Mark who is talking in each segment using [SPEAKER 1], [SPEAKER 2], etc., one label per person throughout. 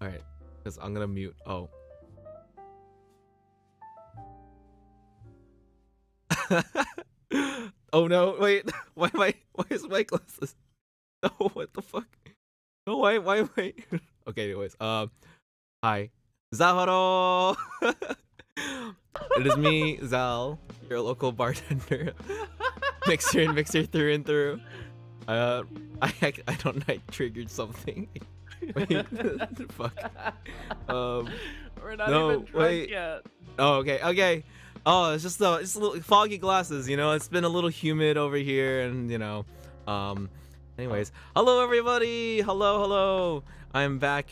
[SPEAKER 1] All right, because I'm gonna mute. Oh. Oh no! Wait, why am I? Why is my glasses? Oh, what the fuck? No, why? Okay, anyways, hi, Zaharo. It is me, Zal, your local bartender, mixer through and through. I don't know, I triggered something. Wait, fuck.
[SPEAKER 2] We're not
[SPEAKER 1] No,
[SPEAKER 2] even drunk
[SPEAKER 1] wait.
[SPEAKER 2] yet.
[SPEAKER 1] Oh, okay. Oh, it's just a little foggy glasses, you know. It's been a little humid over here, and you know. Anyways, hello everybody. Hello. I'm back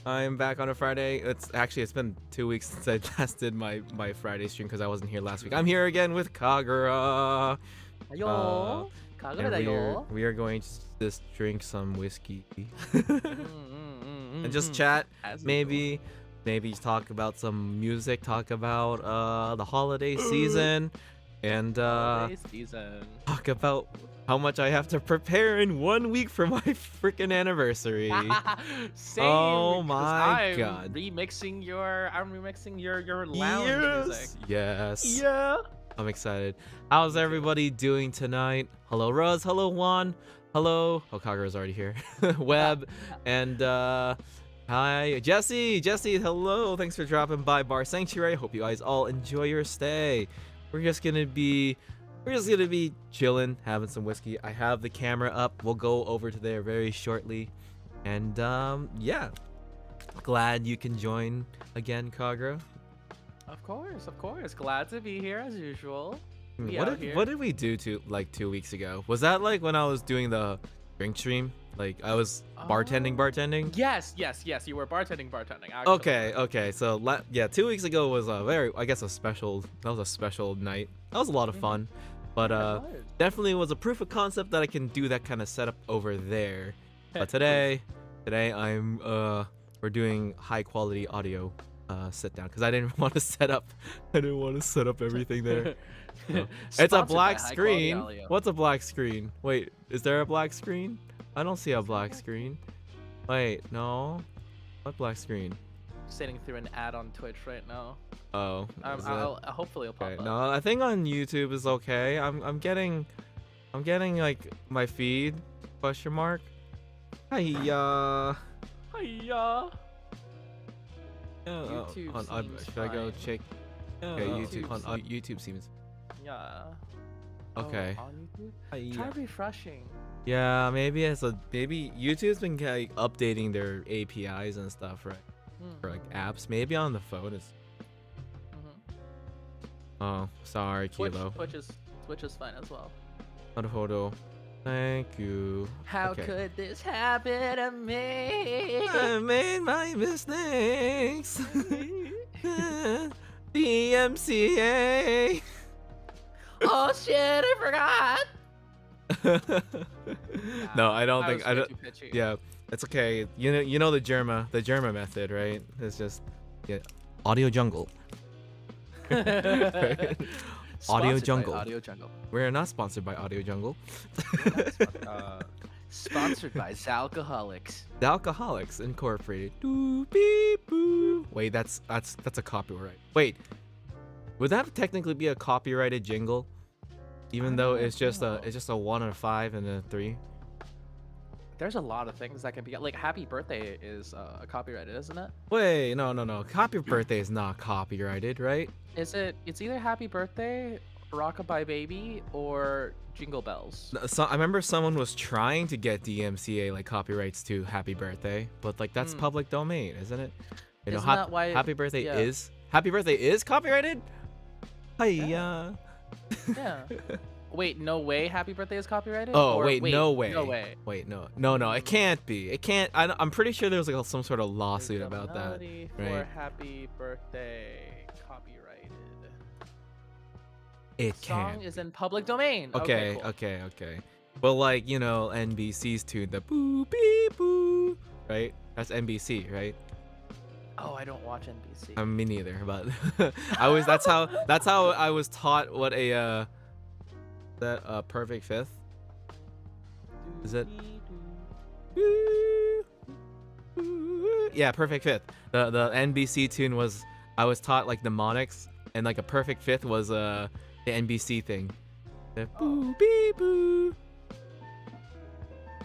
[SPEAKER 1] on a Friday. It's been 2 weeks since I last did my Friday stream because I wasn't here last week. I'm here again with Kagura.
[SPEAKER 2] Ayo.
[SPEAKER 1] And we are going to just drink some whiskey and just chat. Maybe talk about some music. Talk about the holiday season, and talk about how much I have to prepare in 1 week for my freaking anniversary.
[SPEAKER 2] Same.
[SPEAKER 1] Oh my god!
[SPEAKER 2] I'm remixing your lounge music.
[SPEAKER 1] Yes.
[SPEAKER 2] Yeah.
[SPEAKER 1] I'm excited. How's everybody doing tonight? Hello, Ruz. Hello, Juan. Hello. Oh, Kagura's already here. Web. And hi, Jesse. Hello. Thanks for dropping by Bar Sanctuary. Hope you guys all enjoy your stay. We're just gonna be chilling, having some whiskey. I have the camera up. We'll go over to there very shortly. And yeah. Glad you can join again, Kagura.
[SPEAKER 2] Of course. Glad to be here as usual.
[SPEAKER 1] What did we do 2 weeks ago? Was that like when I was doing the drink stream? Like I was bartending?
[SPEAKER 2] Yes. You were bartending. Actually.
[SPEAKER 1] Okay. So 2 weeks ago was a special night. That was a lot of fun. But definitely was a proof of concept that I can do that kind of setup over there. But today we're doing high quality audio sit down because I didn't want to set up everything there. So, it's a black screen. What's a black screen? Wait, is there a black screen? I don't see a black screen. Wait, no. What black screen?
[SPEAKER 2] Sitting through an ad on Twitch right now.
[SPEAKER 1] Oh.
[SPEAKER 2] Hopefully it'll pop up.
[SPEAKER 1] No, I think on YouTube is okay. I'm getting like my feed ? Hiya.
[SPEAKER 2] YouTube
[SPEAKER 1] should I go check? Okay, YouTube seems.
[SPEAKER 2] Yeah.
[SPEAKER 1] Okay.
[SPEAKER 2] On YouTube? Try refreshing.
[SPEAKER 1] Yeah, maybe YouTube's been like updating their APIs and stuff, right? For like apps. Maybe on the phone is. Oh, sorry, Kilo.
[SPEAKER 2] Twitch is fine as well.
[SPEAKER 1] Naruhodo. Thank you.
[SPEAKER 2] How could this happen to me?
[SPEAKER 1] I made my mistakes. DMCA.
[SPEAKER 2] Oh shit, I forgot.
[SPEAKER 1] No, I don't think. Yeah, it's okay. You know the Germa method, right? It's just Audio Jungle. Audio Jungle. We're not sponsored by Audio Jungle.
[SPEAKER 2] Sponsored by Zalcoholics.
[SPEAKER 1] Zalcoholics Incorporated. Doo, beep, boo. Wait, that's a copyright. Wait, would that technically be a copyrighted jingle? Even though it's just a 1 or 5 and a 3.
[SPEAKER 2] There's a lot of things that can be like Happy Birthday is copyrighted, isn't it?
[SPEAKER 1] Wait, no. Happy Birthday is not copyrighted, right?
[SPEAKER 2] Is it? It's either Happy Birthday, Rockabye Baby, or Jingle Bells.
[SPEAKER 1] So I remember someone was trying to get DMCA like copyrights to Happy Birthday, but like that's public domain, isn't it? You know,
[SPEAKER 2] that why
[SPEAKER 1] Happy Birthday is copyrighted? Hiya.
[SPEAKER 2] Yeah. Wait, no way Happy Birthday is copyrighted?
[SPEAKER 1] Oh, wait, no way.
[SPEAKER 2] No way.
[SPEAKER 1] Wait, no, it can't be. It can't. I'm pretty sure there was like some sort of lawsuit about that.
[SPEAKER 2] For Happy Birthday copyrighted.
[SPEAKER 1] It can't.
[SPEAKER 2] Song is in public domain.
[SPEAKER 1] Okay.
[SPEAKER 2] Cool.
[SPEAKER 1] But like, you know, NBC's tune, the boo beep boo, right? That's NBC, right?
[SPEAKER 2] Oh, I don't watch NBC.
[SPEAKER 1] Me neither, but that's how I was taught what a perfect fifth. Is it? Yeah, perfect fifth. The NBC tune was, I was taught like mnemonics, and like a perfect fifth was the NBC thing. The boo beep boo.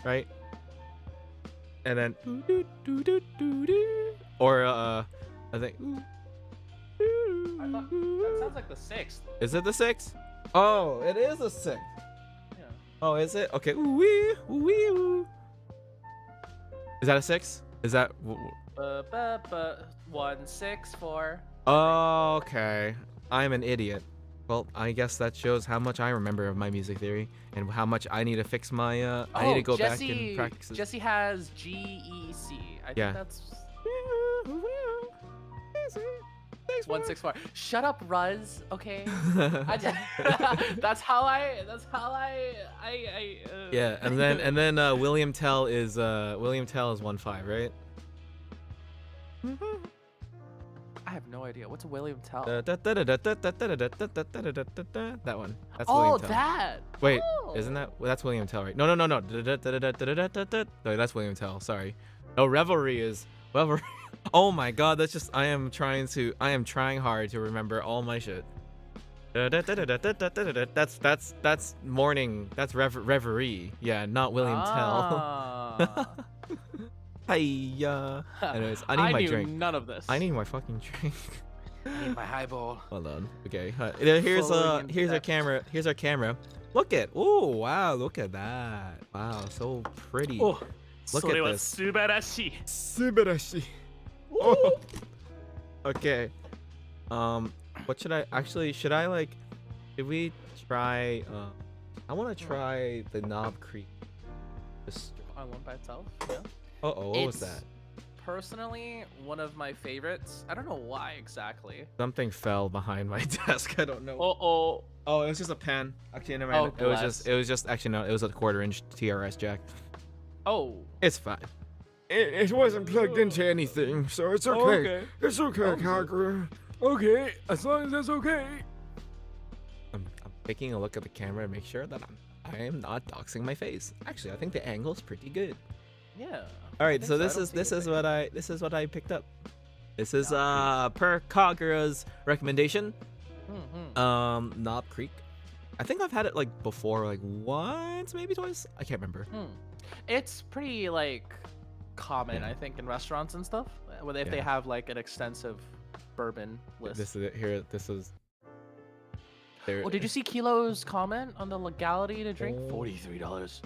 [SPEAKER 1] Right? And then or I think
[SPEAKER 2] I thought that sounds like the sixth.
[SPEAKER 1] is it the sixth? Oh, it is a sixth.
[SPEAKER 2] Yeah.
[SPEAKER 1] Oh, is it? Okay. Ooh wee, ooh wee, ooh. Is that a six? Is that?
[SPEAKER 2] 1 6 4.
[SPEAKER 1] Oh, okay. I'm an idiot. Well, I guess that shows how much I remember of my music theory and how much I need to fix my. I need to go back and practice.
[SPEAKER 2] Jesse has GEC. I
[SPEAKER 1] Yeah.
[SPEAKER 2] think that's 1 6 4. Shut up, Ruz. Okay. That's how I.
[SPEAKER 1] Yeah, and then William Tell is 1-5, right?
[SPEAKER 2] I have no idea. What's William Tell?
[SPEAKER 1] That one. That's
[SPEAKER 2] Oh,
[SPEAKER 1] William Tell.
[SPEAKER 2] that.
[SPEAKER 1] Wait,
[SPEAKER 2] Oh.
[SPEAKER 1] isn't that? Well, that's William Tell, right? No. No, that's William Tell. Sorry. No, Revelry is Revelry. Oh my God, that's just I am trying hard to remember all my shit. That's morning. That's Reverie. Yeah, not William Tell. Hiya. Anyways, I need my
[SPEAKER 2] knew
[SPEAKER 1] drink.
[SPEAKER 2] None of this.
[SPEAKER 1] I need my fucking drink.
[SPEAKER 2] I need my highball.
[SPEAKER 1] Hold on. Okay. Here's our camera. Here's our camera. Look at. Oh wow. Look at that. Wow. So pretty.
[SPEAKER 2] Oh,
[SPEAKER 1] look at this. Subarashi. Oh. Okay. What should I actually? Should I like? Should we try? I want to try the Knob Creek. Just.
[SPEAKER 2] On one by itself. Yeah.
[SPEAKER 1] Oh, what was that?
[SPEAKER 2] Personally, one of my favorites. I don't know why exactly.
[SPEAKER 1] Something fell behind my desk. I don't know.
[SPEAKER 2] Oh.
[SPEAKER 1] Oh, it was just a pen. Actually, never mind.
[SPEAKER 2] Oh,
[SPEAKER 1] It was just actually no. It was a 1/4-inch TRS jack.
[SPEAKER 2] Oh.
[SPEAKER 1] It's fine. It wasn't plugged into anything, so it's okay. It's okay, Kagura. Okay, as long as it's okay. I'm taking a look at the camera to make sure that I am not doxing my face. Actually, I think the angle's pretty good.
[SPEAKER 2] Yeah.
[SPEAKER 1] All right, so this is what I picked up. This is per Kagura's recommendation. Knob Creek. I think I've had it like before, like once, maybe twice. I can't remember.
[SPEAKER 2] It's pretty like common, I think, in restaurants and stuff. If they have like an extensive bourbon list.
[SPEAKER 1] This is it here. This is. There.
[SPEAKER 2] Oh, did you see Kilo's comment on the legality to drink? $43.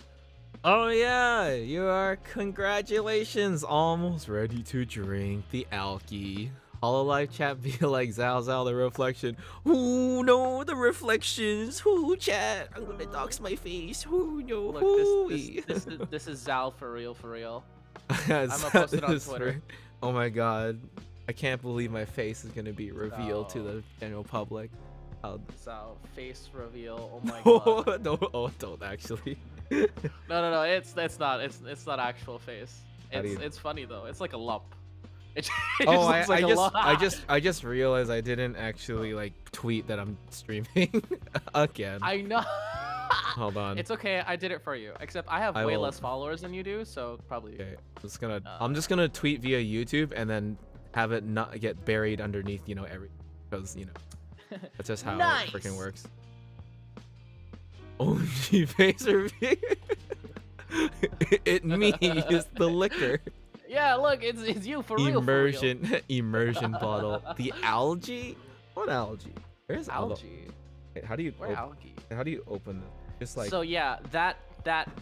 [SPEAKER 1] Oh yeah, you are. Congratulations, almost ready to drink the alky. Hololive chat via like Zal the reflection. Ooh no, the reflections. Ooh chat, I'm gonna dox my face. Ooh no.
[SPEAKER 2] Look, this is Zal for real. I'm gonna post it on Twitter.
[SPEAKER 1] Oh my God, I can't believe my face is gonna be revealed to the general public.
[SPEAKER 2] Zal face reveal. Oh my God.
[SPEAKER 1] Don't actually.
[SPEAKER 2] No. It's not actual face. It's funny though. It's like a lump. It just looks like a lump.
[SPEAKER 1] I just realized I didn't actually like tweet that I'm streaming again.
[SPEAKER 2] I know.
[SPEAKER 1] Hold on.
[SPEAKER 2] It's okay. I did it for you. Except I have way less followers than you do, so probably.
[SPEAKER 1] Okay. I'm just gonna tweet via YouTube and then have it not get buried underneath, because that's just how it freaking works. OG face review. It me is the liquor.
[SPEAKER 2] Yeah, look, it's you for real.
[SPEAKER 1] Immersion bottle. The algae? What algae? Where's
[SPEAKER 2] algae?
[SPEAKER 1] How do you
[SPEAKER 2] algae?
[SPEAKER 1] How do you open it? Just like.
[SPEAKER 2] So yeah, that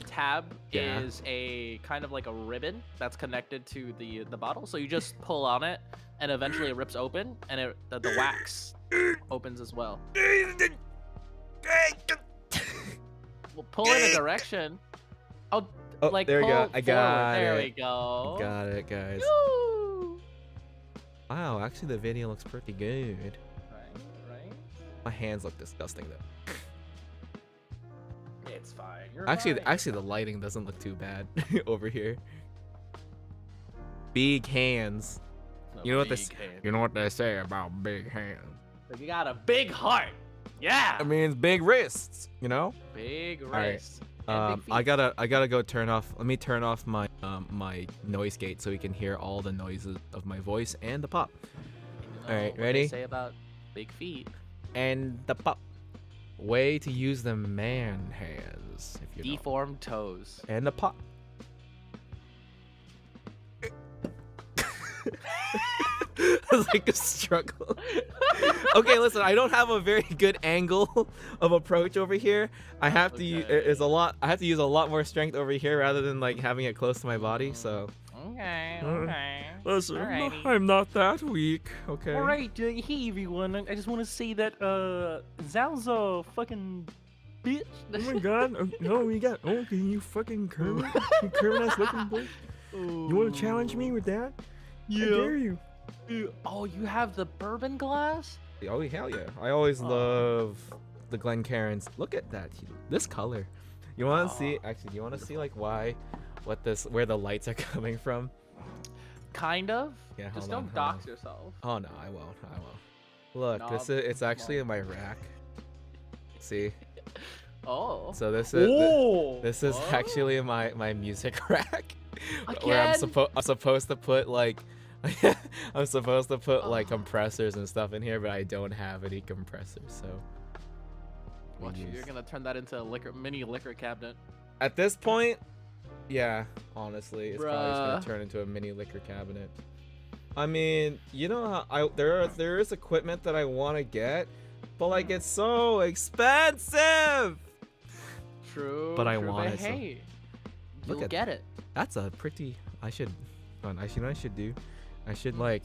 [SPEAKER 2] tab is a kind of like a ribbon that's connected to the bottle. So you just pull on it, and eventually it rips open, and the wax opens as well. We'll pull in a direction. Oh, like
[SPEAKER 1] there we go. I got
[SPEAKER 2] it.
[SPEAKER 1] There
[SPEAKER 2] we go.
[SPEAKER 1] Got it, guys.
[SPEAKER 2] Woo!
[SPEAKER 1] Wow, actually the video looks pretty good.
[SPEAKER 2] Right.
[SPEAKER 1] My hands look disgusting though.
[SPEAKER 2] It's fine.
[SPEAKER 1] Actually, the lighting doesn't look too bad over here. Big hands. You know what they say about big hands.
[SPEAKER 2] You got a big heart. Yeah.
[SPEAKER 1] I mean, it's big wrists.
[SPEAKER 2] Big wrists. And big
[SPEAKER 1] I
[SPEAKER 2] feet.
[SPEAKER 1] gotta go turn off. Let me turn off my my noise gate so we can hear all the noises of my voice and the pop.
[SPEAKER 2] You know
[SPEAKER 1] Alright,
[SPEAKER 2] what they
[SPEAKER 1] ready?
[SPEAKER 2] say about big feet.
[SPEAKER 1] And the pop. Way to use the man hands if you know.
[SPEAKER 2] Deformed toes.
[SPEAKER 1] And the pop. It's like a struggle. Okay, listen, I don't have a very good angle of approach over here. I have to use I have to use a lot more strength over here rather than like having it close to my body. So
[SPEAKER 2] Okay.
[SPEAKER 1] listen,
[SPEAKER 2] Alrighty.
[SPEAKER 1] I'm not that weak. Okay.
[SPEAKER 2] Alright, hey everyone. I just want to say that Zal's a fucking bitch.
[SPEAKER 1] Oh my god. Oh, we got. Oh, can you fucking Kermit? You Kermit-ass looking boy. You want to challenge me with that?
[SPEAKER 2] Yeah.
[SPEAKER 1] How dare you?
[SPEAKER 2] Oh, you have the bourbon glass?
[SPEAKER 1] Oh hell yeah! I always love the Glencairns. Look at that. This color. You want to see? Actually, do you want to see like where the lights are coming from?
[SPEAKER 2] Kind of.
[SPEAKER 1] Yeah.
[SPEAKER 2] Just
[SPEAKER 1] hold on,
[SPEAKER 2] don't
[SPEAKER 1] hold
[SPEAKER 2] dox
[SPEAKER 1] on.
[SPEAKER 2] yourself.
[SPEAKER 1] Oh no, I won't. I won't. Look,
[SPEAKER 2] Nah,
[SPEAKER 1] it's
[SPEAKER 2] come
[SPEAKER 1] actually
[SPEAKER 2] on.
[SPEAKER 1] in my rack. See?
[SPEAKER 2] Oh.
[SPEAKER 1] So this is
[SPEAKER 2] Oh.
[SPEAKER 1] this is
[SPEAKER 2] Oh.
[SPEAKER 1] actually my music rack. Where
[SPEAKER 2] Again?
[SPEAKER 1] I'm supposed to put like I'm supposed to put like
[SPEAKER 2] Oh.
[SPEAKER 1] compressors and stuff in here, but I don't have any compressors, so we
[SPEAKER 2] Watch, you're
[SPEAKER 1] use-
[SPEAKER 2] gonna turn that into a mini liquor cabinet.
[SPEAKER 1] At this point, yeah, honestly, it's probably just gonna
[SPEAKER 2] Bruh.
[SPEAKER 1] turn into a mini liquor cabinet. I mean, you know how there is equipment that I want to get, but like it's so expensive.
[SPEAKER 2] True.
[SPEAKER 1] But I
[SPEAKER 2] true,
[SPEAKER 1] want
[SPEAKER 2] but
[SPEAKER 1] it, so-
[SPEAKER 2] hey,
[SPEAKER 1] Look
[SPEAKER 2] you'll
[SPEAKER 1] at
[SPEAKER 2] get it.
[SPEAKER 1] That's a pretty. I should. Hold on, I know what I should do. I should like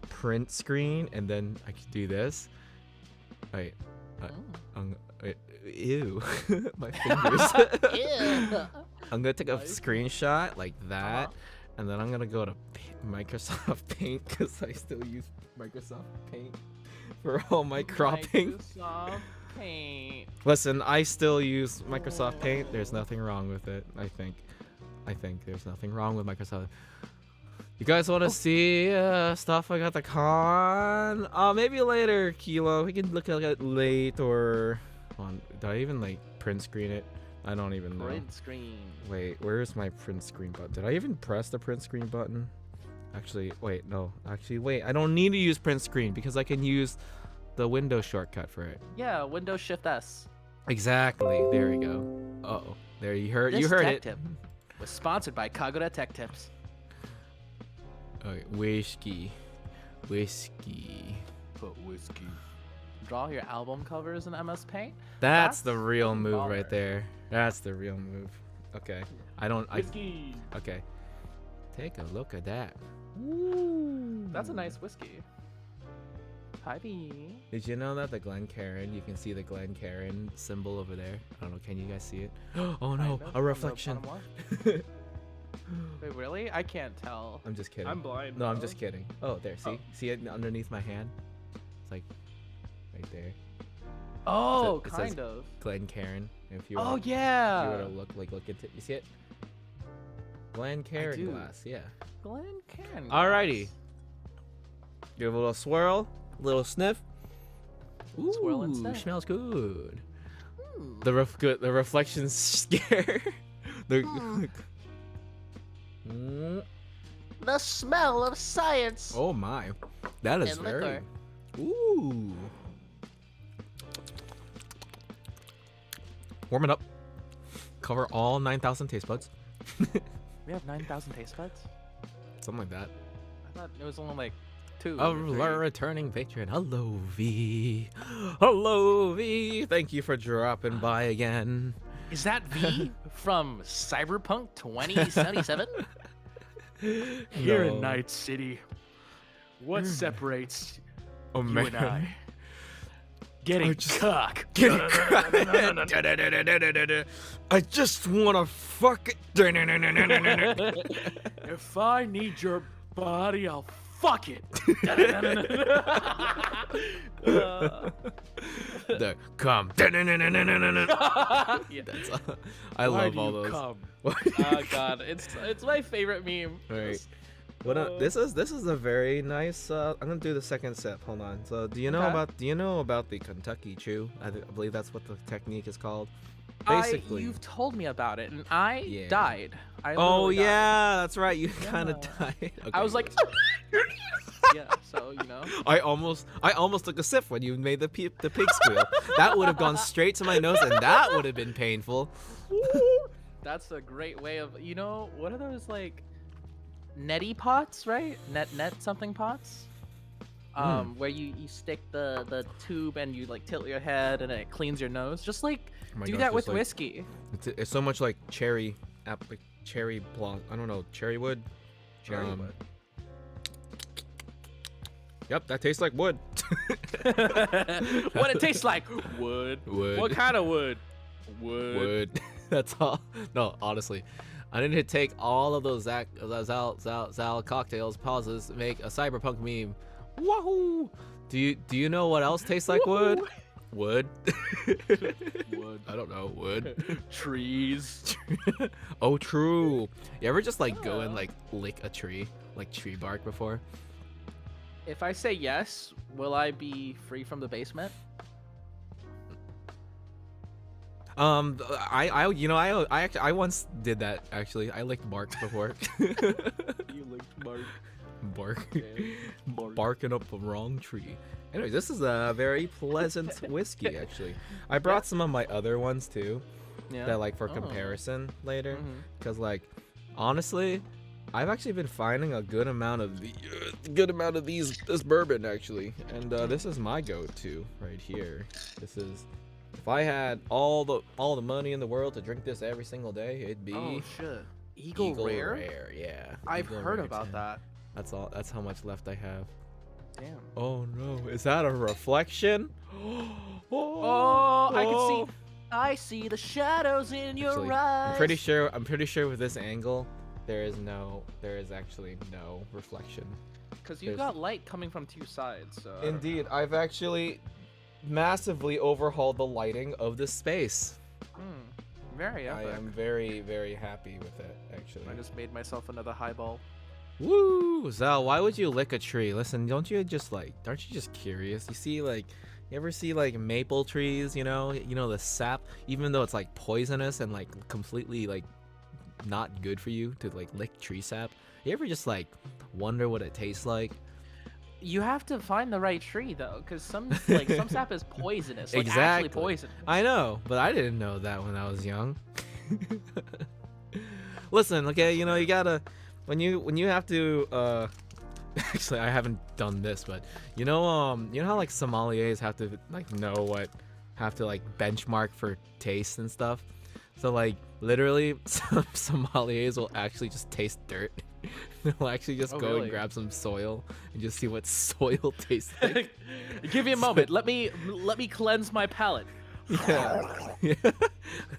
[SPEAKER 1] print screen and then I could do this. Wait. Wait, ew. My fingers.
[SPEAKER 2] Ew.
[SPEAKER 1] I'm gonna take a
[SPEAKER 2] Nice.
[SPEAKER 1] screenshot like that, and then I'm gonna go to Microsoft Paint because I still use Microsoft Paint for all my cropping.
[SPEAKER 2] Microsoft Paint.
[SPEAKER 1] Listen, I still use Microsoft Paint. There's nothing wrong with it. I think there's nothing wrong with Microsoft. You guys want to see stuff I got the con? Maybe later, Kilo. We can look at it late or. Hold on, did I even like print screen it? I don't even know.
[SPEAKER 2] Print screen.
[SPEAKER 1] Wait, where's my print screen button? Did I even press the print screen button? Actually, wait, no. Actually, wait. I don't need to use print screen because I can use the Windows shortcut for it.
[SPEAKER 2] Yeah, Windows Shift S.
[SPEAKER 1] Exactly. There we go. Uh-oh. There, you heard
[SPEAKER 2] This tech
[SPEAKER 1] it.
[SPEAKER 2] tip was sponsored by Kagura Tech Tips.
[SPEAKER 1] Okay, whiskey. Whiskey.
[SPEAKER 2] Put whiskey. Draw your album covers in MS Paint.
[SPEAKER 1] That's the
[SPEAKER 2] That's
[SPEAKER 1] real
[SPEAKER 2] fucking
[SPEAKER 1] move
[SPEAKER 2] baller.
[SPEAKER 1] right there. That's the real move. Okay.
[SPEAKER 2] Whiskey.
[SPEAKER 1] Okay. Take a look at that. Woo.
[SPEAKER 2] That's a nice whiskey. Hi, B.
[SPEAKER 1] Did you know that the Glencairn, you can see the Glencairn symbol over there? I don't know, can you guys see it? Oh no,
[SPEAKER 2] Kind of,
[SPEAKER 1] a
[SPEAKER 2] on the
[SPEAKER 1] reflection.
[SPEAKER 2] bottom left. Wait, really? I can't tell.
[SPEAKER 1] I'm just kidding.
[SPEAKER 2] I'm blind.
[SPEAKER 1] No, I'm
[SPEAKER 2] bro.
[SPEAKER 1] just kidding. Oh, there, see?
[SPEAKER 2] Oh.
[SPEAKER 1] See it underneath my hand? It's like right there.
[SPEAKER 2] Oh,
[SPEAKER 1] It says
[SPEAKER 2] kind of.
[SPEAKER 1] Glencairn. If you
[SPEAKER 2] Oh
[SPEAKER 1] were, if
[SPEAKER 2] yeah.
[SPEAKER 1] you were to look into it. You see it? Glencairn
[SPEAKER 2] do.
[SPEAKER 1] glass, yeah.
[SPEAKER 2] Glencairn.
[SPEAKER 1] Alrighty. Give it a little swirl, a little sniff. Ooh,
[SPEAKER 2] Swirl and sniff.
[SPEAKER 1] smells good.
[SPEAKER 2] Hmm.
[SPEAKER 1] The reflections scare. the,
[SPEAKER 2] Hmm.
[SPEAKER 1] Mm.
[SPEAKER 2] The smell of science.
[SPEAKER 1] Oh my, that is
[SPEAKER 2] And
[SPEAKER 1] very.
[SPEAKER 2] liquor.
[SPEAKER 1] Ooh. Warm it up. Cover all 9,000 taste buds.
[SPEAKER 2] We have 9,000 taste buds.
[SPEAKER 1] Something like that.
[SPEAKER 2] I thought it was only like 2.
[SPEAKER 1] A
[SPEAKER 2] or 3.
[SPEAKER 1] returning patron. Hello, V. Hello, V. Thank you for dropping by again.
[SPEAKER 2] Is that V from Cyberpunk 2077? Here in
[SPEAKER 1] No.
[SPEAKER 2] Night City, what separates
[SPEAKER 1] Oh,
[SPEAKER 2] you and I? Getting
[SPEAKER 1] just-
[SPEAKER 2] cock.
[SPEAKER 1] Get it. I just wanna fuck it.
[SPEAKER 2] If I need your body, I'll fuck it.
[SPEAKER 1] The come.
[SPEAKER 2] Yeah.
[SPEAKER 1] That's, I
[SPEAKER 2] Why
[SPEAKER 1] love
[SPEAKER 2] do
[SPEAKER 1] all
[SPEAKER 2] you
[SPEAKER 1] those.
[SPEAKER 2] come?
[SPEAKER 1] Why-
[SPEAKER 2] Oh god, it's my favorite meme.
[SPEAKER 1] Right. This is a very nice. I'm gonna do the second sip. Hold on. So do you know about the Kentucky Chew? I believe that's what the technique is called. Basically,
[SPEAKER 2] you've told me about it, and I died. I
[SPEAKER 1] oh
[SPEAKER 2] literally died.
[SPEAKER 1] yeah, that's right. You kind of died. Okay,
[SPEAKER 2] I was like, yeah. So you know.
[SPEAKER 1] I almost took a sip when you made the pig squeal. That would have gone straight to my nose, and that would have been painful.
[SPEAKER 2] That's a great way of, you know, what are those like netty pots, right? Net something pots. Where you stick the tube and you like tilt your head and it cleans your nose. Just like do that with whiskey.
[SPEAKER 1] It's so much like cherry blossom. I don't know, cherry wood.
[SPEAKER 2] Cherry wood.
[SPEAKER 1] Yep, that tastes like wood.
[SPEAKER 2] What it tastes like? Wood.
[SPEAKER 1] Wood.
[SPEAKER 2] What kind of wood? Wood.
[SPEAKER 1] That's all. No, honestly, I need to take all of those Zal cocktails pauses to make a cyberpunk meme. Wahoo! Do you know what else tastes like wood? Wood.
[SPEAKER 2] Wood.
[SPEAKER 1] I don't know. Wood.
[SPEAKER 2] Trees.
[SPEAKER 1] Oh, true. You ever just like go and like lick a tree, like tree bark before?
[SPEAKER 2] If I say yes, will I be free from the basement?
[SPEAKER 1] I once did that actually. I licked bark before.
[SPEAKER 2] You licked bark.
[SPEAKER 1] Bark.
[SPEAKER 2] Okay. Bark.
[SPEAKER 1] Barking up the wrong tree. Anyway, this is a very pleasant whiskey actually. I brought some of my other ones too.
[SPEAKER 2] Yeah.
[SPEAKER 1] That like for comparison later,
[SPEAKER 2] Mhm.
[SPEAKER 1] because like honestly, I've actually been finding a good amount of this bourbon actually, and this is my go-to right here. This is, if I had all the money in the world to drink this every single day, it'd be
[SPEAKER 2] Oh shit. Eagle Rare?
[SPEAKER 1] Yeah.
[SPEAKER 2] I've
[SPEAKER 1] Eagle
[SPEAKER 2] heard
[SPEAKER 1] Rare
[SPEAKER 2] about
[SPEAKER 1] 10.
[SPEAKER 2] that.
[SPEAKER 1] That's all. That's how much left I have.
[SPEAKER 2] Damn.
[SPEAKER 1] Oh no, is that a reflection?
[SPEAKER 2] Oh, I see the shadows in your
[SPEAKER 1] Actually,
[SPEAKER 2] eyes.
[SPEAKER 1] I'm pretty sure with this angle, there is actually no reflection.
[SPEAKER 2] Because you've got light coming from two sides, so.
[SPEAKER 1] Indeed, I've actually massively overhauled the lighting of this space.
[SPEAKER 2] Very epic.
[SPEAKER 1] I am very, very happy with it, actually.
[SPEAKER 2] I just made myself another highball.
[SPEAKER 1] Woo! Zal, why would you lick a tree? Listen, aren't you just curious? You ever see like maple trees, you know the sap, even though it's like poisonous and like completely like not good for you to like lick tree sap. You ever just like wonder what it tastes like?
[SPEAKER 2] You have to find the right tree though, because some sap is poisonous. Like
[SPEAKER 1] Exactly.
[SPEAKER 2] actually poisonous.
[SPEAKER 1] I know, but I didn't know that when I was young. Listen, okay, you gotta when you have to actually I haven't done this, but you know how like sommeliers have to benchmark for taste and stuff. So like literally some sommeliers will actually just taste dirt. They'll actually just go and grab some soil and just see what soil tastes like.
[SPEAKER 2] Give me a moment. Let me cleanse my palate.
[SPEAKER 1] Yeah. Yeah.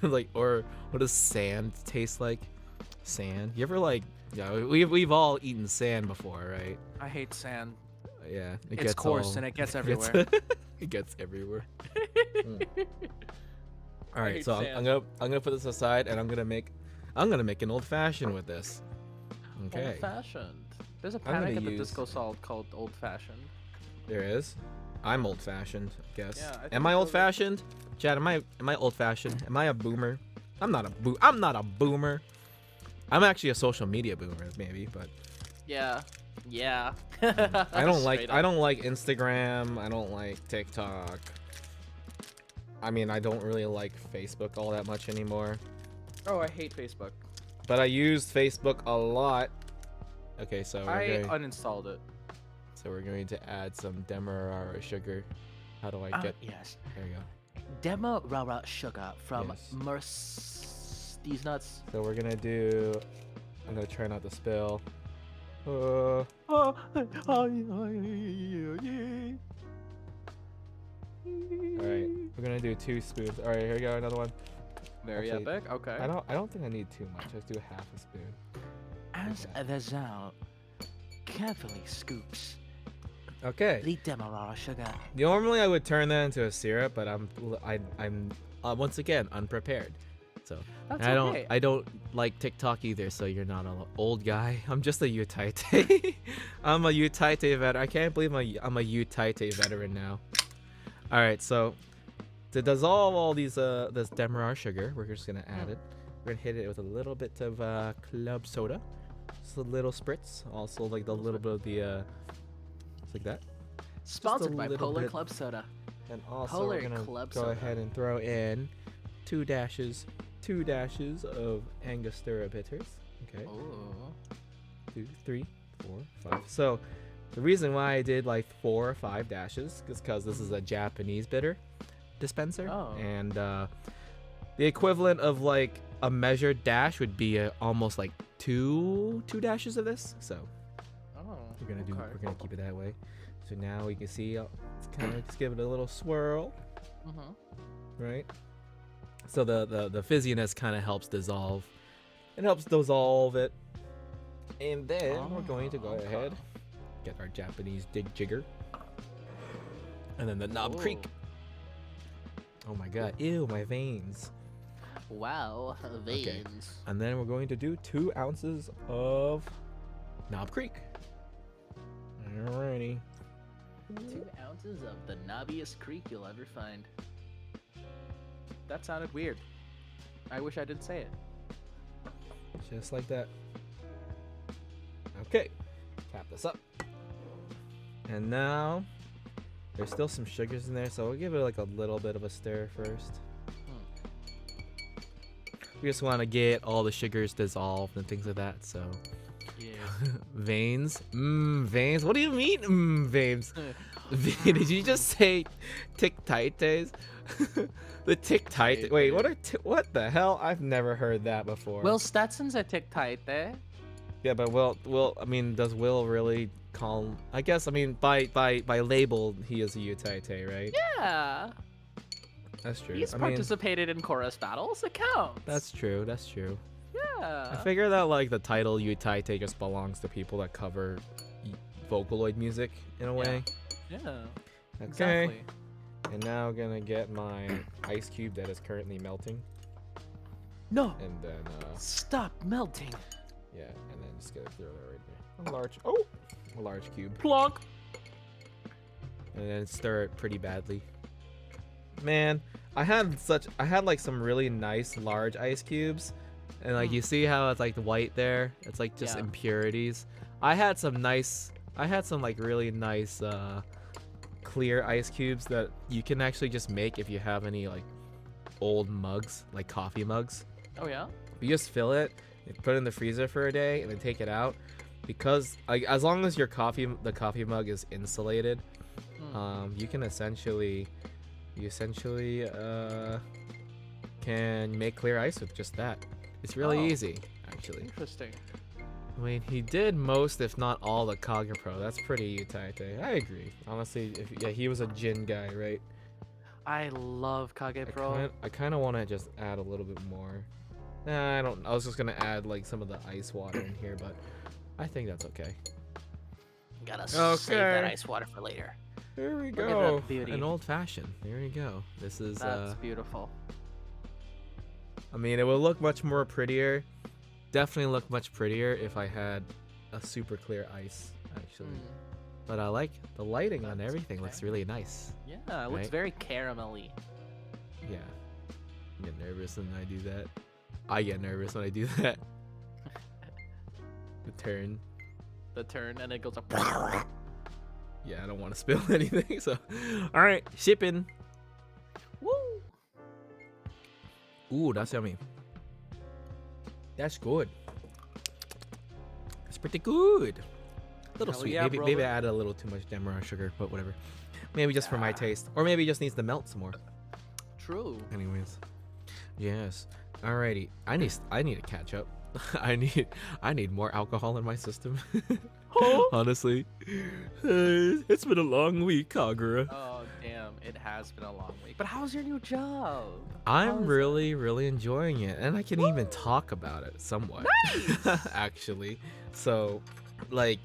[SPEAKER 1] Like, or what does sand taste like? Sand. You ever we've all eaten sand before, right?
[SPEAKER 2] I hate sand.
[SPEAKER 1] Yeah.
[SPEAKER 2] It's coarse and it gets everywhere.
[SPEAKER 1] It gets everywhere. All
[SPEAKER 2] I
[SPEAKER 1] right,
[SPEAKER 2] hate
[SPEAKER 1] so
[SPEAKER 2] sand.
[SPEAKER 1] I'm gonna put this aside and I'm gonna make an old fashioned with this. Okay.
[SPEAKER 2] Old fashioned. There's a
[SPEAKER 1] I'm gonna
[SPEAKER 2] Panic at the
[SPEAKER 1] use-
[SPEAKER 2] Disco salt called old fashioned.
[SPEAKER 1] There is. I'm old fashioned, I guess.
[SPEAKER 2] Yeah, I think
[SPEAKER 1] am I
[SPEAKER 2] so,
[SPEAKER 1] old fashioned? Chad, am I old fashioned? Am I a boomer? I'm not a boomer. I'm actually a social media boomer, maybe, but
[SPEAKER 2] Yeah. Yeah.
[SPEAKER 1] I don't like
[SPEAKER 2] Straight up.
[SPEAKER 1] Instagram. I don't like TikTok. I mean, I don't really like Facebook all that much anymore.
[SPEAKER 2] Oh, I hate Facebook.
[SPEAKER 1] But I used Facebook a lot. Okay, so
[SPEAKER 2] I uninstalled it.
[SPEAKER 1] we're going to add some demerara sugar. How do I get?
[SPEAKER 2] Yes.
[SPEAKER 1] There you go.
[SPEAKER 2] Demerara sugar from
[SPEAKER 1] Yes.
[SPEAKER 2] these nuts.
[SPEAKER 1] So we're gonna do. I'm gonna try not to spill.
[SPEAKER 2] Oh.
[SPEAKER 1] All right, we're gonna do 2 spoons. All right, here we go, another one.
[SPEAKER 2] Very
[SPEAKER 1] Actually,
[SPEAKER 2] epic. Okay.
[SPEAKER 1] I don't think I need too much. Let's do half a spoon.
[SPEAKER 2] As the Zal carefully scoops
[SPEAKER 1] Okay.
[SPEAKER 2] the demerara sugar.
[SPEAKER 1] Normally I would turn that into a syrup, but I'm once again unprepared. So
[SPEAKER 2] That's
[SPEAKER 1] and
[SPEAKER 2] okay.
[SPEAKER 1] I don't like TikTok either. So you're not an old guy. I'm just a Utaite. I'm a Utaite veteran. I can't believe I'm a Utaite veteran now. All right, so to dissolve all these this demerara sugar, we're just gonna add it. We're gonna hit it with a little bit of club soda, just a little spritz. Also like the little bit of the just like that.
[SPEAKER 2] Sponsored by
[SPEAKER 1] little
[SPEAKER 2] Polar
[SPEAKER 1] bit.
[SPEAKER 2] Club Soda.
[SPEAKER 1] And also
[SPEAKER 2] Polar
[SPEAKER 1] we're gonna
[SPEAKER 2] Club
[SPEAKER 1] go
[SPEAKER 2] Soda.
[SPEAKER 1] ahead and throw in two dashes of Angostura bitters. Okay.
[SPEAKER 2] Oh.
[SPEAKER 1] 2, 3, 4, 5. So the reason why I did like 4 or 5 dashes is because this is a Japanese bitter dispenser,
[SPEAKER 2] Oh.
[SPEAKER 1] and the equivalent of like a measured dash would be almost like two dashes of this. So
[SPEAKER 2] Oh.
[SPEAKER 1] we're gonna
[SPEAKER 2] okay.
[SPEAKER 1] we're gonna keep it that way. So now we can see it's kind of just give it a little swirl, right? So the fizziness kind of helps dissolve. It helps dissolve it. And then we're going to go
[SPEAKER 2] okay.
[SPEAKER 1] ahead, get our Japanese dig jigger. And then the Knob Creek. Oh my god, ew, my veins.
[SPEAKER 2] Wow, veins.
[SPEAKER 1] And then we're going to do 2 ounces of Knob Creek. Alrighty.
[SPEAKER 2] 2 ounces of the knobbiest creek you'll ever find. That sounded weird. I wish I didn't say it.
[SPEAKER 1] Just like that. Okay, cap this up. And now, there's still some sugars in there, so we'll give it like a little bit of a stir first. We just want to get all the sugars dissolved and things like that, so.
[SPEAKER 2] Yeah.
[SPEAKER 1] Veins? Veins? What do you mean, veins? Did you just say tic-tites? The tic-tite? Wait, what the hell? I've never heard that before.
[SPEAKER 2] Will Stetson's a tick tight there.
[SPEAKER 1] Yeah, but Will, I mean, does Will really call? I guess, I mean, by label, he is a Utaite, right?
[SPEAKER 2] Yeah.
[SPEAKER 1] That's true.
[SPEAKER 2] He's
[SPEAKER 1] I mean,
[SPEAKER 2] participated in chorus battles. It counts.
[SPEAKER 1] that's true. That's true.
[SPEAKER 2] Yeah.
[SPEAKER 1] I figure that like the title Utaite just belongs to people that cover Vocaloid music in a way.
[SPEAKER 2] Yeah.
[SPEAKER 1] Okay.
[SPEAKER 2] Exactly.
[SPEAKER 1] And now I'm gonna get my ice cube that is currently melting,
[SPEAKER 2] No.
[SPEAKER 1] and then
[SPEAKER 2] Stop melting.
[SPEAKER 1] yeah, and then just gonna throw that right there. A large cube,
[SPEAKER 2] Plonk.
[SPEAKER 1] and then stir it pretty badly. Man, I had like some really nice large ice cubes, and like you see how it's like white there? It's like just
[SPEAKER 2] Yeah.
[SPEAKER 1] impurities. I had some like really nice clear ice cubes that you can actually just make if you have any like old mugs, like coffee mugs.
[SPEAKER 2] Oh yeah.
[SPEAKER 1] You just fill it, and put it in the freezer for a day, and then take it out. Because like as long as the coffee mug is insulated, you can essentially can make clear ice with just that. It's really
[SPEAKER 2] Oh.
[SPEAKER 1] easy, actually.
[SPEAKER 2] Interesting.
[SPEAKER 1] I mean, he did most, if not all, the Kage Pro. That's pretty Utaite. I agree. Honestly, he was a Jin guy, right?
[SPEAKER 2] I love Kage Pro.
[SPEAKER 1] I kind of want to just add a little bit more. Nah, I don't. I was just gonna add like some of the ice water in here, but I think that's okay.
[SPEAKER 2] Gotta save that
[SPEAKER 1] Okay.
[SPEAKER 2] ice water for later.
[SPEAKER 1] There we
[SPEAKER 2] Look at
[SPEAKER 1] go.
[SPEAKER 2] that beauty.
[SPEAKER 1] An old fashioned. There you go. This is.
[SPEAKER 2] That's beautiful.
[SPEAKER 1] I mean, it would look much more prettier. Definitely look much prettier if I had a super clear ice, actually. But I like the lighting on
[SPEAKER 2] That's
[SPEAKER 1] everything.
[SPEAKER 2] okay.
[SPEAKER 1] Looks really nice.
[SPEAKER 2] Yeah, it looks
[SPEAKER 1] Right?
[SPEAKER 2] very caramelly.
[SPEAKER 1] Yeah. I get nervous when I do that. I get nervous when I do that. The turn.
[SPEAKER 2] The turn and it goes up.
[SPEAKER 1] Yeah, I don't want to spill anything. So, all right, shipping.
[SPEAKER 2] Woo!
[SPEAKER 1] Ooh, that's yummy. That's good. That's pretty good. A little
[SPEAKER 2] Hell
[SPEAKER 1] sweet.
[SPEAKER 2] yeah,
[SPEAKER 1] maybe I
[SPEAKER 2] brother.
[SPEAKER 1] added a little too much demerara sugar, but whatever. Maybe just for my
[SPEAKER 2] Ah.
[SPEAKER 1] taste, or maybe it just needs to melt some more.
[SPEAKER 2] True.
[SPEAKER 1] Anyways, yes. Alrighty, I need to catch up. I need more alcohol in my system. Honestly, it's been a long week, Kagura.
[SPEAKER 2] Oh damn, it has been a long week. But how's your new job?
[SPEAKER 1] I'm really enjoying it, and I can even talk about it somewhat.
[SPEAKER 2] Nice!
[SPEAKER 1] Actually, so like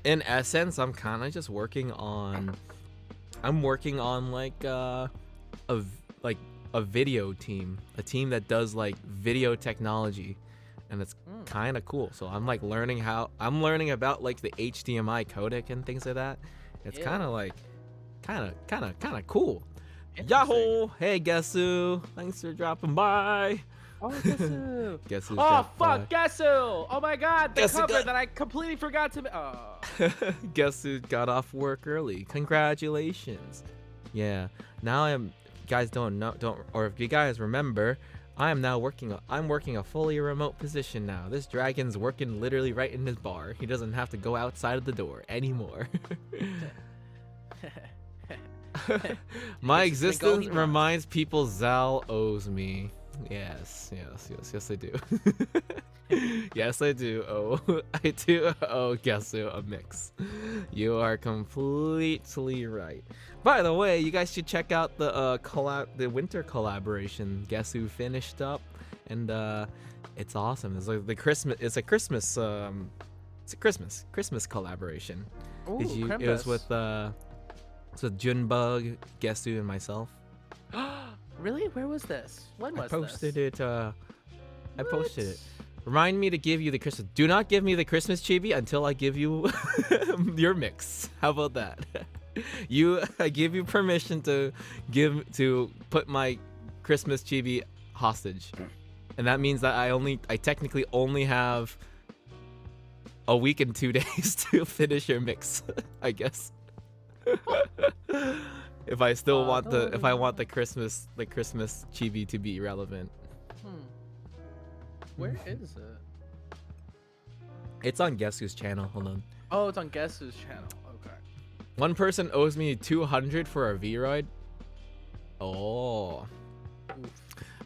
[SPEAKER 1] in essence, I'm kind of just working on like like a video team, a team that does like video technology, and it's kind of cool. So I'm like learning about like the HDMI codec and things like that. It's kind of like kind of cool. Yahoo! Hey Gesu, thanks for dropping by.
[SPEAKER 2] Oh, Gesu.
[SPEAKER 1] Gesu's
[SPEAKER 2] Oh fuck, Gesu! Oh my god, the
[SPEAKER 1] Gesu
[SPEAKER 2] cover
[SPEAKER 1] got-
[SPEAKER 2] that I completely forgot to. Oh.
[SPEAKER 1] Gesu got off work early. Congratulations. Yeah. Now guys don't or if you guys remember, I'm working a fully remote position now. This dragon's working literally right in his bar. He doesn't have to go outside of the door anymore. My existence reminds people Zal owes me. Yes, I do. Yes, I do. Oh, I do. Oh, Gesu, a mix. You are completely right. By the way, you guys should check out the winter collaboration Gesu finished up, and it's awesome. It's like it's a Christmas collaboration.
[SPEAKER 2] Ooh,
[SPEAKER 1] It was with Junbug, Gesu, and myself.
[SPEAKER 2] Really? Where was this? When was
[SPEAKER 1] I posted
[SPEAKER 2] this?
[SPEAKER 1] it. I posted it. Remind me to give you the Christmas. Do not give me the Christmas chibi until I give you your mix. How about that? I give you permission to put my Christmas chibi hostage, and that means that I technically only have a week and 2 days to finish your mix. I guess. If I still want the Christmas chibi to be relevant.
[SPEAKER 2] Where is it?
[SPEAKER 1] It's on Gesu's channel. Hold on.
[SPEAKER 2] Oh, it's on Gesu's channel. Okay.
[SPEAKER 1] One person owes me 200 for a V-Ride. Oh.
[SPEAKER 2] Oof.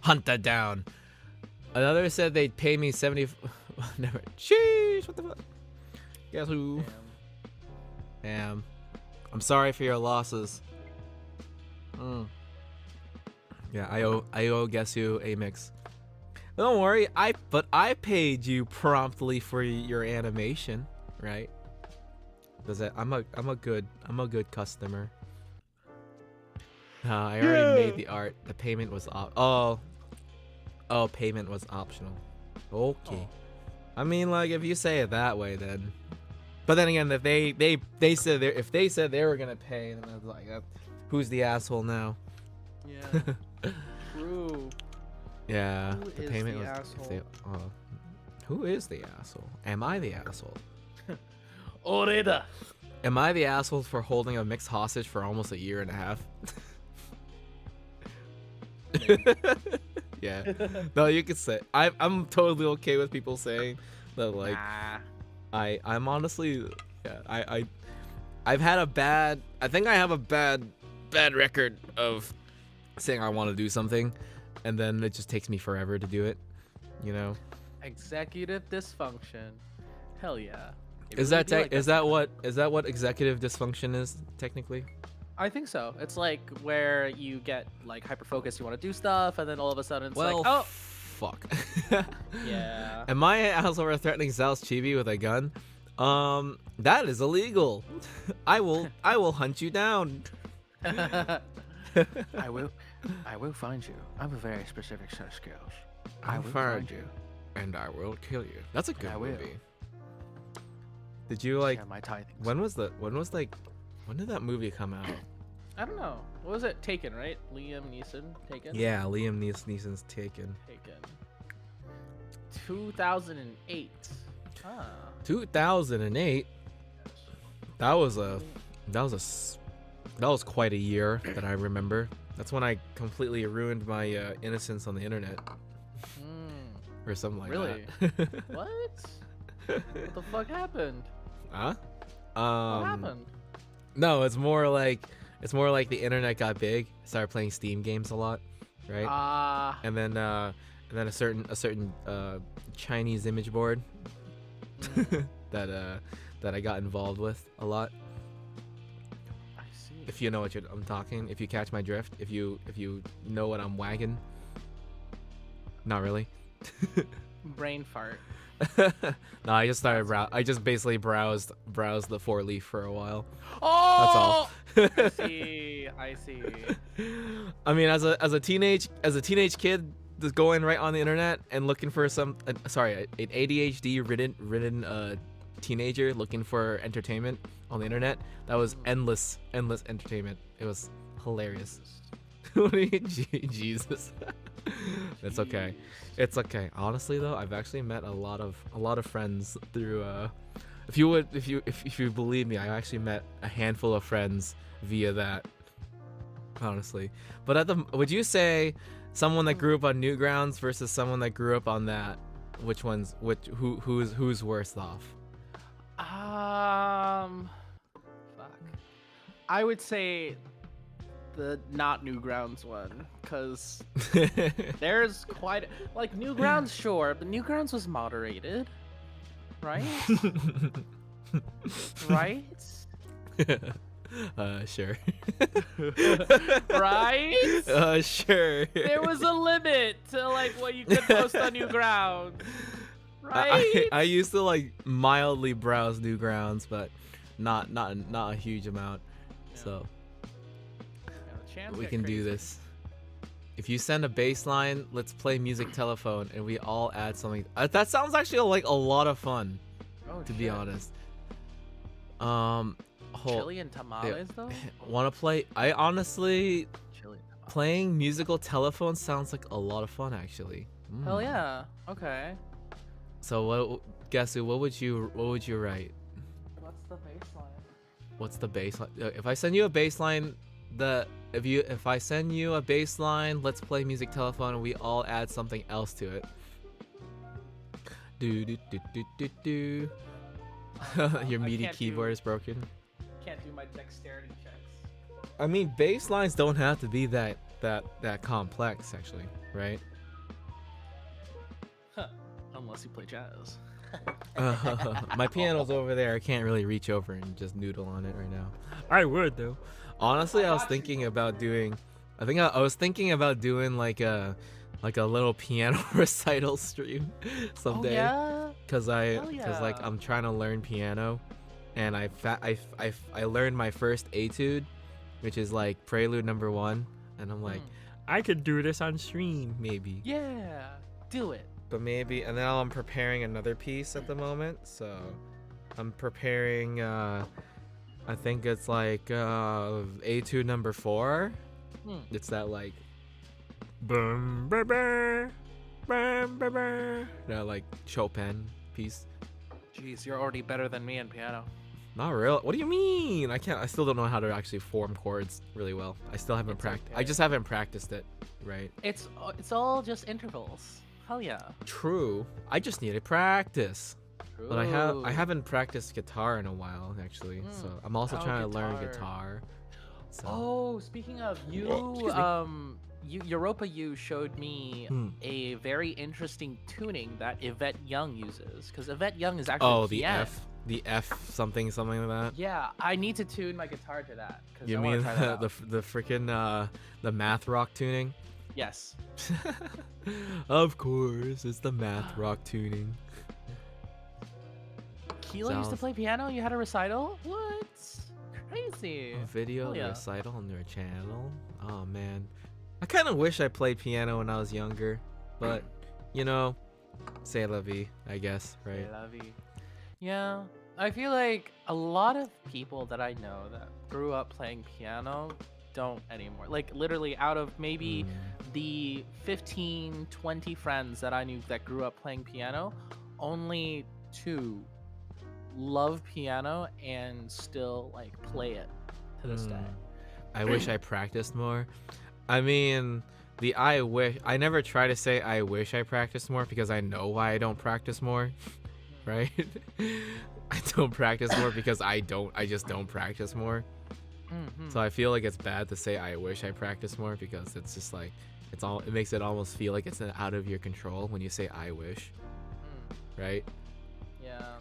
[SPEAKER 1] Hunt that down. Another said they'd pay me 70. Never. Sheesh. What the fuck? Gesu. Damn. I'm sorry for your losses. Yeah, I owe Gesu a mix. Don't worry, but I paid you promptly for your animation, right? I'm a good customer. I already made the art. The payment was payment was optional. Okay. I mean, like, if you say it that way, then. But then again, if they said they were gonna pay, then I was like, who's the asshole now?
[SPEAKER 2] Yeah. True.
[SPEAKER 1] Yeah.
[SPEAKER 2] Who
[SPEAKER 1] The
[SPEAKER 2] is
[SPEAKER 1] payment
[SPEAKER 2] the
[SPEAKER 1] was.
[SPEAKER 2] asshole?
[SPEAKER 1] Who is the asshole? Am I the asshole?
[SPEAKER 2] Oreda.
[SPEAKER 1] Am I the asshole for holding a mixed hostage for almost a year and a half? Yeah. No, you could say. I'm totally okay with people saying that. Like, I'm honestly, yeah. I've had a bad. I think I have a bad record of saying I want to do something, and then it just takes me forever to do it. You know.
[SPEAKER 2] Executive dysfunction. Hell yeah.
[SPEAKER 1] Is that what executive dysfunction is technically?
[SPEAKER 2] I think so. It's like where you get like hyper focused, you want to do stuff, and then all of a sudden it's like, oh
[SPEAKER 1] fuck.
[SPEAKER 2] Yeah.
[SPEAKER 1] Am I also threatening Zal's chibi with a gun? That is illegal. I will hunt you down.
[SPEAKER 2] I will find you. I have a very specific set of skills.
[SPEAKER 1] I will find you, and I will kill you. That's a good movie. Did you like?
[SPEAKER 2] Share my tidings.
[SPEAKER 1] When did that movie come out?
[SPEAKER 2] I don't know. What was it? Taken, right? Liam Neeson. Taken.
[SPEAKER 1] Yeah, Liam Neeson's Taken.
[SPEAKER 2] Taken. 2008. Ah.
[SPEAKER 1] 2008. That was quite a year that I remember. That's when I completely ruined my innocence on the internet, or something like
[SPEAKER 2] really?
[SPEAKER 1] that.
[SPEAKER 2] What? What the fuck happened?
[SPEAKER 1] Huh?
[SPEAKER 2] What happened?
[SPEAKER 1] No, it's more like the internet got big, started playing Steam games a lot, right? And then a certain Chinese image board that I got involved with a lot.
[SPEAKER 2] I see.
[SPEAKER 1] If you know what I'm talking, if you catch my drift, if you know what I'm wagging. Not really.
[SPEAKER 2] Brain fart.
[SPEAKER 1] No, I just started I just basically browsed the 4-leaf for a while.
[SPEAKER 2] Oh,
[SPEAKER 1] That's all.
[SPEAKER 2] I see. I see.
[SPEAKER 1] I mean, as a teenage kid, just going right on the internet and looking for an ADHD ridden teenager looking for entertainment on the internet. That was endless entertainment. It was hilarious. Jesus. It's okay. It's okay. Honestly though, I've actually met a lot of friends through if you believe me, I actually met a handful of friends via that. Honestly. But would you say someone that grew up on Newgrounds versus someone that grew up on that, who's worse off?
[SPEAKER 2] Fuck. I would say the not Newgrounds one, because there's quite like Newgrounds, sure, but Newgrounds was moderated, right? Right?
[SPEAKER 1] Sure.
[SPEAKER 2] Right?
[SPEAKER 1] Sure.
[SPEAKER 2] There was a limit to like what you could post on Newgrounds. Right?
[SPEAKER 1] I used to like mildly browse Newgrounds, but not a huge amount.
[SPEAKER 2] Yeah.
[SPEAKER 1] So
[SPEAKER 2] Yeah,
[SPEAKER 1] we can do this. If you send a baseline, let's play music telephone, and we all add something. That sounds actually like a lot of fun, to be honest.
[SPEAKER 2] Chili and tamales though?
[SPEAKER 1] Want to play? I honestly,
[SPEAKER 2] Chili and tamales.
[SPEAKER 1] playing musical telephone sounds like a lot of fun actually.
[SPEAKER 2] Hell yeah. Okay.
[SPEAKER 1] So what would you write?
[SPEAKER 2] What's the baseline?
[SPEAKER 1] What's the baseline? If I send you a baseline, if I send you a baseline, let's play music telephone, and we all add something else to it. Do do do do do do. Your MIDI keyboard is broken.
[SPEAKER 2] Can't do my dexterity checks.
[SPEAKER 1] I mean, baselines don't have to be that complex, actually, right?
[SPEAKER 2] Huh. Unless you play jazz.
[SPEAKER 1] My piano's over there. I can't really reach over and just noodle on it right now. I would though. Honestly, I was thinking about doing. I was thinking about doing like a little piano recital stream someday.
[SPEAKER 2] Oh, yeah?
[SPEAKER 1] Cause like I'm trying to learn piano, and I learned my first etude, which is like Prelude number 1, and I'm like, I could do this on stream maybe.
[SPEAKER 2] Yeah, do it.
[SPEAKER 1] But maybe, and now I'm preparing another piece at the moment, so I'm preparing I think it's like etude number 4. It's that like boom that like Chopin piece.
[SPEAKER 2] Jeez, you're already better than me in piano.
[SPEAKER 1] Not real. What do you mean? I still don't know how to actually form chords really well. I still haven't practiced.
[SPEAKER 2] Okay.
[SPEAKER 1] I just haven't practiced it, right?
[SPEAKER 2] It's all just intervals. Hell yeah.
[SPEAKER 1] True. I just need to practice.
[SPEAKER 2] True.
[SPEAKER 1] But I haven't practiced guitar in a while actually. So I'm also trying to learn guitar. So.
[SPEAKER 2] Oh, speaking of Europa, you showed me a very interesting tuning that Yvette Young uses, because Yvette Young is actually
[SPEAKER 1] the F something like that.
[SPEAKER 2] Yeah, I need to tune my guitar to that.
[SPEAKER 1] You mean the freaking the math rock tuning?
[SPEAKER 2] Yes.
[SPEAKER 1] Of course, it's the math rock tuning.
[SPEAKER 2] Keela used to play piano. You had a recital? What? Crazy.
[SPEAKER 1] A video recital on their channel. Oh man, I kind of wish I played piano when I was younger, but you know, c'est la vie, I guess, right?
[SPEAKER 2] C'est la vie. Yeah, I feel like a lot of people that I know that grew up playing piano don't anymore. Like literally out of maybe the 15, 20 friends that I knew that grew up playing piano, only 2 love piano and still like play it to this day.
[SPEAKER 1] I wish I practiced more. I mean, I never try to say I wish I practiced more because I know why I don't practice more. Right? I don't practice more because I just don't practice more. So I feel like it's bad to say I wish I practiced more, because it's just like it makes it almost feel like it's out of your control when you say I wish. Right?
[SPEAKER 2] Yeah.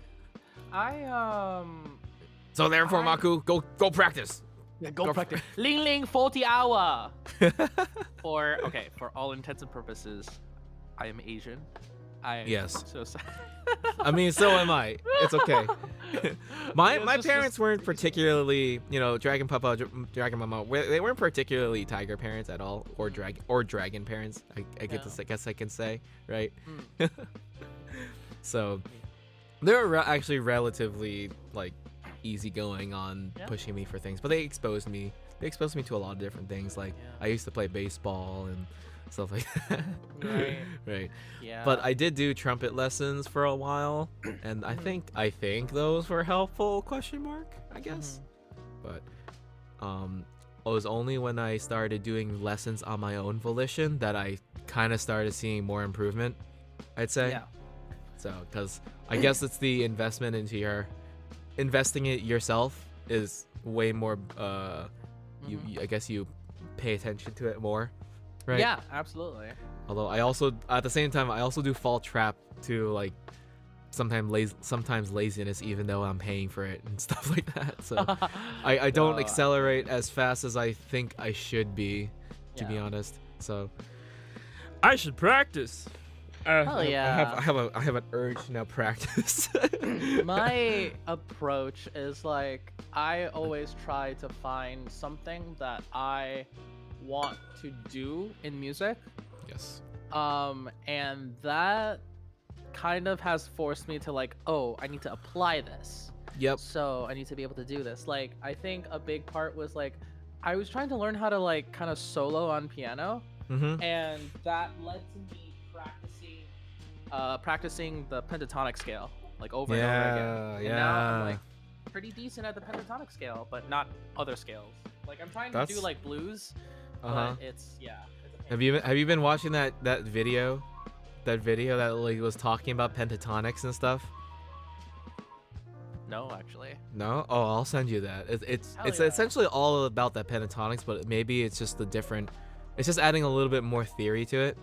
[SPEAKER 1] So therefore, Maku, go practice.
[SPEAKER 2] Yeah, go practice. Ling Ling 40 hour. For all intents and purposes, I am Asian.
[SPEAKER 1] Yes.
[SPEAKER 2] so sad.
[SPEAKER 1] I mean, so am I. It's okay. my
[SPEAKER 2] It's
[SPEAKER 1] my
[SPEAKER 2] just-
[SPEAKER 1] parents
[SPEAKER 2] just
[SPEAKER 1] weren't
[SPEAKER 2] crazy.
[SPEAKER 1] particularly, Dragon Papa, Dragon Mama. They weren't particularly tiger parents at all, or dragon parents. I get
[SPEAKER 2] Yeah.
[SPEAKER 1] to, I guess I can say, right?
[SPEAKER 2] Mm.
[SPEAKER 1] So they were actually relatively like easygoing on
[SPEAKER 2] Yeah.
[SPEAKER 1] pushing me for things, but they exposed me. They exposed me to a lot of different things. Like
[SPEAKER 2] Yeah.
[SPEAKER 1] I used to play baseball and stuff like that.
[SPEAKER 2] Right.
[SPEAKER 1] Right.
[SPEAKER 2] Yeah.
[SPEAKER 1] But I did do trumpet lessons for a while, and I think those were helpful? Question mark. I guess. But it was only when I started doing lessons on my own volition that I kind of started seeing more improvement, I'd say.
[SPEAKER 2] Yeah.
[SPEAKER 1] So, because I guess it's the investment into investing it yourself is way more. I guess you pay attention to it more, right?
[SPEAKER 2] Yeah, absolutely.
[SPEAKER 1] Although I also, at the same time, I also do fall trap to like sometimes laziness, even though I'm paying for it and stuff like that. So I don't
[SPEAKER 2] No,
[SPEAKER 1] accelerate as fast as I think I should be, to be
[SPEAKER 2] Yeah.
[SPEAKER 1] honest. So I should practice.
[SPEAKER 2] Hell yeah.
[SPEAKER 1] I have an urge to now practice.
[SPEAKER 2] My approach is like I always try to find something that I want to do in music.
[SPEAKER 1] Yes.
[SPEAKER 2] And that kind of has forced me to like, oh, I need to apply this.
[SPEAKER 1] Yep.
[SPEAKER 2] So I need to be able to do this. Like, I think a big part was like, I was trying to learn how to like kind of solo on piano,
[SPEAKER 1] Mm-hmm.
[SPEAKER 2] and that led to me practicing the pentatonic scale like over and over again. And now I'm like pretty decent at the pentatonic scale, but not other scales. Like I'm trying to do
[SPEAKER 1] That's-
[SPEAKER 2] like blues,
[SPEAKER 1] Uh-huh.
[SPEAKER 2] but it's It's a pain.
[SPEAKER 1] Have you been watching that video? That video that like was talking about pentatonics and stuff?
[SPEAKER 2] No, actually.
[SPEAKER 1] No? Oh, I'll send you that. It's
[SPEAKER 2] Hell
[SPEAKER 1] it's
[SPEAKER 2] yeah.
[SPEAKER 1] essentially all about that pentatonics, but maybe it's just it's just adding a little bit more theory to it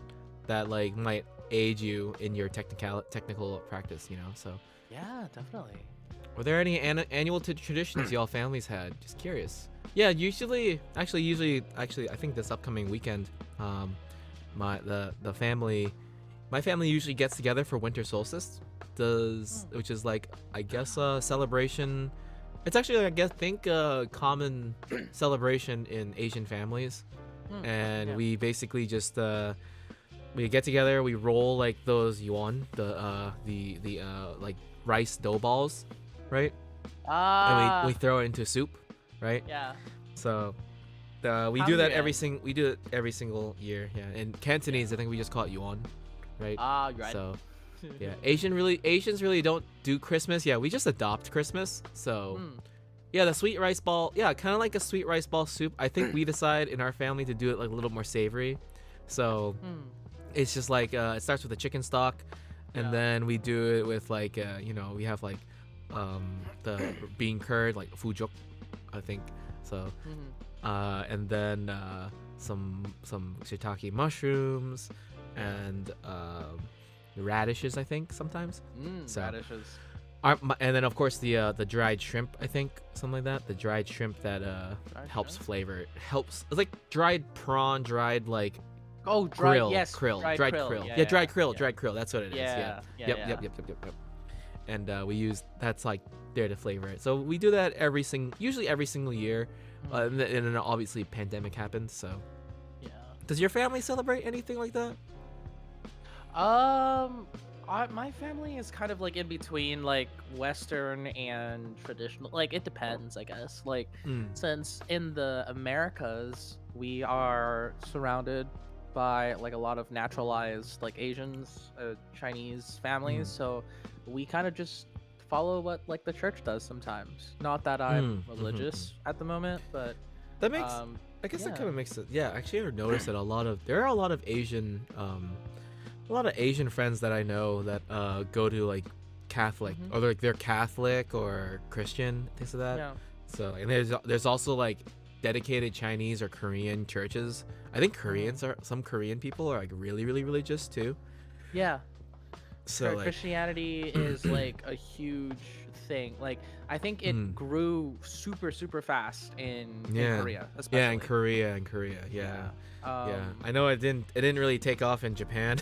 [SPEAKER 1] that like might aid you in your technical practice, So,
[SPEAKER 2] Yeah, definitely.
[SPEAKER 1] were there any annual traditions y'all families had? Just curious. Yeah, usually I think this upcoming weekend, my family usually gets together for winter solstice, which is like I guess a celebration. It's actually I think a common celebration in Asian families, and
[SPEAKER 2] yeah.
[SPEAKER 1] we basically just we get together, we roll like those yuan, the like rice dough balls, right? And we throw it into soup, right?
[SPEAKER 2] Yeah.
[SPEAKER 1] So we
[SPEAKER 2] How
[SPEAKER 1] do that
[SPEAKER 2] yuan?
[SPEAKER 1] we do it every single year. Yeah, in Cantonese, I think we just call it yuan, right?
[SPEAKER 2] You're right.
[SPEAKER 1] So yeah, Asians really don't do Christmas. Yeah, we just adopt Christmas. So yeah, the sweet rice ball. Yeah, kind of like a sweet rice ball soup. I think we decide in our family to do it like a little more savory. So it's just like it starts with a chicken stock, and
[SPEAKER 2] Yeah.
[SPEAKER 1] then we do it with like we have like the bean curd, like fujuk, I think. So and then some shiitake mushrooms and radishes, I think sometimes. So-
[SPEAKER 2] Radishes.
[SPEAKER 1] And then of course the dried shrimp, I think, something like that. The dried shrimp that
[SPEAKER 2] Dried
[SPEAKER 1] helps
[SPEAKER 2] shrimp?
[SPEAKER 1] flavor it. Helps. It's like dried prawn, dried like
[SPEAKER 2] Oh, dried,
[SPEAKER 1] krill,
[SPEAKER 2] yes.
[SPEAKER 1] krill, dried krill.
[SPEAKER 2] Yeah,
[SPEAKER 1] Yeah, dried
[SPEAKER 2] yeah,
[SPEAKER 1] krill,
[SPEAKER 2] yeah.
[SPEAKER 1] dried krill. That's what it is.
[SPEAKER 2] Yeah.
[SPEAKER 1] Yeah.
[SPEAKER 2] Yeah.
[SPEAKER 1] Yep. And we use that's like there to flavor it. So we do that usually every single year. And then obviously pandemic happened. So
[SPEAKER 2] Yeah.
[SPEAKER 1] does your family celebrate anything like that?
[SPEAKER 2] My family is kind of like in between like Western and traditional. Like it depends, I guess. Like since in the Americas we are surrounded by like a lot of naturalized like Asians, Chinese families, so we kind of just follow what like the church does sometimes. Not that I'm religious at the moment, but
[SPEAKER 1] That makes. I guess that
[SPEAKER 2] yeah.
[SPEAKER 1] kind of makes it. Yeah, actually, I noticed that there are a lot of Asian, friends that I know that go to like Catholic, or they're Catholic or Christian, things like that.
[SPEAKER 2] yeah.
[SPEAKER 1] So and there's also like dedicated Chinese or Korean churches. I think some Korean people are like really really religious too.
[SPEAKER 2] Yeah.
[SPEAKER 1] So like,
[SPEAKER 2] Christianity is like a huge thing. Like I think it grew super fast in Korea, especially.
[SPEAKER 1] yeah, in Korea, yeah. Yeah, I know it didn't really take off in Japan,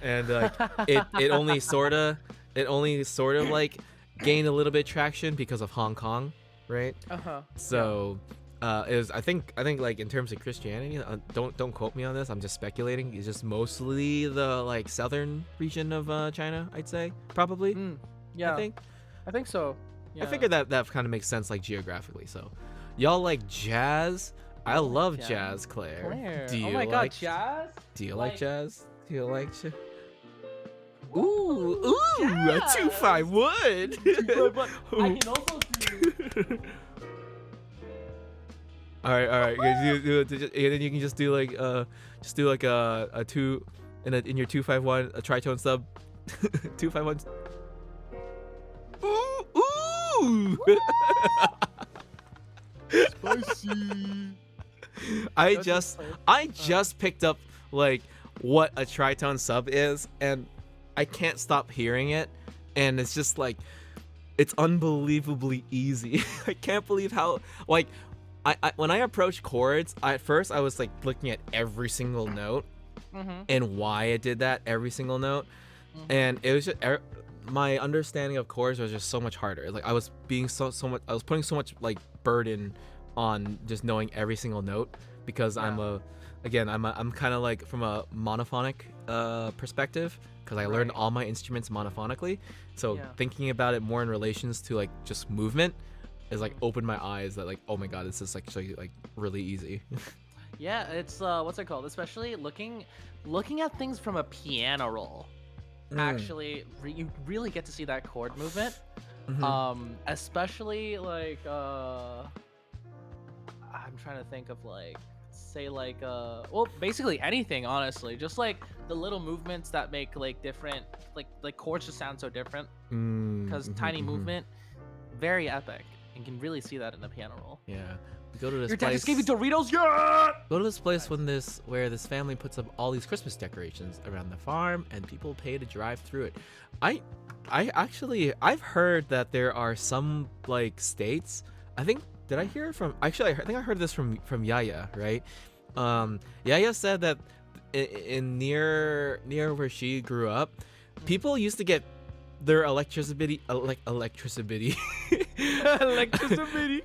[SPEAKER 1] and like it only sorta like gained a little bit traction because of Hong Kong, right? So it was I think like in terms of Christianity, don't quote me on this. I'm just speculating. It's just mostly the like southern region of China, I'd say probably.
[SPEAKER 2] Yeah, I think so. Yeah.
[SPEAKER 1] I figured that kind of makes sense like geographically. So, y'all like jazz? I love jazz, Claire. Do you
[SPEAKER 2] God,
[SPEAKER 1] like
[SPEAKER 2] jazz?
[SPEAKER 1] Do you like jazz? Do you like jazz? Ooh,
[SPEAKER 2] jazz.
[SPEAKER 1] a 251.
[SPEAKER 2] I can also do.
[SPEAKER 1] All right. Do and then you can just do like a two in your 251 a tritone sub. 251. Ooh.
[SPEAKER 2] Spicy.
[SPEAKER 1] I just picked up like what a tritone sub is, and I can't stop hearing it, and it's just like it's unbelievably easy. I can't believe how like I when I approach chords, at first I was like looking at every single note and why it did that every single note, and it was just my understanding of chords was just so much harder. Like I was being so much I was putting so much like burden on just knowing every single note because I'm kind of like from a monophonic perspective because I learned all my instruments monophonically. So thinking about it more in relations to like just movement is like opened my eyes that like, oh my god, this is actually like really easy.
[SPEAKER 2] Yeah, it's what's it called? Especially looking at things from a piano roll. Actually, you really get to see that chord movement. Especially like I'm trying to think of like say like well basically anything, honestly, just like the little movements that make like different like chords just sound so different because tiny movement, very epic. You can really see that in the piano roll.
[SPEAKER 1] Yeah, we go to this
[SPEAKER 2] Your
[SPEAKER 1] place.
[SPEAKER 2] dad just gave you Doritos. Yeah.
[SPEAKER 1] Go to this place where this family puts up all these Christmas decorations around the farm, and people pay to drive through it. I've heard that there are some like states. I think I think I heard this from Yaya, right? Yaya said that in near where she grew up, people used to get their electricity.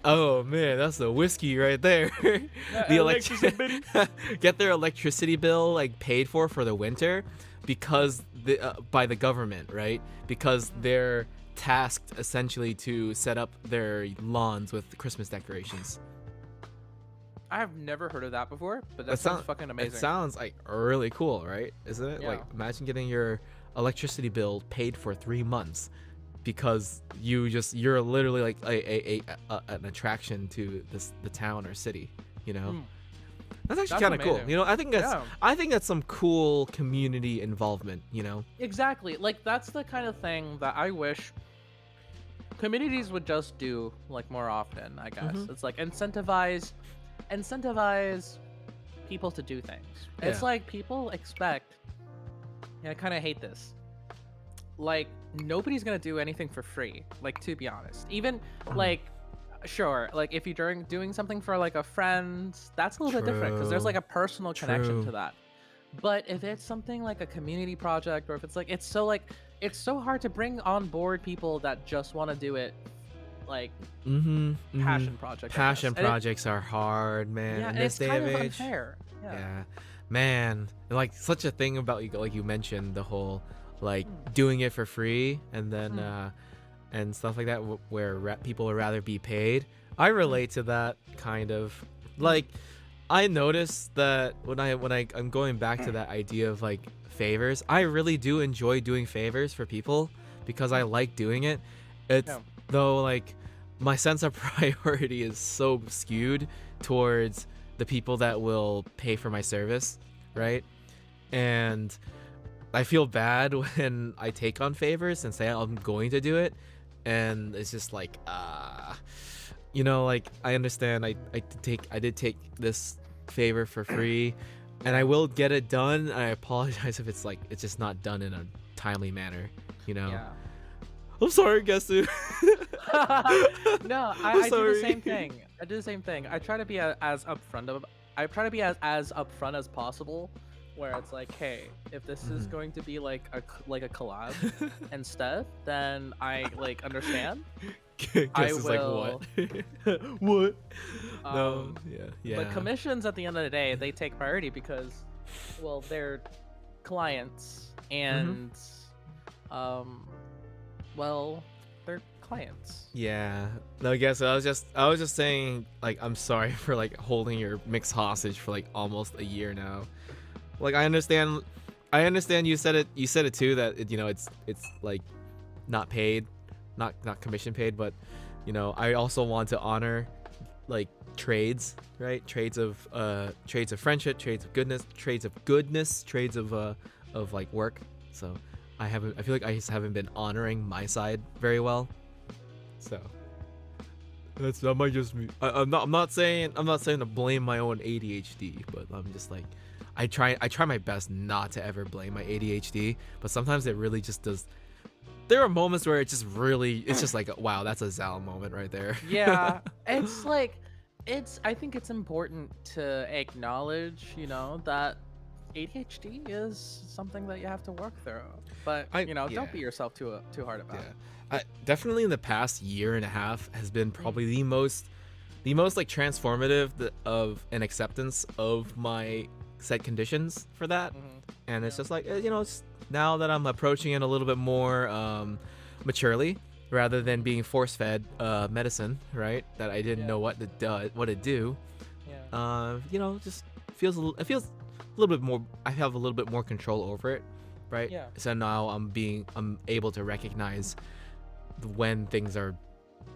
[SPEAKER 1] Oh man, that's the whiskey right there. The electricity. Get their electricity bill like paid for the winter because by the government, right? Because they're tasked essentially to set up their lawns with Christmas decorations.
[SPEAKER 2] I've never heard of that before, but that sounds fucking amazing.
[SPEAKER 1] It sounds like really cool, right? Isn't it?
[SPEAKER 2] Yeah.
[SPEAKER 1] Like imagine getting your electricity bill paid for 3 months because you're literally like an attraction to the town or city, you know. That's actually kind of cool, you know. I think that's some cool community involvement, you know. Exactly.
[SPEAKER 2] Like that's the kind of thing that I wish communities would just do like more often, I guess. It's like incentivize people to do things. It's like people expect, and I kind of hate this, like nobody's gonna do anything for free, like, to be honest. Even like sure, like if you're doing something for like a friend, that's a little bit different because there's like a personal connection to that. But if it's something like a community project, or if it's like it's so hard to bring on board people that just want to do it like passion projects.
[SPEAKER 1] Passion projects are hard, man.
[SPEAKER 2] Yeah,
[SPEAKER 1] in this
[SPEAKER 2] it's
[SPEAKER 1] day
[SPEAKER 2] kind
[SPEAKER 1] of
[SPEAKER 2] of
[SPEAKER 1] age.
[SPEAKER 2] unfair.
[SPEAKER 1] Yeah, man. Like such a thing about you, like you mentioned the whole like doing it for free and then and stuff like that, where people would rather be paid. I relate to that kind of. Like I noticed that when I'm going back to that idea of like favors, I really do enjoy doing favors for people because I like doing it. It's though like my sense of priority is so skewed towards the people that will pay for my service, right? And I feel bad when I take on favors and say I'm going to do it, and it's just like you know, like I understand I did take this favor for free and I will get it done. I apologize if it's like it's just not done in a timely manner, you know.
[SPEAKER 2] Yeah.
[SPEAKER 1] I'm sorry, Gesu.
[SPEAKER 2] No,
[SPEAKER 1] I'm
[SPEAKER 2] I do
[SPEAKER 1] sorry.
[SPEAKER 2] the same thing. I do the same thing. I try to be as upfront of. I try to be as upfront as possible, where it's like, hey, if this is going to be like a collab instead, then I like understand. I
[SPEAKER 1] Gesu's
[SPEAKER 2] will.
[SPEAKER 1] like, what? What? No,
[SPEAKER 2] Um,
[SPEAKER 1] yeah.
[SPEAKER 2] But commissions at the end of the day, they take priority because, well, they're clients and, well, they're clients.
[SPEAKER 1] Yeah. No, I guess I was just saying, like, I'm sorry for like holding your mix hostage for like almost a year now. Like, I understand you said it too, that it, you know, it's like not paid, not commission paid, but you know, I also want to honor like trades, right? Trades of friendship, trades of goodness, trades of like work. So I feel like I just haven't been honoring my side very well. So that might just be. I'm not saying to blame my own ADHD, but I'm just like, I try my best not to ever blame my ADHD, but sometimes it really just does. There are moments where it's just like, wow, that's a Zal moment right there.
[SPEAKER 2] Yeah, it's like, I think it's important to acknowledge, you know, that ADHD is something that you have to work through. But you know, don't beat yourself too hard about it.
[SPEAKER 1] Definitely in the past year and a half has been probably the most like transformative of an acceptance of my set conditions for that. And it's just like, you know, it's, now that I'm approaching it a little bit more maturely, rather than being force-fed medicine, right? That I didn't know what to do. You know, just it feels a little bit more. I have a little bit more control over it, right?
[SPEAKER 2] Yeah.
[SPEAKER 1] So now I'm able to recognize when things are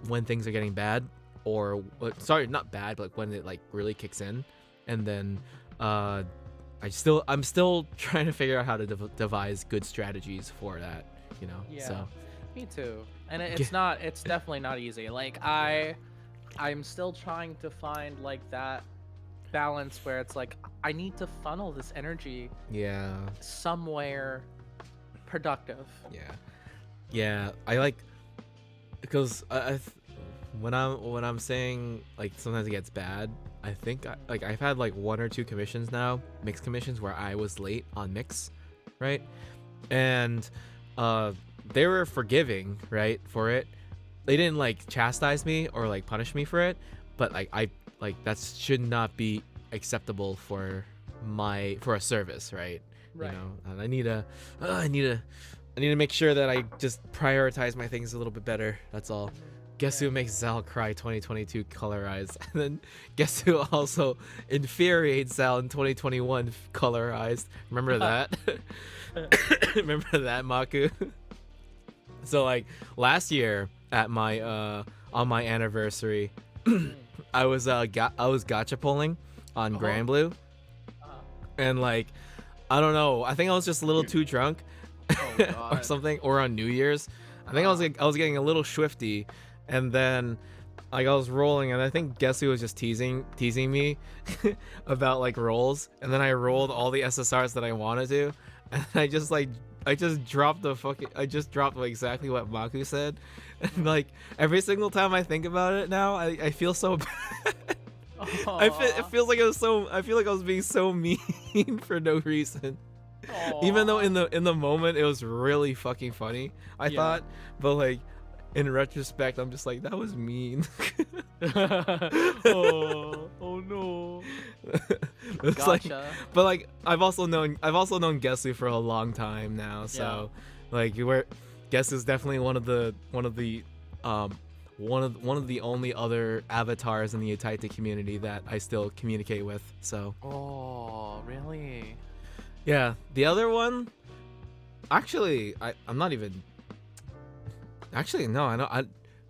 [SPEAKER 1] getting bad, or sorry, not bad, but when it like really kicks in, and then I'm still trying to figure out how to devise good strategies for that, you know.
[SPEAKER 2] Yeah.
[SPEAKER 1] So
[SPEAKER 2] Me too. And it's definitely not easy. Like I'm still trying to find like that balance where it's like I need to funnel this energy somewhere productive.
[SPEAKER 1] Yeah, I like, because when I'm saying like sometimes it gets bad, I think I've had like 1 or 2 commissions now, mix commissions, where I was late on mix, right? And they were forgiving, right, for it. They didn't like chastise me or like punish me for it, but that should not be acceptable for a service, right? You know, and I need to make sure that I just prioritize my things a little bit better. That's all. Guess who makes Zal cry 2022 colorized? And then guess who also infuriates Zal in 2021 colorized? Remember that? Remember that, Maku? So like last year at my on my anniversary, I was gacha pulling on Grand Blue, and like, I don't know, I think I was just a little too drunk or something, or on New Year's. I think I was getting a little swifty, and then like I was rolling, and I think guess who was just teasing me about like rolls, and then I rolled all the SSRs that I wanted to, and I just dropped exactly what Maku said, and like every single time I think about it now, I feel so bad. It feels like I feel like I was being so mean for no reason. Even though in the moment it was really fucking funny, I thought, but like in retrospect, I'm just like, that was mean. Oh no. It's
[SPEAKER 2] Gotcha.
[SPEAKER 1] like, but like I've also known Gesu for a long time now, so like Gesu's definitely one of the only other avatars in the Utaita community that I still communicate with. So.
[SPEAKER 2] Oh, really?
[SPEAKER 1] Yeah, the other one, actually, I'm not even. Actually, no, I know.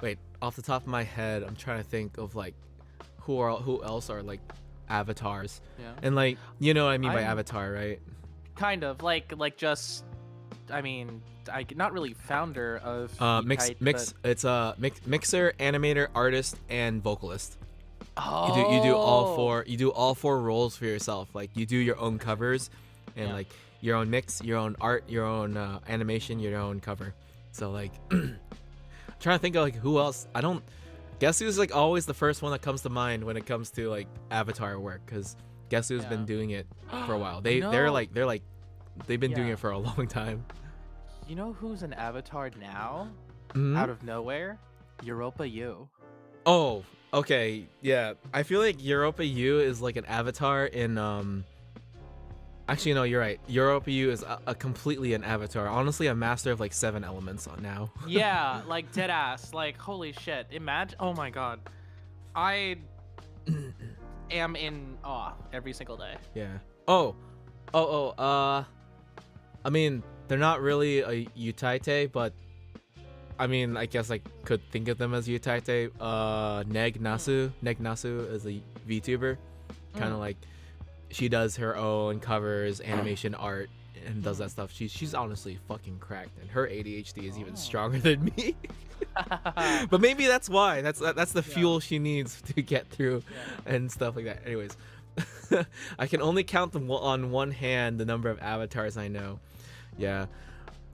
[SPEAKER 1] Wait, off the top of my head, I'm trying to think of like who else are like avatars.
[SPEAKER 2] Yeah.
[SPEAKER 1] And like, you know what I mean by avatar, right?
[SPEAKER 2] Kind of like just, I mean, not really founder of
[SPEAKER 1] It's a mixer, animator, artist, and vocalist.
[SPEAKER 2] Oh.
[SPEAKER 1] You do all four roles for yourself. Like you do your own covers, and like your own mix, your own art, your own animation, your own cover. So like, I'm trying to think of like who else. I don't guess who's like always the first one that comes to mind when it comes to like avatar work, because guess who's been doing it for a while. They've been doing it for a long time.
[SPEAKER 2] You know who's an avatar now?
[SPEAKER 1] Mhm.
[SPEAKER 2] Out of nowhere? Europa U.
[SPEAKER 1] Oh, okay, yeah. I feel like Europa U is like an avatar in Actually, no, you're right. Europa U is a completely an avatar. Honestly, a master of like 7 elements on now.
[SPEAKER 2] Yeah, like dead ass. Like holy shit. Imagine. Oh my god. I am in awe every single day.
[SPEAKER 1] Yeah. I mean, they're not really a Utaite, but I mean, I guess I could think of them as Utaite. Neg Nasu is a VTuber, kind of like. She does her own covers, animation, art, and does that stuff. She's honestly fucking cracked, and her ADHD is even stronger than me. But maybe that's why. That's the fuel she needs to get through, and stuff like that. Anyways, I can only count on one hand the number of avatars I know. Yeah,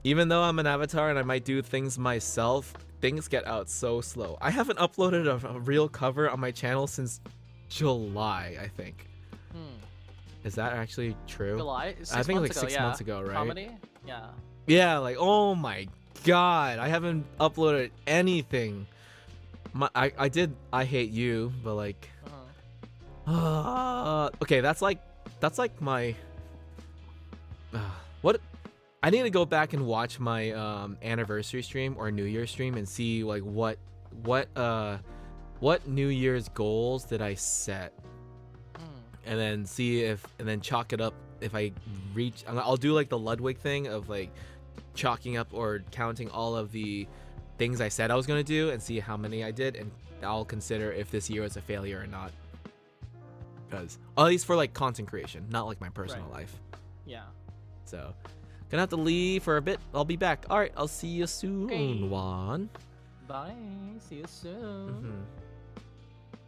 [SPEAKER 1] even though I'm an avatar and I might do things myself, things get out so slow. I haven't uploaded a real cover on my channel since July, I think. Is that actually true?
[SPEAKER 2] July?
[SPEAKER 1] I think like 6 months ago, right?
[SPEAKER 2] Comedy? Yeah.
[SPEAKER 1] Yeah, like oh my god, I haven't uploaded anything. I did I Hate You, but like okay, that's like my what I need to go back and watch my anniversary stream or New Year's stream and see like what New Year's goals did I set, and then see if, and then chalk it up if I reach. I'll do like the Ludwig thing of like chalking up or counting all of the things I said I was gonna do and see how many I did, and I'll consider if this year was a failure or not. Because at least for like content creation, not like my personal life.
[SPEAKER 2] Yeah.
[SPEAKER 1] So gonna have to leave for a bit. I'll be back. All right, I'll see you soon, Juan.
[SPEAKER 2] Bye. See you soon.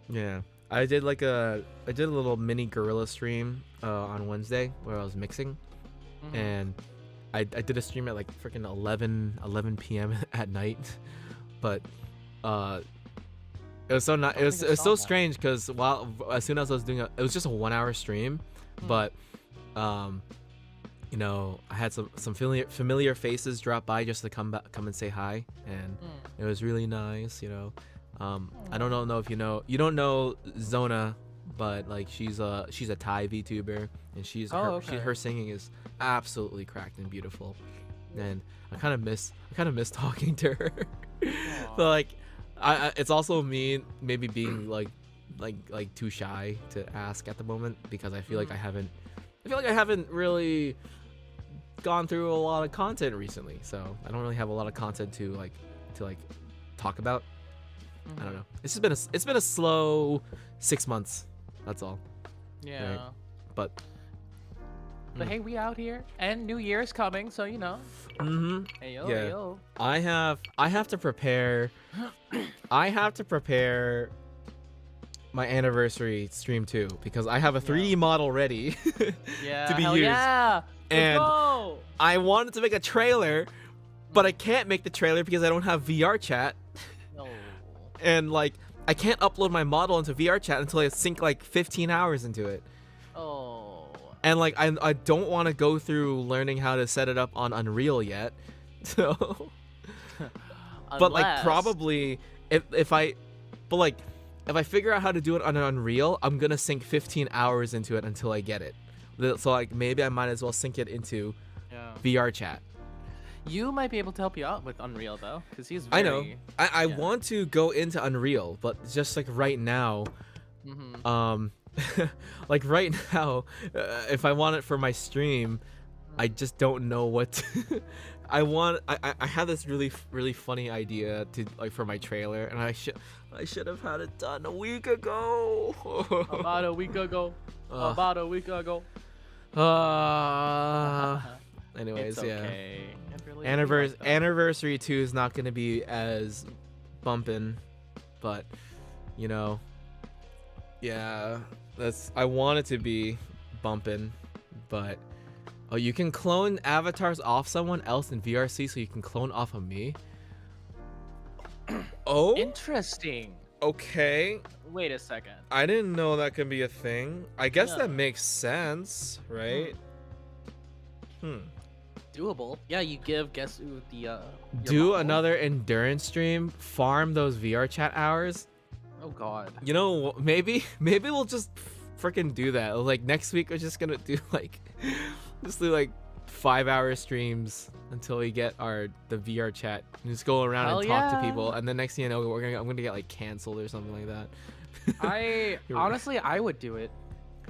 [SPEAKER 1] Yeah, I did a little mini gorilla stream on Wednesday where I was mixing, and I did a stream at like freaking 11 p.m. at night, but it was so not it was so strange because as soon as I was doing it was just a 1-hour stream, but you know, I had some familiar faces drop by just to come and say hi, and it was really nice, you know. I don't know if you don't know Zona, but like she's a Thai VTuber, and her singing is absolutely cracked and beautiful, and I kind of miss talking to her. But like it's also me maybe being like too shy to ask at the moment, because I feel like I haven't really gone through a lot of content recently, so I don't really have a lot of content to talk about. I don't know. It's been a slow 6 months. That's all.
[SPEAKER 2] Yeah.
[SPEAKER 1] Right? But
[SPEAKER 2] hey, we out here, and New Year's coming, so you know. Hey yo,
[SPEAKER 1] yeah.
[SPEAKER 2] hey yo.
[SPEAKER 1] I have to prepare. I have to prepare my anniversary stream too, because I have a 3D model ready
[SPEAKER 2] Yeah.
[SPEAKER 1] to be
[SPEAKER 2] hell
[SPEAKER 1] used.
[SPEAKER 2] Yeah.
[SPEAKER 1] And
[SPEAKER 2] Let's go.
[SPEAKER 1] I wanted to make a trailer, but I can't make the trailer because I don't have VR chat.
[SPEAKER 2] No.
[SPEAKER 1] And like I can't upload my model into VR chat until I sink like 15 hours into it.
[SPEAKER 2] Oh.
[SPEAKER 1] And like I don't want to go through learning how to set it up on Unreal yet. So but like probably if I figure out how to do it on Unreal, I'm gonna sink 15 hours into it until I get it. So like maybe I might as well sink it into VR chat.
[SPEAKER 2] You might be able to help you out with Unreal though, because he's
[SPEAKER 1] I know. I want to go into Unreal, but just like right now, like right now, if I want it for my stream, I just don't know what to I had this really funny idea to like for my trailer, and I should have had it done a week ago.
[SPEAKER 2] About a week ago.
[SPEAKER 1] Anyways,
[SPEAKER 2] it's okay.
[SPEAKER 1] yeah. Anniversary 2 is not going to be as bumpin', but you know, yeah, I want it to be bumpin', but Oh, you can clone avatars off someone else in VRC, so you can clone off of me. Oh,
[SPEAKER 2] Interesting.
[SPEAKER 1] okay.
[SPEAKER 2] Wait a second.
[SPEAKER 1] I didn't know that could be a thing. I guess
[SPEAKER 2] Yeah.
[SPEAKER 1] that makes sense, right?
[SPEAKER 2] Doable. Yeah, you give guess who the your
[SPEAKER 1] Do
[SPEAKER 2] model.
[SPEAKER 1] another endurance stream, farm those VR chat hours.
[SPEAKER 2] Oh god.
[SPEAKER 1] You know, maybe we'll just freaking do that. Like next week, we're just gonna do like 5-hour streams until we get the VR chat. And just go around
[SPEAKER 2] Hell
[SPEAKER 1] and talk to
[SPEAKER 2] yeah.
[SPEAKER 1] people, and then next thing you know, I'm gonna get like canceled or something like that.
[SPEAKER 2] I honestly I would do it.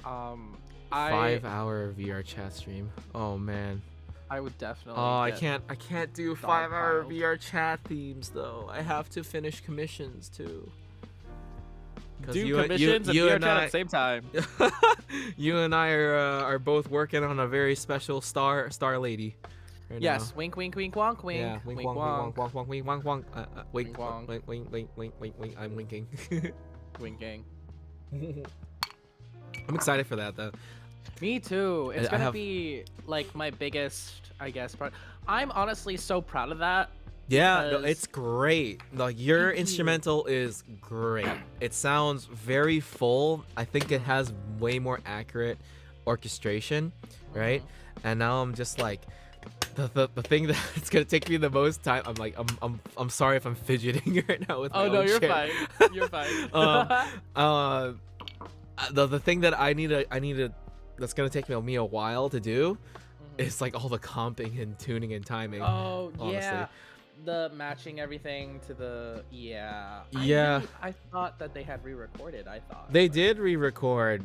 [SPEAKER 1] 5-hour VR chat stream. Oh man.
[SPEAKER 2] I would definitely.
[SPEAKER 1] Oh, I
[SPEAKER 2] get-
[SPEAKER 1] can't do
[SPEAKER 2] dog
[SPEAKER 1] 5-hour
[SPEAKER 2] piled.
[SPEAKER 1] VR chat themes though. I have to finish commissions too. 'Cause
[SPEAKER 2] do
[SPEAKER 1] you-
[SPEAKER 2] commissions
[SPEAKER 1] you
[SPEAKER 2] and VR
[SPEAKER 1] and
[SPEAKER 2] chat
[SPEAKER 1] I-
[SPEAKER 2] at the same time.
[SPEAKER 1] You and I are both working on a very special star lady. Right
[SPEAKER 2] Yes.
[SPEAKER 1] now.
[SPEAKER 2] Wink, wink, wink, wonk, wink.
[SPEAKER 1] Yeah.
[SPEAKER 2] Wink,
[SPEAKER 1] Wink,
[SPEAKER 2] wonk.
[SPEAKER 1] wonk, wonk, wink, wonk, wonk. Wink,
[SPEAKER 2] Wink, wonk.
[SPEAKER 1] wink, wink, wink, wink, wink, wink. I'm winking.
[SPEAKER 2] Winking.
[SPEAKER 1] I'm excited for that though.
[SPEAKER 2] Me too. It's
[SPEAKER 1] I
[SPEAKER 2] gonna
[SPEAKER 1] have-
[SPEAKER 2] be like my biggest, I guess, part. I'm honestly so proud of that.
[SPEAKER 1] Yeah, no,
[SPEAKER 2] Because-
[SPEAKER 1] it's great. Like your
[SPEAKER 2] Thank you.
[SPEAKER 1] instrumental is great. It sounds very full. I think it has way more accurate orchestration, right? And now I'm just like the thing that's gonna take me the most time. I'm like I'm sorry if I'm fidgeting right now with my
[SPEAKER 2] Oh no,
[SPEAKER 1] own
[SPEAKER 2] you're
[SPEAKER 1] chair.
[SPEAKER 2] fine. You're fine.
[SPEAKER 1] The thing that I need to that's gonna take me a while to do is like all the comping and tuning and timing.
[SPEAKER 2] Oh
[SPEAKER 1] honestly.
[SPEAKER 2] yeah, the matching everything to the yeah.
[SPEAKER 1] Yeah.
[SPEAKER 2] I thought that they had re-recorded. I thought
[SPEAKER 1] They did re-record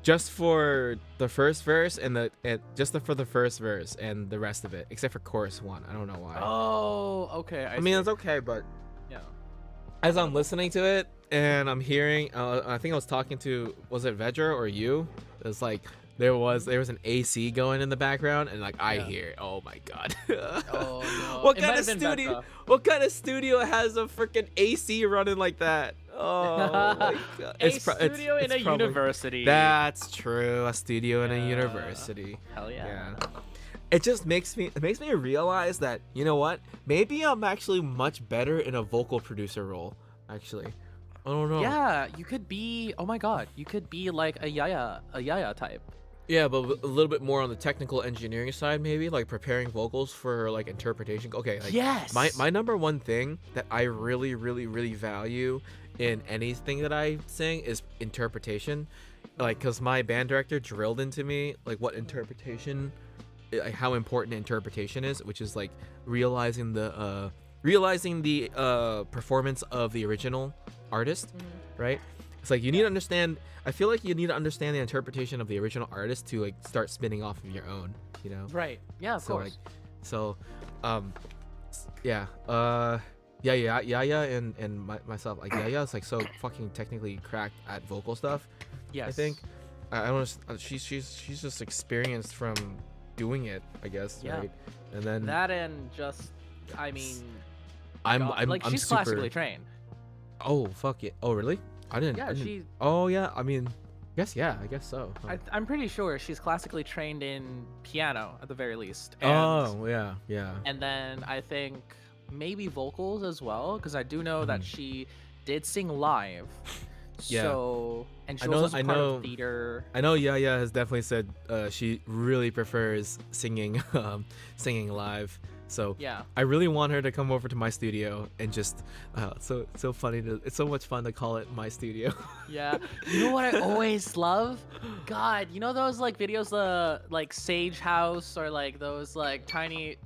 [SPEAKER 1] just for the first verse and for the first verse and the rest of it except for chorus 1. I don't know why.
[SPEAKER 2] Oh, okay.
[SPEAKER 1] I mean
[SPEAKER 2] see.
[SPEAKER 1] it's okay, but
[SPEAKER 2] yeah.
[SPEAKER 1] as I'm listening to it and I'm hearing I think I was talking to, was it Vedra or you? It's like there was an AC going in the background and like I
[SPEAKER 2] Yeah.
[SPEAKER 1] hear, oh my god.
[SPEAKER 2] Oh no.
[SPEAKER 1] What
[SPEAKER 2] It
[SPEAKER 1] kind
[SPEAKER 2] might
[SPEAKER 1] of
[SPEAKER 2] have been
[SPEAKER 1] studio?
[SPEAKER 2] Vedra.
[SPEAKER 1] What kind of studio has a freaking AC running like that? Oh my god!
[SPEAKER 2] A
[SPEAKER 1] pro-
[SPEAKER 2] studio in
[SPEAKER 1] it's
[SPEAKER 2] a
[SPEAKER 1] probably-
[SPEAKER 2] university.
[SPEAKER 1] That's true. A studio in a
[SPEAKER 2] Yeah.
[SPEAKER 1] university.
[SPEAKER 2] Hell yeah.
[SPEAKER 1] Yeah. It just makes me realize that, you know what? Maybe I'm actually much better in a vocal producer role. Actually, I don't know.
[SPEAKER 2] Yeah, you could be. Oh my god, you could be like a Yaya type.
[SPEAKER 1] Yeah, but a little bit more on the technical engineering side, maybe like preparing vocals for like interpretation. Okay, like
[SPEAKER 2] Yes.
[SPEAKER 1] my number one thing that I really value in anything that I sing is interpretation. Like, cause my band director drilled into me like what interpretation, like how important interpretation is, which is like realizing the performance of the original artist, right? It's like you need to understand. I feel like you need to understand the interpretation of the original artist to like start spinning off of your own, you know.
[SPEAKER 2] Right. Yeah, of
[SPEAKER 1] So
[SPEAKER 2] course.
[SPEAKER 1] like, yeah, Yaya and myself, like Yaya is like so fucking technically cracked at vocal stuff.
[SPEAKER 2] Yes.
[SPEAKER 1] I think I don't know. She's just experienced from doing it, I guess.
[SPEAKER 2] Yeah.
[SPEAKER 1] Right. And then
[SPEAKER 2] That and just, I mean,
[SPEAKER 1] I'm
[SPEAKER 2] God, like she's
[SPEAKER 1] super.
[SPEAKER 2] classically trained.
[SPEAKER 1] Oh fuck it. Oh really? I didn't.
[SPEAKER 2] Yeah, she.
[SPEAKER 1] Oh yeah. I mean, I guess so. Huh.
[SPEAKER 2] I'm pretty sure she's classically trained in piano at the very least. And,
[SPEAKER 1] Oh yeah.
[SPEAKER 2] And then I think maybe vocals as well, because I do know that she did sing live.
[SPEAKER 1] Yeah.
[SPEAKER 2] So, and she
[SPEAKER 1] I know-
[SPEAKER 2] was also
[SPEAKER 1] I
[SPEAKER 2] part
[SPEAKER 1] know-
[SPEAKER 2] of theater.
[SPEAKER 1] I know Yaya has definitely said she really prefers singing singing live. So
[SPEAKER 2] Yeah.
[SPEAKER 1] I really want her to come over to my studio and just it's so funny it's so much fun to call it my studio.
[SPEAKER 2] Yeah. You know what I always love? God, you know those like videos, like Sage House or like those like tiny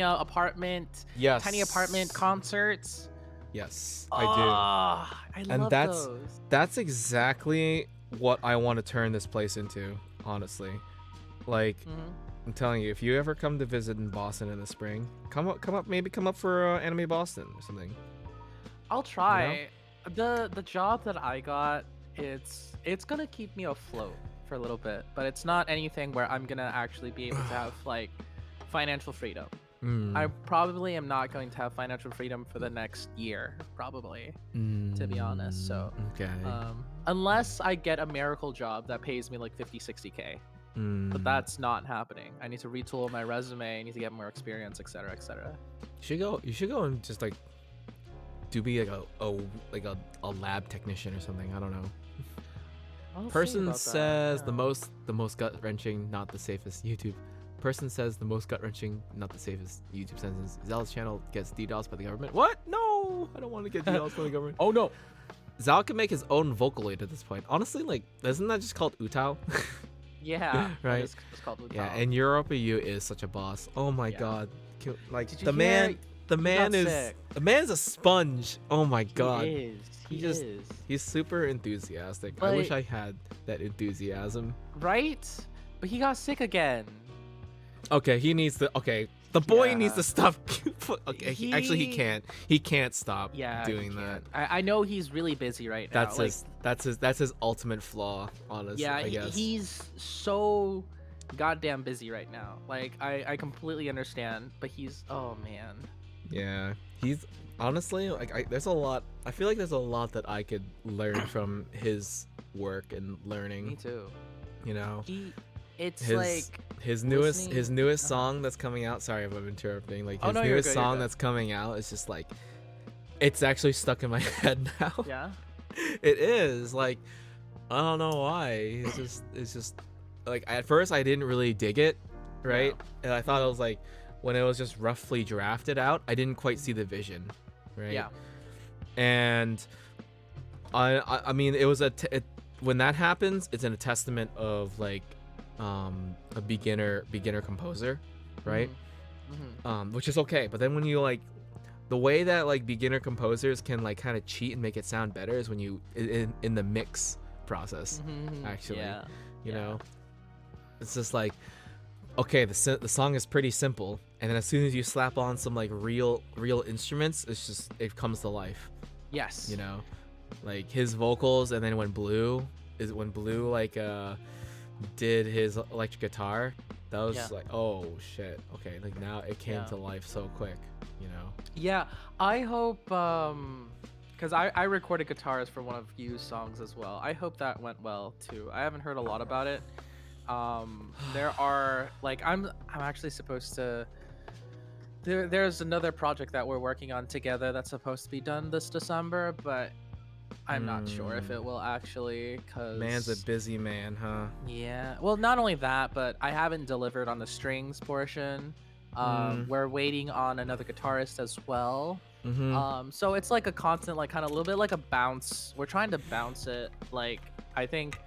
[SPEAKER 2] apartment,
[SPEAKER 1] Yes.
[SPEAKER 2] tiny apartment concerts.
[SPEAKER 1] Yes,
[SPEAKER 2] Oh,
[SPEAKER 1] I
[SPEAKER 2] I
[SPEAKER 1] And
[SPEAKER 2] love
[SPEAKER 1] that's-
[SPEAKER 2] those.
[SPEAKER 1] do. That's exactly what I want to turn this place into, honestly. Like
[SPEAKER 2] Mhm.
[SPEAKER 1] I'm telling you, if you ever come to visit in Boston in the spring, come up for Anime Boston or something.
[SPEAKER 2] I'll try. The job that I got, it's gonna keep me afloat for a little bit, but it's not anything where I'm gonna actually be able to have like financial freedom.
[SPEAKER 1] Mm,
[SPEAKER 2] I probably am not going to have financial freedom for the next year, probably, to be honest. So,
[SPEAKER 1] okay.
[SPEAKER 2] unless I get a miracle job that pays me like 50, 60K, But that's not happening. I need to retool my resume. I need to get more experience, etc., etc.
[SPEAKER 1] You should go and just like be like a lab technician or something. I don't know.
[SPEAKER 2] I'll see
[SPEAKER 1] Person
[SPEAKER 2] about that,
[SPEAKER 1] says
[SPEAKER 2] yeah.
[SPEAKER 1] the most gut wrenching, not the safest YouTube. Person says the most gut wrenching, not the safest YouTube sentence. Zal's channel gets DDoS by the government. What? No, I don't want to get DDoS from the government.
[SPEAKER 2] Oh no.
[SPEAKER 1] Zal can make his own Vocaloid at this point. Honestly, like, isn't that just called Utao?
[SPEAKER 2] Yeah.
[SPEAKER 1] Right.
[SPEAKER 2] It's called
[SPEAKER 1] Yeah,
[SPEAKER 2] Utah.
[SPEAKER 1] and Europa U is such a boss. Oh my
[SPEAKER 2] Yeah.
[SPEAKER 1] god. Like
[SPEAKER 2] Did you
[SPEAKER 1] the
[SPEAKER 2] hear
[SPEAKER 1] man
[SPEAKER 2] got
[SPEAKER 1] is
[SPEAKER 2] sick?
[SPEAKER 1] the man's a sponge. Oh my god.
[SPEAKER 2] He is.
[SPEAKER 1] He
[SPEAKER 2] He
[SPEAKER 1] just-
[SPEAKER 2] is.
[SPEAKER 1] He's super enthusiastic. I
[SPEAKER 2] But-
[SPEAKER 1] wish I had that enthusiasm.
[SPEAKER 2] Right? But he got sick again.
[SPEAKER 1] Okay, he needs to. Okay, the boy
[SPEAKER 2] Yeah.
[SPEAKER 1] needs to stop. Okay, actually he
[SPEAKER 2] He-
[SPEAKER 1] can't. He can't stop
[SPEAKER 2] Yeah.
[SPEAKER 1] doing
[SPEAKER 2] he
[SPEAKER 1] that.
[SPEAKER 2] can't. I know he's really busy right now.
[SPEAKER 1] That's his ultimate flaw. Honestly,
[SPEAKER 2] Yeah,
[SPEAKER 1] I guess.
[SPEAKER 2] he's so goddamn busy right now. Like I completely understand, but he's oh man.
[SPEAKER 1] Yeah, he's honestly like there's a lot. I feel like there's a lot that I could learn from his work and learning.
[SPEAKER 2] Me too.
[SPEAKER 1] You know,
[SPEAKER 2] It's
[SPEAKER 1] his
[SPEAKER 2] like
[SPEAKER 1] his
[SPEAKER 2] listening-
[SPEAKER 1] newest song that's coming out. Sorry if I'm interrupting. Like
[SPEAKER 2] Oh,
[SPEAKER 1] his
[SPEAKER 2] no, you're
[SPEAKER 1] newest
[SPEAKER 2] good, you're
[SPEAKER 1] song
[SPEAKER 2] good.
[SPEAKER 1] that's coming out is just like it's actually stuck in my head now.
[SPEAKER 2] yeah.
[SPEAKER 1] It is like I don't know why. It's just like at first I didn't really dig it, right? And I thought it was like when it was just roughly drafted out, I didn't quite see the vision, right?
[SPEAKER 2] Yeah.
[SPEAKER 1] And I mean it was when that happens, it's a testament of like a beginner composer, right?
[SPEAKER 2] Mm-hmm.
[SPEAKER 1] Which is okay. But then when you like the way that like beginner composers can like kind of cheat and make it sound better is when you in the mix process.
[SPEAKER 2] Mhm.
[SPEAKER 1] Actually,
[SPEAKER 2] Yeah.
[SPEAKER 1] you
[SPEAKER 2] Yeah.
[SPEAKER 1] know, it's just like okay, the song is pretty simple, and then as soon as you slap on some like real instruments, it comes to life.
[SPEAKER 2] Yes.
[SPEAKER 1] You know, like his vocals, and then when Blue like did his electric guitar, that was
[SPEAKER 2] Yeah.
[SPEAKER 1] like oh shit, okay, like now it came
[SPEAKER 2] Yeah.
[SPEAKER 1] to life so quick, you know.
[SPEAKER 2] Yeah. I hope because I recorded guitars for one of Yu's songs as well. I hope that went well too. I haven't heard a lot about it. There are like I'm actually supposed to. There's another project that we're working on together that's supposed to be done this December, but I'm not sure if it will actually. Cause
[SPEAKER 1] Man's a busy man, huh?
[SPEAKER 2] yeah. Well, not only that, but I haven't delivered on the strings portion. We're waiting on another guitarist as well.
[SPEAKER 1] Mm-hmm.
[SPEAKER 2] So it's like a constant, like kind of a little bit like a bounce. We're trying to bounce it. Like I think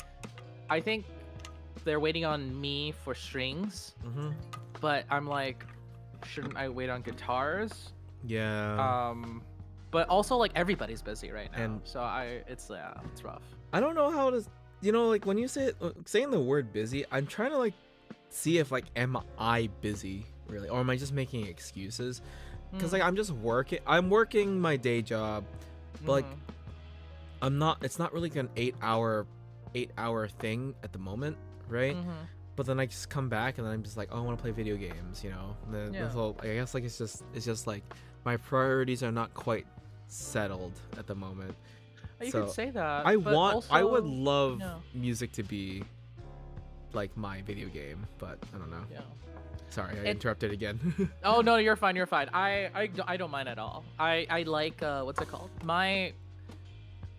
[SPEAKER 2] they're waiting on me for strings,
[SPEAKER 1] Mm-hmm.
[SPEAKER 2] but I'm like, shouldn't I wait on guitars?
[SPEAKER 1] Yeah.
[SPEAKER 2] But also like everybody's busy right now,
[SPEAKER 1] And-
[SPEAKER 2] so it's rough.
[SPEAKER 1] I don't know how to, you know, like when you say saying the word busy, I'm trying to like see if like am I busy really, or am I just making excuses? Because like I'm working my day job, but like I'm not. It's not really like an 8-hour thing at the moment, right? But then I just come back and then I'm just like, oh, I want to play video games, you know. And then
[SPEAKER 2] Yeah.
[SPEAKER 1] the whole, I guess like it's just like my priorities are not quite settled at the moment.
[SPEAKER 2] You
[SPEAKER 1] So,
[SPEAKER 2] could say that.
[SPEAKER 1] I
[SPEAKER 2] but
[SPEAKER 1] would
[SPEAKER 2] also-
[SPEAKER 1] love
[SPEAKER 2] yeah.
[SPEAKER 1] music to be like my video game, but I don't know.
[SPEAKER 2] Yeah.
[SPEAKER 1] Sorry, I
[SPEAKER 2] It-
[SPEAKER 1] interrupted again.
[SPEAKER 2] Oh no, you're fine. You're fine. I don't mind at all. I like what's it called?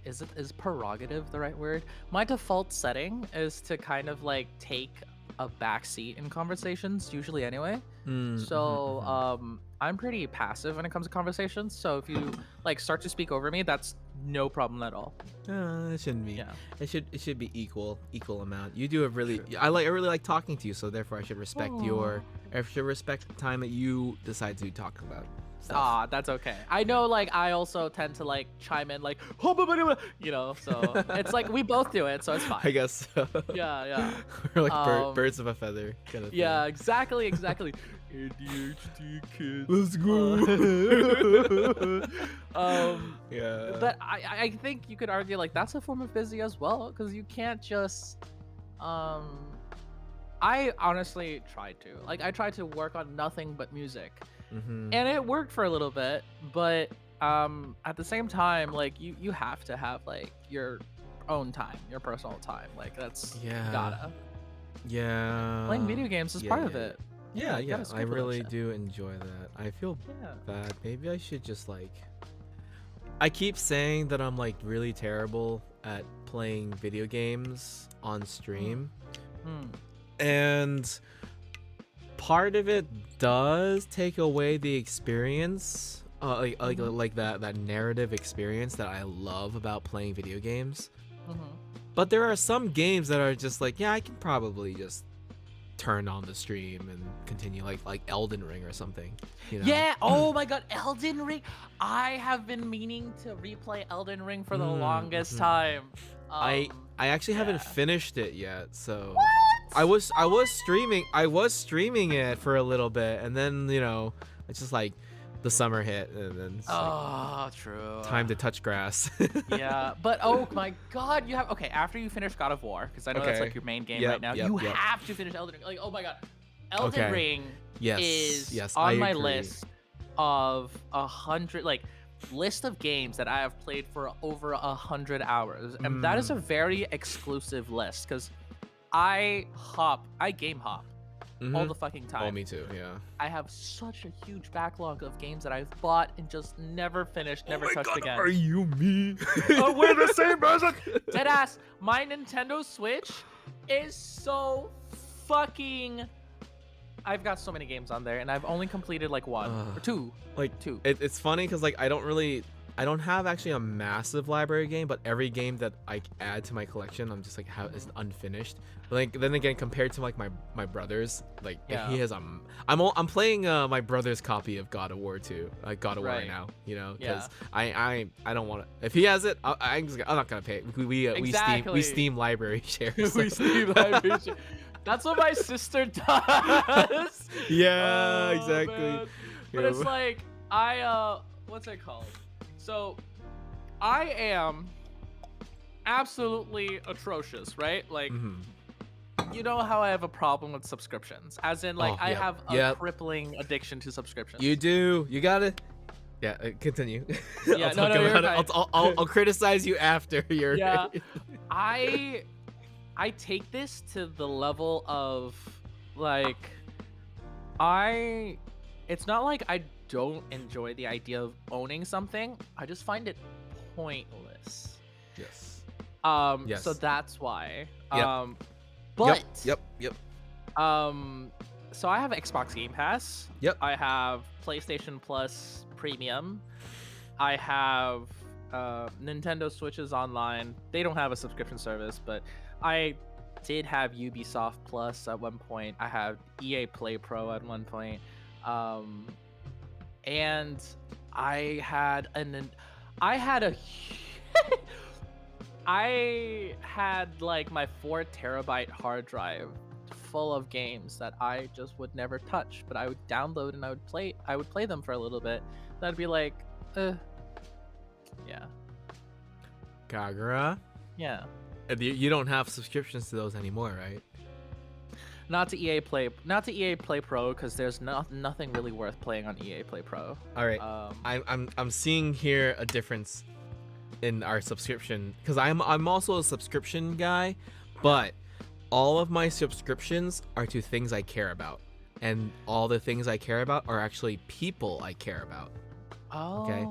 [SPEAKER 2] Is prerogative the right word? My default setting is to kind of like take a back seat in conversations, usually anyway. So I'm pretty passive when it comes to conversations. So if you like start to speak over me, that's no problem at all.
[SPEAKER 1] It shouldn't be.
[SPEAKER 2] Yeah.
[SPEAKER 1] It should be equal amount. You do a really I really like talking to you, so therefore I should respect I should respect the time that you decide to talk about stuff.
[SPEAKER 2] Ah, that's okay. I know, like, I also tend to, like, chime in, like, you know, so it's like we both do it, so it's fine.
[SPEAKER 1] I guess so.
[SPEAKER 2] Yeah.
[SPEAKER 1] We're like
[SPEAKER 2] Um,
[SPEAKER 1] birds of a feather kind of thing.
[SPEAKER 2] Yeah, exactly. ADHD kids.
[SPEAKER 1] Let's Yeah.
[SPEAKER 2] But I think you could argue, like, that's a form of busy as well, because you can't just, I honestly tried to. Like, I tried to work on nothing but music.
[SPEAKER 1] Mm-hmm.
[SPEAKER 2] And it worked for a little bit, but at the same time, like you have to have like your own time, your personal time. Like that's
[SPEAKER 1] Yeah.
[SPEAKER 2] gotta.
[SPEAKER 1] Yeah.
[SPEAKER 2] Playing video games is part of
[SPEAKER 1] yeah.
[SPEAKER 2] it.
[SPEAKER 1] Yeah,
[SPEAKER 2] you
[SPEAKER 1] yeah.
[SPEAKER 2] gotta
[SPEAKER 1] I
[SPEAKER 2] scribble that
[SPEAKER 1] really
[SPEAKER 2] shit.
[SPEAKER 1] do enjoy that. I feel
[SPEAKER 2] Yeah.
[SPEAKER 1] bad. Maybe I should just like. I keep saying that I'm like really terrible at playing video games on stream,
[SPEAKER 2] Hmm.
[SPEAKER 1] and part of it does take away the experience, like that narrative experience that I love about playing video games.
[SPEAKER 2] Mm-hmm.
[SPEAKER 1] But there are some games that are just like, yeah, I can probably just turn on the stream and continue, like Elden Ring or something. You know?
[SPEAKER 2] Yeah. Oh my God, Elden Ring. I have been meaning to replay Elden Ring for the longest time.
[SPEAKER 1] I actually haven't
[SPEAKER 2] yeah.
[SPEAKER 1] finished it yet, so
[SPEAKER 2] What?
[SPEAKER 1] I was streaming it for a little bit, and then it's just like the summer hit, and then it's like,
[SPEAKER 2] True.
[SPEAKER 1] time to touch grass.
[SPEAKER 2] Yeah, but oh my God, you have after you finish God of War, because I know that's
[SPEAKER 1] Okay.
[SPEAKER 2] like your main game
[SPEAKER 1] Yep,
[SPEAKER 2] right now.
[SPEAKER 1] yep,
[SPEAKER 2] You
[SPEAKER 1] yep.
[SPEAKER 2] have to finish Elden Ring. Like, oh my God, Elden
[SPEAKER 1] Okay.
[SPEAKER 2] Ring
[SPEAKER 1] Yes,
[SPEAKER 2] is
[SPEAKER 1] yes,
[SPEAKER 2] on
[SPEAKER 1] I
[SPEAKER 2] my
[SPEAKER 1] agree.
[SPEAKER 2] list of 100 list of games that I have played for over 100 hours, and that is a very exclusive list because I game hop all the fucking time.
[SPEAKER 1] Oh, me too. Yeah.
[SPEAKER 2] I have such a huge backlog of games that I've bought and just never finished, never touched again.
[SPEAKER 1] Are you me?
[SPEAKER 2] Oh, we're the same person. Deadass. My Nintendo Switch is so fucking. I've got so many games on there, and I've only completed like one or two.
[SPEAKER 1] Like
[SPEAKER 2] two.
[SPEAKER 1] It's funny because like I don't have actually a massive library game, but every game that I add to my collection, I'm just like is unfinished. But like then again, compared to like my brothers, like
[SPEAKER 2] Yeah.
[SPEAKER 1] he has I'm playing my brother's copy of God of War 2, God of War
[SPEAKER 2] Right.
[SPEAKER 1] now,
[SPEAKER 2] Yeah.
[SPEAKER 1] because I don't want to. If he has it, I'm not gonna pay. We
[SPEAKER 2] Exactly.
[SPEAKER 1] Steam library share.
[SPEAKER 2] We
[SPEAKER 1] so-
[SPEAKER 2] Steam library share. That's what my sister does.
[SPEAKER 1] Yeah,
[SPEAKER 2] Oh,
[SPEAKER 1] exactly.
[SPEAKER 2] man. But
[SPEAKER 1] Yeah.
[SPEAKER 2] it's like what's it called? So I am absolutely atrocious, right? Like
[SPEAKER 1] Mhm.
[SPEAKER 2] you know how I have a problem with subscriptions, as in like
[SPEAKER 1] Oh,
[SPEAKER 2] I
[SPEAKER 1] yep,
[SPEAKER 2] have a
[SPEAKER 1] yep.
[SPEAKER 2] crippling addiction to subscriptions.
[SPEAKER 1] You do. You got it. Yeah, continue.
[SPEAKER 2] Yeah,
[SPEAKER 1] I'll
[SPEAKER 2] no,
[SPEAKER 1] talk
[SPEAKER 2] no, you're
[SPEAKER 1] about it.
[SPEAKER 2] fine.
[SPEAKER 1] I'll criticize you after you're.
[SPEAKER 2] Yeah. I take this to the level of like it's not like I don't enjoy the idea of owning something. I just find it pointless.
[SPEAKER 1] Yes.
[SPEAKER 2] So
[SPEAKER 1] Yes.
[SPEAKER 2] that's why.
[SPEAKER 1] Yep.
[SPEAKER 2] But
[SPEAKER 1] Yep.
[SPEAKER 2] so I have Xbox Game Pass.
[SPEAKER 1] Yep.
[SPEAKER 2] I have PlayStation Plus Premium. I have Nintendo Switches Online. They don't have a subscription service, but I did have Ubisoft Plus at one point. I have EA Play Pro at one point. And I had I had like my 4 terabyte hard drive full of games that I just would never touch, but I would download and I would play them for a little bit. That'd be like, yeah.
[SPEAKER 1] Kagura.
[SPEAKER 2] Yeah.
[SPEAKER 1] You don't have subscriptions to those anymore, right?
[SPEAKER 2] Not to EA Play Pro, because there's nothing really worth playing on EA Play Pro.
[SPEAKER 1] All right. I'm seeing here a difference in our subscription, because I'm also a subscription guy, but all of my subscriptions are to things I care about, and all the things I care about are actually people I care about.
[SPEAKER 2] Okay.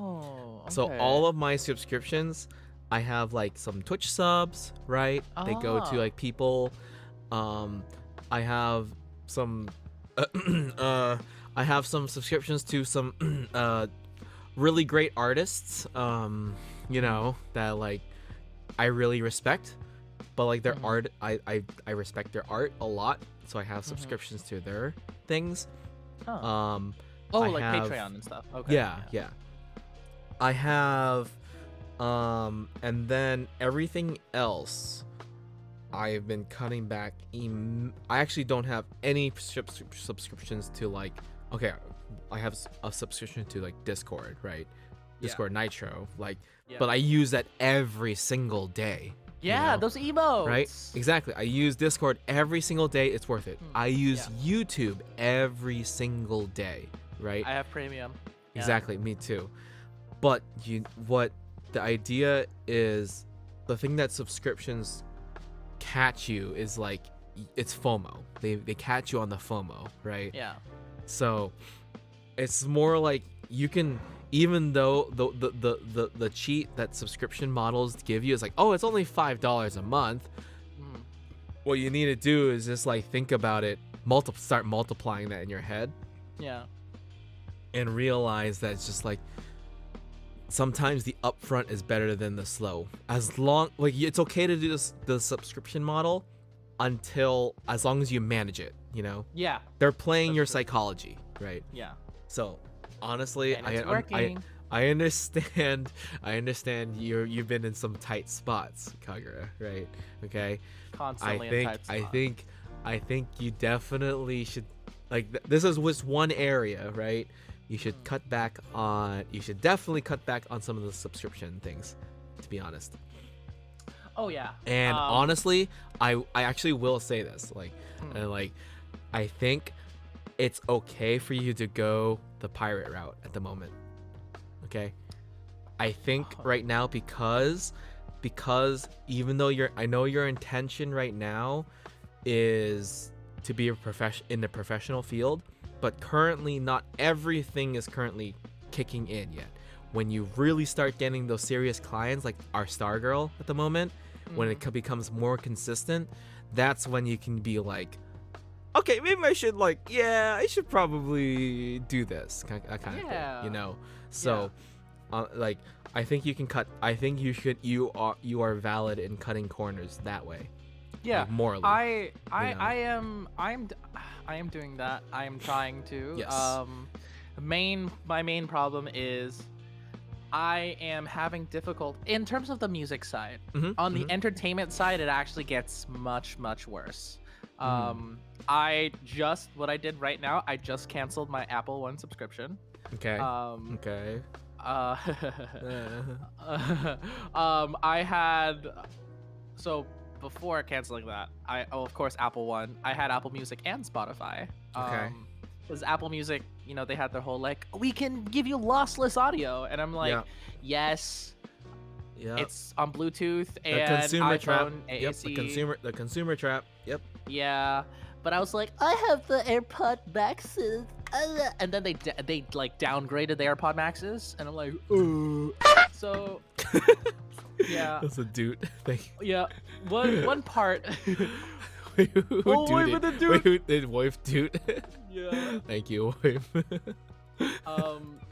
[SPEAKER 1] So all of my subscriptions, I have like some Twitch subs, right? They go to like people. I have some I have some subscriptions to some really great artists, that like I really respect, but like their art, I respect their art a lot, so I have subscriptions to their things. I
[SPEAKER 2] like
[SPEAKER 1] have-
[SPEAKER 2] Patreon and stuff. Okay.
[SPEAKER 1] Yeah. I have and then everything else I've been cutting back. I actually don't have any subscriptions to like, okay, I have a subscription to like Discord, right? Discord Nitro, like,
[SPEAKER 2] Yeah.
[SPEAKER 1] but I use that every single day.
[SPEAKER 2] Yeah, those emotes.
[SPEAKER 1] Right? Exactly. I use Discord every single day. It's worth it. I use
[SPEAKER 2] Yeah.
[SPEAKER 1] YouTube every single day, right?
[SPEAKER 2] I have premium. Yeah.
[SPEAKER 1] Exactly, me too. But what the idea is, the thing that subscriptions catch you is like it's FOMO. They catch you on the FOMO, right?
[SPEAKER 2] Yeah.
[SPEAKER 1] So it's more like you can, even though the cheat that subscription models give you is like, oh, it's only $5 a month.
[SPEAKER 2] Mm.
[SPEAKER 1] What you need to do is just like think about it, start multiplying that in your head,
[SPEAKER 2] Yeah.
[SPEAKER 1] and realize that it's just like sometimes the upfront is better than the slow. As long like it's okay to do the subscription model as long as you manage it, you know.
[SPEAKER 2] Yeah.
[SPEAKER 1] They're playing
[SPEAKER 2] That's
[SPEAKER 1] your
[SPEAKER 2] true.
[SPEAKER 1] psychology, right?
[SPEAKER 2] Yeah.
[SPEAKER 1] So honestly,
[SPEAKER 2] And it's working.
[SPEAKER 1] I understand you've been in some tight spots, Kagura, right? Okay.
[SPEAKER 2] Constantly in tight spots.
[SPEAKER 1] I think you definitely should, like, this is just one area, right? You should you should definitely cut back on some of the subscription things, to be honest.
[SPEAKER 2] Oh yeah.
[SPEAKER 1] And honestly, I actually will say this, like, and like, I think it's okay for you to go the pirate route at the moment. Okay. I think right now, because even though I know your intention right now is to be in the professional field, but currently not everything is currently kicking in yet. When you really start getting those serious clients, like our Star Girl at the moment, when it becomes more consistent, that's when you can be like, okay, maybe I should, like, yeah, I should probably do this kind of thing, you know. So like, I think you can cut. I think you are valid in cutting corners that way.
[SPEAKER 2] Yeah,
[SPEAKER 1] like, morally.
[SPEAKER 2] I am doing that. I am trying to.
[SPEAKER 1] Yes.
[SPEAKER 2] My main problem is I am having difficult in terms of the music side. On the entertainment side, it actually gets much worse. What I did right now, I just canceled my Apple One subscription.
[SPEAKER 1] Okay. Okay.
[SPEAKER 2] I had, so before canceling that, of course Apple One, I had Apple Music and Spotify.
[SPEAKER 1] Okay.
[SPEAKER 2] Because Apple Music, you know, they had their whole like, we can give you lossless audio, and I'm like, yes.
[SPEAKER 1] Yeah.
[SPEAKER 2] It's on Bluetooth
[SPEAKER 1] The
[SPEAKER 2] and
[SPEAKER 1] consumer
[SPEAKER 2] iPhone,
[SPEAKER 1] trap.
[SPEAKER 2] AAC.
[SPEAKER 1] Yep. The consumer trap. Yep.
[SPEAKER 2] Yeah, but I was like, I have the AirPod Maxes, and then they like downgraded the AirPod Maxes, and I'm like, so yeah.
[SPEAKER 1] That's a dude. Thank you.
[SPEAKER 2] Yeah, one part.
[SPEAKER 1] Wait, who
[SPEAKER 2] wait, but the dude.
[SPEAKER 1] Wait, who did wife dude?
[SPEAKER 2] Yeah.
[SPEAKER 1] Thank you, wife.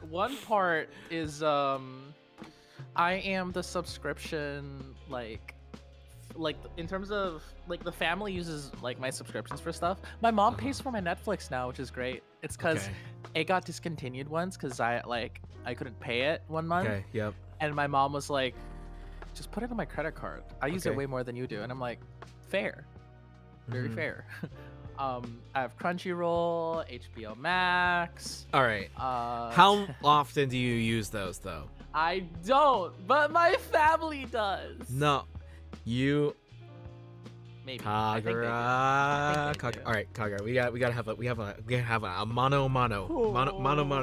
[SPEAKER 2] One part is I am the subscription, like in terms of like the family uses like my subscriptions for stuff. My mom pays for my Netflix now, which is great. It's because it got discontinued once because I couldn't pay it one month.
[SPEAKER 1] Okay. Yep.
[SPEAKER 2] And my mom was like, just put it on my credit card. I use it way more than you do. And I'm like, fair, very fair. I have Crunchyroll, HBO Max.
[SPEAKER 1] All right. How often do you use those though?
[SPEAKER 2] I don't, but my family does.
[SPEAKER 1] No, you.
[SPEAKER 2] Maybe.
[SPEAKER 1] Kagura. All right, Kagura. We gotta have a mano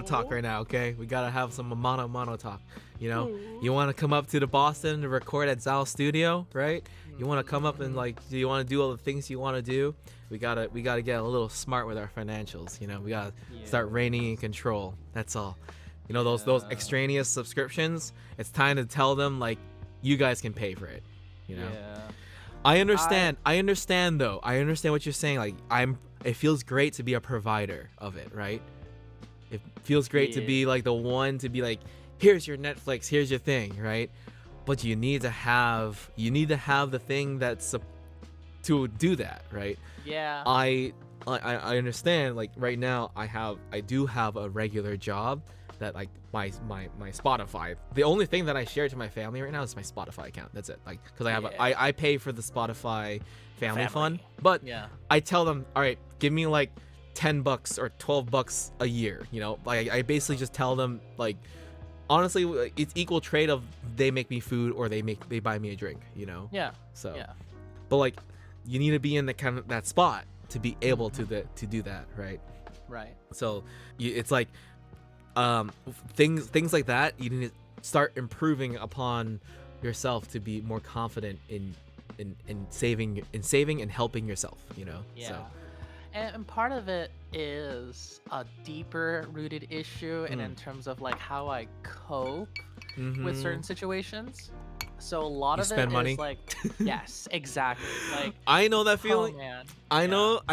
[SPEAKER 1] talk right now. Okay, we gotta have some mano talk. You know, you want to come up to the Boston to record at Zal Studio, right? You want to come up and like, do you want to do all the things you want to do? We gotta get a little smart with our financials. You know, we gotta start reigning in control. That's all. You know, those extraneous subscriptions. It's time to tell them like, you guys can pay for it. You know.
[SPEAKER 2] Yeah.
[SPEAKER 1] I understand though. I understand what you're saying. Like, it feels great to be a provider of it, right? It feels great to be like the one to be like, here's your Netflix, here's your thing, right? But you need to have the thing that's to do that, right?
[SPEAKER 2] Yeah.
[SPEAKER 1] I understand. Like right now, I do have a regular job that like my Spotify. The only thing that I share to my family right now is my Spotify account. That's it. Like, because I pay for the Spotify family fund, but I tell them, all right, give me like $10 or $12 a year. You know, like I basically just tell them like, honestly, it's equal trade of they make me food or they buy me a drink. You know. Yeah. So. Yeah. But like, you need to be in the kind of that spot to be able to do that, right? Right. So it's like. Things like that, you need to start improving upon yourself to be more confident in in saving and helping yourself, you know.
[SPEAKER 2] Yeah.
[SPEAKER 1] So
[SPEAKER 2] And part of it is a deeper rooted issue, and in terms of like how I cope with certain situations. So a lot
[SPEAKER 1] You
[SPEAKER 2] of
[SPEAKER 1] spend
[SPEAKER 2] it
[SPEAKER 1] money?
[SPEAKER 2] is like, yes, exactly. Like,
[SPEAKER 1] I know that
[SPEAKER 2] oh
[SPEAKER 1] feeling.
[SPEAKER 2] man,
[SPEAKER 1] I
[SPEAKER 2] yeah.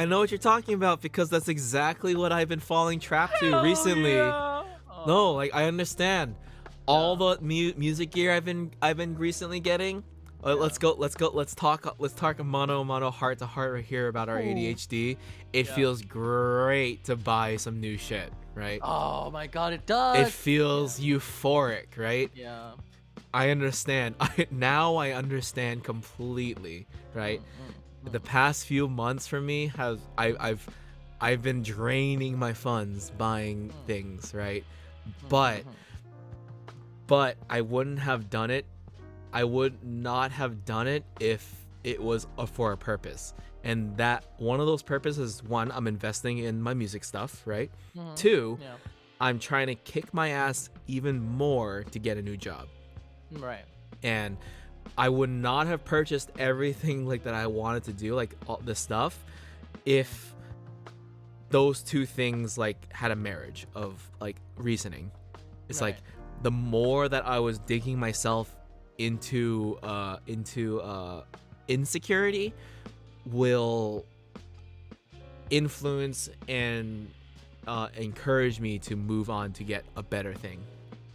[SPEAKER 1] know what you're talking about, because that's exactly what I've been falling trapped to
[SPEAKER 2] Hell
[SPEAKER 1] recently.
[SPEAKER 2] yeah.
[SPEAKER 1] No,
[SPEAKER 2] Oh,
[SPEAKER 1] like I understand all
[SPEAKER 2] yeah.
[SPEAKER 1] the music gear I've been recently getting. Let's talk mono heart to heart right here about our
[SPEAKER 2] Ooh.
[SPEAKER 1] ADHD. It
[SPEAKER 2] Yeah.
[SPEAKER 1] feels great to buy some new shit, right?
[SPEAKER 2] Oh my god, it does.
[SPEAKER 1] It feels euphoric, right?
[SPEAKER 2] Yeah.
[SPEAKER 1] I understand. Now I understand completely, right? The past few months for me I've been draining my funds buying things, right? But I wouldn't have done it. I would not have done it if it was for a purpose. And that one of those purposes, one, I'm investing in my music stuff, right? Two,
[SPEAKER 2] Yeah.
[SPEAKER 1] I'm trying to kick my ass even more to get a new job.
[SPEAKER 2] Right.
[SPEAKER 1] And I would not have purchased everything like that I wanted to do, like all this stuff, if those two things like had a marriage of like reasoning. It's like the more that I was digging myself into insecurity will influence and encourage me to move on to get a better thing,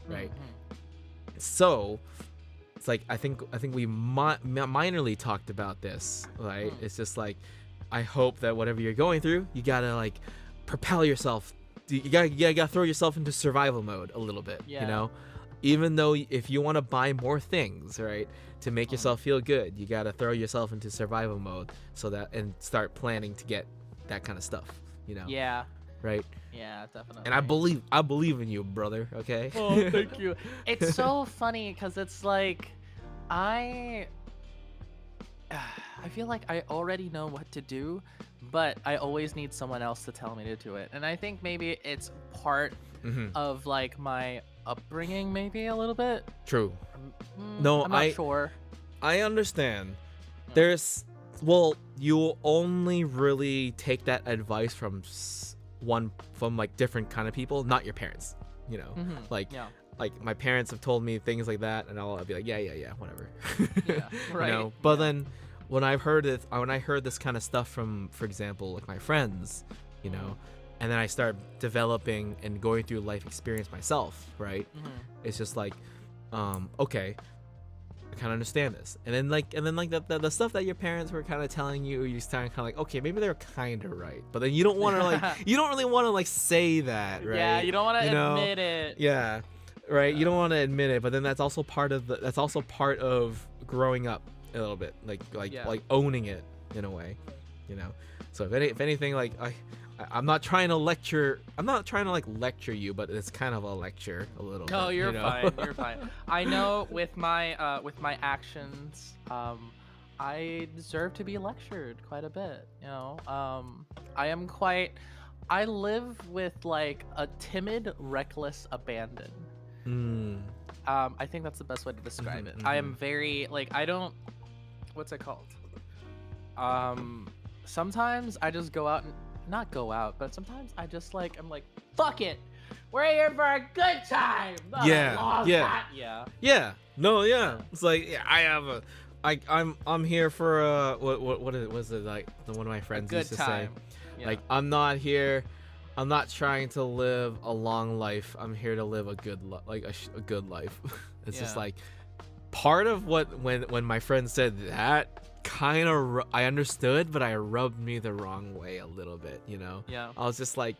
[SPEAKER 1] right? So it's like I think we minorly talked about this, right? It's just like I hope that whatever you're going through, you gotta like propel yourself. You gotta throw yourself into survival mode a little bit, you know. Even though if you want to buy more things, right, to make yourself feel good, you gotta throw yourself into survival mode so that and start planning to get that kind of stuff, you know.
[SPEAKER 2] Yeah.
[SPEAKER 1] Right.
[SPEAKER 2] Yeah, definitely.
[SPEAKER 1] And I believe in you, brother. Okay.
[SPEAKER 2] Oh, thank you. It's so funny because it's like I feel like I already know what to do, but I always need someone else to tell me to do it. And I think maybe it's part of like my upbringing, maybe a little bit.
[SPEAKER 1] True. No,
[SPEAKER 2] I'm not sure.
[SPEAKER 1] I understand. There's you only really take that advice from like different kind of people, not your parents, you know. Like my parents have told me things like that, and I'll be like, yeah, whatever.
[SPEAKER 2] Yeah, right.
[SPEAKER 1] You know, but then when I heard this kind of stuff from, for example, like my friends, you know, and then I start developing and going through life experience myself, right? It's just like, okay, I kind of understand this. And then the stuff that your parents were kind of telling you, you kind of like, okay, maybe they're kind of right. But then you don't want to like, you don't really want to like say that, right?
[SPEAKER 2] Yeah, you don't want to admit it.
[SPEAKER 1] Yeah, right. You don't want to admit it, but then that's also part of growing up a little bit, like owning it in a way, you know. So if anything, like I'm not trying to lecture you, but it's kind of a lecture a little bit.
[SPEAKER 2] No, you're
[SPEAKER 1] you know?
[SPEAKER 2] fine. You're fine. I know with my actions, I deserve to be lectured quite a bit. You know, I live with like a timid, reckless abandon. I think that's the best way to describe it. I am very like what's it called? Sometimes I just go out and not go out, but sometimes I just like I'm like, fuck it, we're here for a good time.
[SPEAKER 1] Yeah. No, yeah. It's like I'm here for what was it like one of my friends used to say, like I'm not trying to live a long life. I'm here to live a good a good life. It's just like part of when my friend said that, kind of I understood, but I rubbed me the wrong way a little bit, you know. I was just like,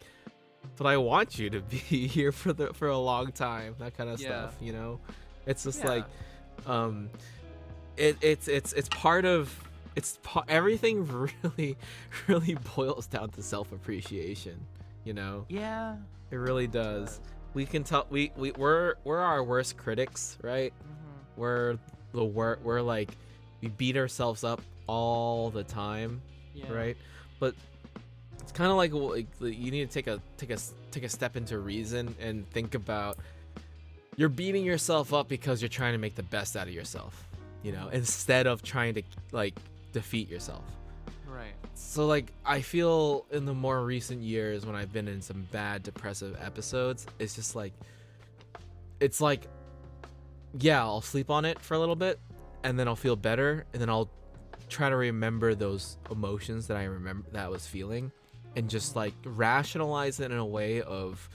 [SPEAKER 1] but I want you to be here for a long time, that kind of stuff, you know. It's just like it's part of everything really boils down to self-appreciation, you know. It really does. We can tell we're our worst critics, right? We're like we beat ourselves up all the time, right? But it's kind of like you need to take a step into reason and think about, you're beating yourself up because you're trying to make the best out of yourself, you know, instead of trying to like defeat yourself.
[SPEAKER 2] Right.
[SPEAKER 1] So like I feel in the more recent years when I've been in some bad depressive episodes, it's just like it's like yeah, I'll sleep on it for a little bit and then I'll feel better and then I'll try to remember those emotions that I remember that I was feeling and just like rationalize it in a way of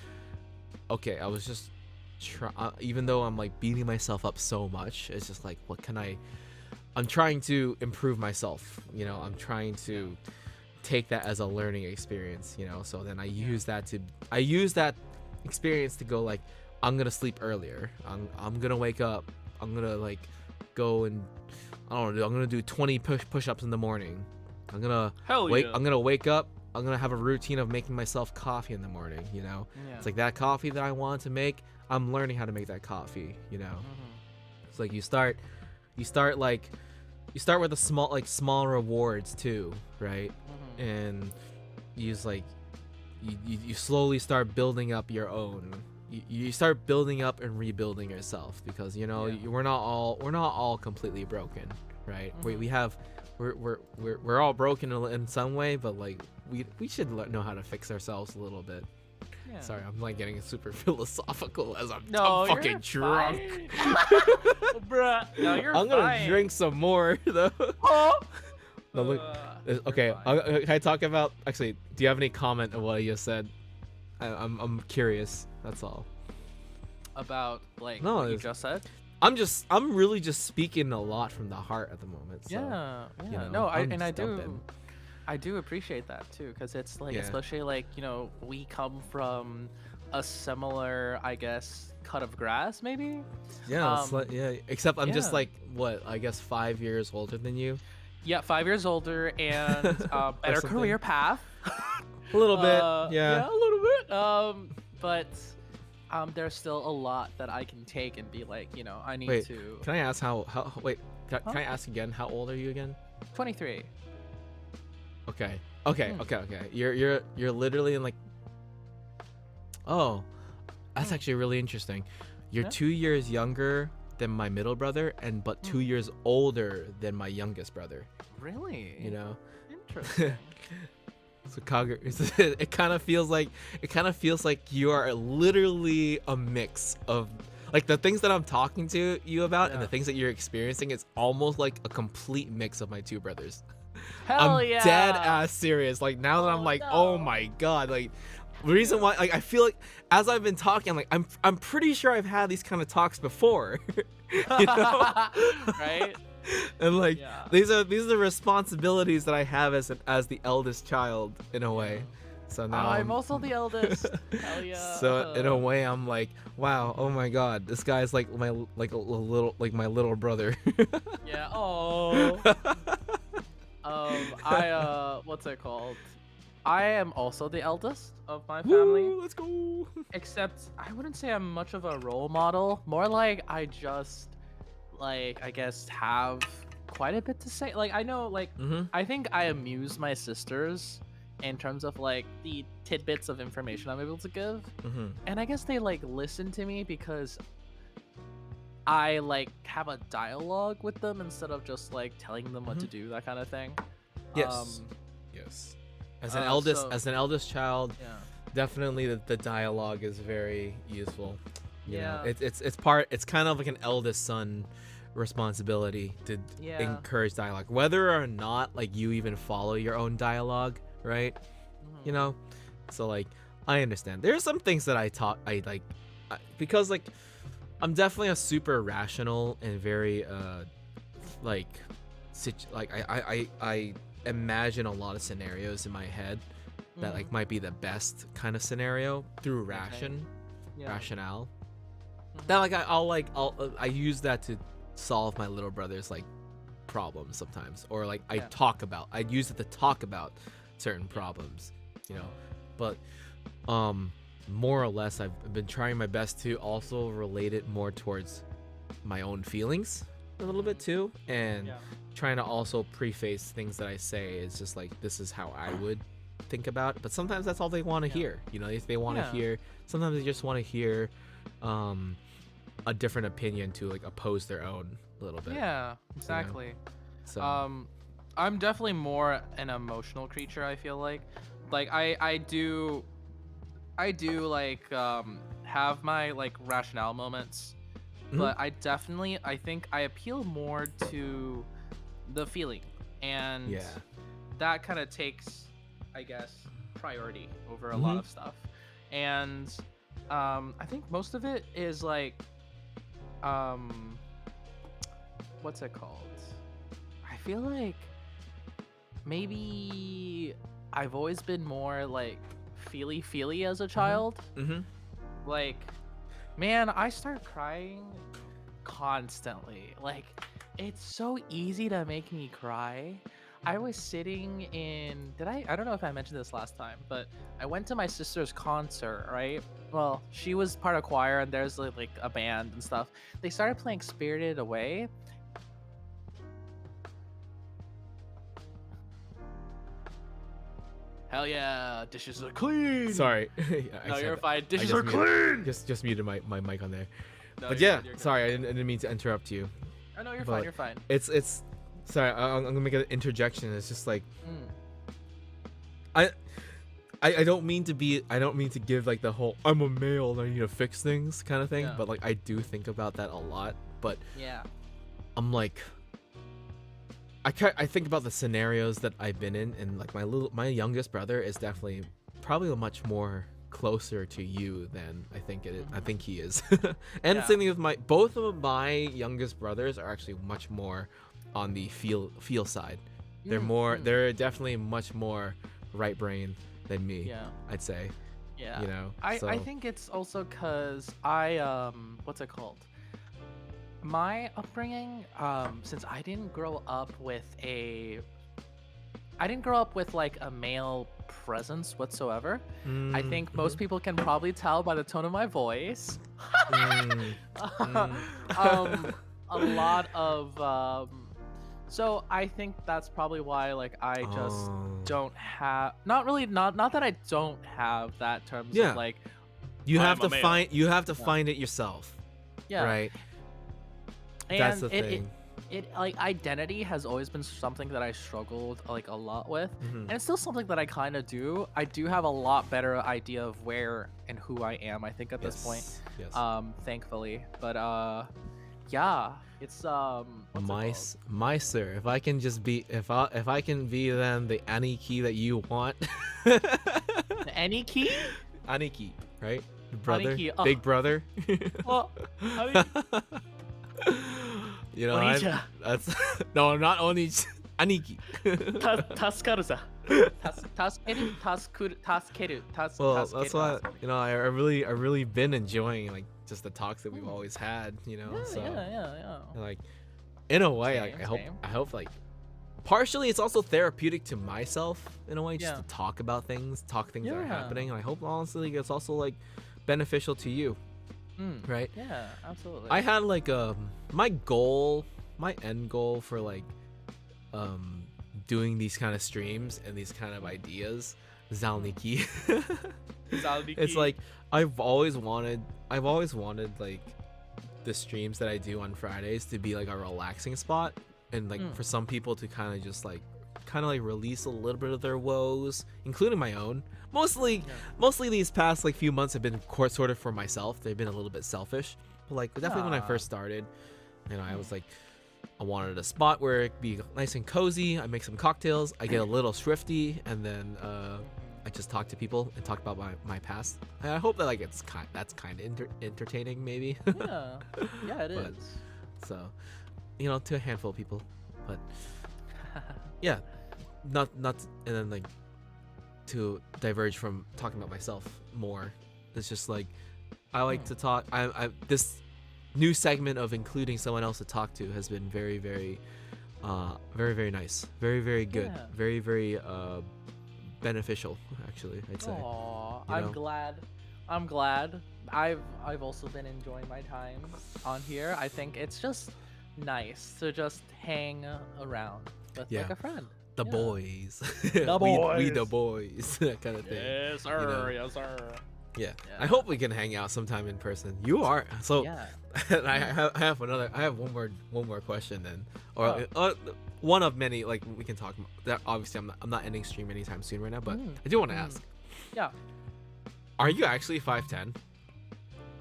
[SPEAKER 1] okay, I was just even though I'm like beating myself up so much, it's just like I'm trying to improve myself, you know. I'm trying to take that as a learning experience, you know. So then I use that experience to go like I'm gonna sleep earlier. I'm gonna wake up. I'm gonna like go and I don't know. I'm gonna do 20 push-ups in the morning. I'm gonna I'm gonna wake up. I'm gonna have a routine of making myself coffee in the morning. You know, it's like that coffee that I wanted to make. I'm learning how to make that coffee. You know, it's like you start with the small rewards too, right? And you slowly start building up your own. You start building up and rebuilding yourself because you know we're not all completely broken, right? We're all broken in some way, but like we should know how to fix ourselves a little bit. Yeah. Sorry, I'm like getting super philosophical as I'm fucking drunk.
[SPEAKER 2] Bruh. No, you're
[SPEAKER 1] I'm gonna drink some more though. No, look. Okay, can I talk about? Actually, do you have any comment on what I just said? I'm curious. That's all.
[SPEAKER 2] About like what you just said.
[SPEAKER 1] I'm really just speaking a lot from the heart at the moment. So,
[SPEAKER 2] yeah.
[SPEAKER 1] You know,
[SPEAKER 2] no,
[SPEAKER 1] dumping.
[SPEAKER 2] I do appreciate that too, because it's like especially like, you know, we come from a similar, I guess, cut of grass maybe.
[SPEAKER 1] Yeah, except I'm just like what, I guess 5 years older than you.
[SPEAKER 2] Yeah, 5 years older and better career path.
[SPEAKER 1] A little bit, yeah,
[SPEAKER 2] a little bit. But there's still a lot that I can take and be like, you know, I need to.
[SPEAKER 1] Can I ask can I ask again? How old are you again?
[SPEAKER 2] 23.
[SPEAKER 1] Okay. You're literally in like. Oh, that's actually really interesting. You're 2 years younger than my middle brother, but 2 years older than my youngest brother.
[SPEAKER 2] Really?
[SPEAKER 1] You know.
[SPEAKER 2] Interesting.
[SPEAKER 1] So Kager, it kind of feels like you are literally a mix of like the things that I'm talking to you about and the things that you're experiencing. It's almost like a complete mix of my two brothers.
[SPEAKER 2] Hell
[SPEAKER 1] I'm dead ass serious. Like now that I'm like, oh my god, like the reason why, like I feel like as I've been talking, I'm pretty sure I've had these kind of talks before. You know?
[SPEAKER 2] Right?
[SPEAKER 1] And like these are the responsibilities that I have as the eldest child in a way. So now
[SPEAKER 2] I'm also the eldest. Hell yeah.
[SPEAKER 1] So in a way I'm like, wow, oh my god, this guy's like my little brother.
[SPEAKER 2] Yeah. Oh. What's it called? I am also the eldest of my family.
[SPEAKER 1] Woo, let's go.
[SPEAKER 2] Except I wouldn't say I'm much of a role model. More like I just like I guess have quite a bit to say. Like I know like I think I amuse my sisters in terms of like the tidbits of information I'm able to give. And I guess they like listen to me because I like have a dialogue with them instead of just like telling them what to do, that kind of thing.
[SPEAKER 1] Yes. Yes. As an eldest child, definitely the dialogue is very useful. You know, it's kind of like an eldest son responsibility to encourage dialogue, whether or not like you even follow your own dialogue, right? You know, so like I understand there's some things that because like I'm definitely a super rational and very I imagine a lot of scenarios in my head that like might be the best kind of scenario through rationale. That like I use that to solve my little brother's like problems sometimes, or like I use it to talk about certain problems, you know. But more or less I've been trying my best to also relate it more towards my own feelings a little bit too, and trying to also preface things that I say is just like, this is how I would think about it. But sometimes that's all they want to hear, you know. If they want to hear, sometimes they just want to hear a different opinion to like oppose their own a little bit.
[SPEAKER 2] Yeah, exactly.
[SPEAKER 1] So
[SPEAKER 2] I'm definitely more an emotional creature, I feel like I do like have my like rationale moments, but I think I appeal more to the feeling, and
[SPEAKER 1] yeah.
[SPEAKER 2] that kind of takes, I guess, priority over a lot of stuff. And I think most of it is like what's it called? I feel like maybe I've always been more like feely as a child. Like, man, I start crying constantly. Like, it's so easy to make me cry. I was sitting in, I don't know if I mentioned this last time, but I went to my sister's concert, right? Well, she was part of choir, and there's like a band and stuff. They started playing Spirited Away. Hell yeah, dishes are clean.
[SPEAKER 1] Sorry.
[SPEAKER 2] No, you're fine.
[SPEAKER 1] I
[SPEAKER 2] Dishes
[SPEAKER 1] just
[SPEAKER 2] are clean.
[SPEAKER 1] Just muted my mic on there.
[SPEAKER 2] No,
[SPEAKER 1] But
[SPEAKER 2] you're
[SPEAKER 1] yeah,
[SPEAKER 2] good, you're good.
[SPEAKER 1] sorry, I didn't mean to interrupt you.
[SPEAKER 2] Oh no, you're
[SPEAKER 1] but
[SPEAKER 2] fine. You're fine.
[SPEAKER 1] It's sorry, I'm gonna make an interjection. It's just like I don't mean to give like the whole I'm a male and I need to fix things kind of thing,
[SPEAKER 2] Yeah.
[SPEAKER 1] but like I do think about that a lot. But
[SPEAKER 2] Yeah.
[SPEAKER 1] I'm like I think about the scenarios that I've been in, and like my youngest brother is definitely probably much more closer to you than I think it is. I think he is. And
[SPEAKER 2] Yeah.
[SPEAKER 1] same thing with both of my youngest brothers are actually much more on the feel side. They're definitely much more right brain than me.
[SPEAKER 2] Yeah.
[SPEAKER 1] I'd say.
[SPEAKER 2] Yeah.
[SPEAKER 1] You know.
[SPEAKER 2] I think it's also cause I what's it called? My upbringing, since I didn't grow up with like a male presence whatsoever. I think most people can probably tell by the tone of my voice. A lot of so I think that's probably why like I just don't have not that I don't have that terms
[SPEAKER 1] Yeah.
[SPEAKER 2] of like
[SPEAKER 1] you have
[SPEAKER 2] I'm
[SPEAKER 1] to
[SPEAKER 2] a
[SPEAKER 1] find find it yourself.
[SPEAKER 2] yeah
[SPEAKER 1] Right.
[SPEAKER 2] and
[SPEAKER 1] That's the thing.
[SPEAKER 2] it like identity has always been something that I struggled like a lot with, and it's still something that I kind of do. I do have a lot better idea of where and who I am, I think, at this point.
[SPEAKER 1] Yes.
[SPEAKER 2] Thankfully, but yeah, it's what's it
[SPEAKER 1] My sir, if I can just be if I can be then the Aniki that you want.
[SPEAKER 2] called? Any key?
[SPEAKER 1] Aniki, right? Brother,
[SPEAKER 2] Aniki,
[SPEAKER 1] big brother.
[SPEAKER 2] Oh, Aniki.
[SPEAKER 1] You know,
[SPEAKER 2] Onija.
[SPEAKER 1] that's no, not Oniji. Aniki.
[SPEAKER 2] Taskaru sa. Taskeru.
[SPEAKER 1] Well, that's why I really been enjoying like just the talks that we've always had. You know, so
[SPEAKER 2] Yeah.
[SPEAKER 1] like in a way, like,
[SPEAKER 2] Same.
[SPEAKER 1] I hope like partially it's also therapeutic to myself in a way, just
[SPEAKER 2] Yeah.
[SPEAKER 1] to talk about things, that are
[SPEAKER 2] Yeah.
[SPEAKER 1] happening. And I hope honestly it's also like beneficial to you, right?
[SPEAKER 2] Yeah, absolutely.
[SPEAKER 1] I had like my end goal for like doing these kind of streams and these kind of ideas, Zalniki. It's like I've always wanted like the streams that I do on Fridays to be like a relaxing spot, and like for some people to kind of just like release a little bit of their woes, including my own. Mostly these past like few months have been sort of for myself. They've been a little bit selfish, but like definitely when I first started, I was like, I wanted a spot where it could be nice and cozy. I make some cocktails, I get a little thrifty, and then I just talk to people and talk about my past. And I hope that like that's kind of entertaining maybe.
[SPEAKER 2] Yeah, it is.
[SPEAKER 1] So, to a handful of people, but yeah, not and then like to diverge from talking about myself more. It's just like I like to talk. I this new segment of including someone else to talk to has been very very nice, very good,
[SPEAKER 2] Yeah.
[SPEAKER 1] very beneficial actually, I'd say.
[SPEAKER 2] Aw,
[SPEAKER 1] you know?
[SPEAKER 2] I'm glad. I've also been enjoying my time on here. I think it's just nice to just hang around with like a friend.
[SPEAKER 1] The boys.
[SPEAKER 2] The
[SPEAKER 1] We
[SPEAKER 2] boys.
[SPEAKER 1] the boys. That kind of thing.
[SPEAKER 2] Yes, sir.
[SPEAKER 1] know?
[SPEAKER 2] Yes, sir.
[SPEAKER 1] Yeah. I
[SPEAKER 2] Yeah.
[SPEAKER 1] hope we can hang out sometime in person. You are so.
[SPEAKER 2] Yeah.
[SPEAKER 1] And I have another. I have one more question then, or
[SPEAKER 2] Oh.
[SPEAKER 1] one of many. Like we can talk. That obviously I'm not ending stream anytime soon right now. But I do want to ask.
[SPEAKER 2] Yeah.
[SPEAKER 1] Are you actually 5'10"?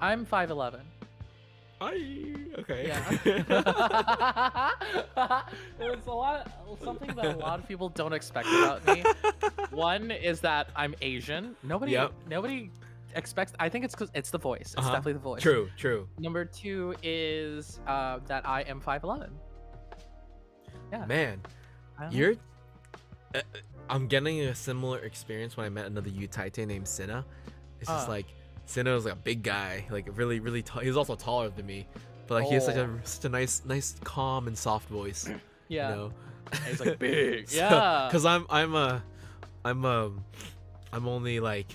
[SPEAKER 2] I'm 5'11".
[SPEAKER 1] Okay.
[SPEAKER 2] Yeah. It's something that a lot of people don't expect about me. One is that I'm Asian. Nobody expects. I think it's because it's the voice. It's definitely the voice.
[SPEAKER 1] True.
[SPEAKER 2] Number two is that I am 5'11". Yeah.
[SPEAKER 1] Man,
[SPEAKER 2] I don't know.
[SPEAKER 1] you're. I'm getting a similar experience when I met another Utaite named Sinna. It's just like Sinna was like a big guy, like really tall. He's also taller than me, but like he has such a nice calm and soft voice.
[SPEAKER 2] Yeah.
[SPEAKER 1] You know?
[SPEAKER 2] He's like big.
[SPEAKER 1] So,
[SPEAKER 2] Yeah.
[SPEAKER 1] Cause I'm only like,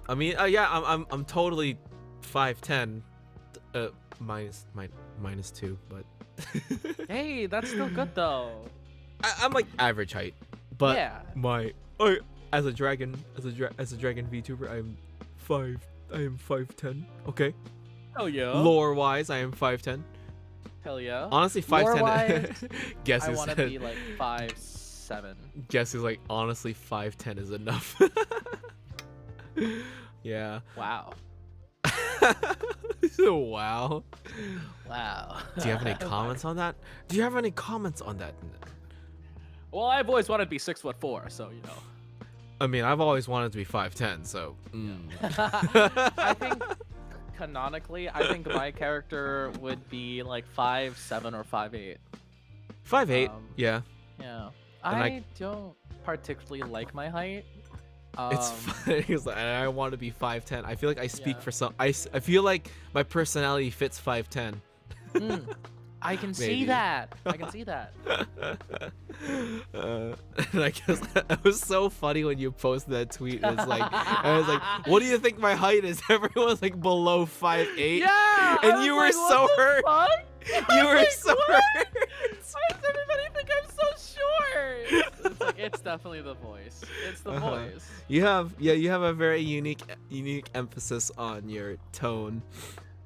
[SPEAKER 1] I mean, I'm totally 5'10", minus 2, but
[SPEAKER 2] Hey, that's still good though.
[SPEAKER 1] I'm like average height, but
[SPEAKER 2] Yeah.
[SPEAKER 1] as a dragon VTuber, I am 5'10". Okay.
[SPEAKER 2] Hell yeah.
[SPEAKER 1] Lore wise, I am 5'10".
[SPEAKER 2] Hell yeah.
[SPEAKER 1] Honestly,
[SPEAKER 2] Lore-wise,
[SPEAKER 1] 5'10". Guess
[SPEAKER 2] I
[SPEAKER 1] who
[SPEAKER 2] want to
[SPEAKER 1] said?
[SPEAKER 2] be like 5'7".
[SPEAKER 1] Guess who's like, honestly, 5'10" is enough. Yeah.
[SPEAKER 2] Wow.
[SPEAKER 1] Wow.
[SPEAKER 2] Wow.
[SPEAKER 1] Do you have any comments on that?
[SPEAKER 2] Well, I've always wanted to be 6'4", so you know.
[SPEAKER 1] I mean, I've always wanted to be 5'10", so.
[SPEAKER 2] I think canonically, I think my character would be like 5'7" or 5'8".
[SPEAKER 1] 5'8", yeah.
[SPEAKER 2] Yeah.
[SPEAKER 1] And
[SPEAKER 2] I don't particularly like my height.
[SPEAKER 1] It's funny because I want to be 5'10". I feel like I speak
[SPEAKER 2] Yeah.
[SPEAKER 1] for some. I feel like my personality fits 5'10".
[SPEAKER 2] I can see
[SPEAKER 1] Maybe.
[SPEAKER 2] that. I can see that.
[SPEAKER 1] And I guess it was so funny when you posted that tweet. It was like, I was like, "What do you think my height is?" Everyone's like below 5'8".
[SPEAKER 2] Yeah.
[SPEAKER 1] And you were so hurt. You were so hurt.
[SPEAKER 2] Why does everybody think I'm so short? It's like, it's definitely the voice. It's the voice.
[SPEAKER 1] You have a very unique emphasis on your tone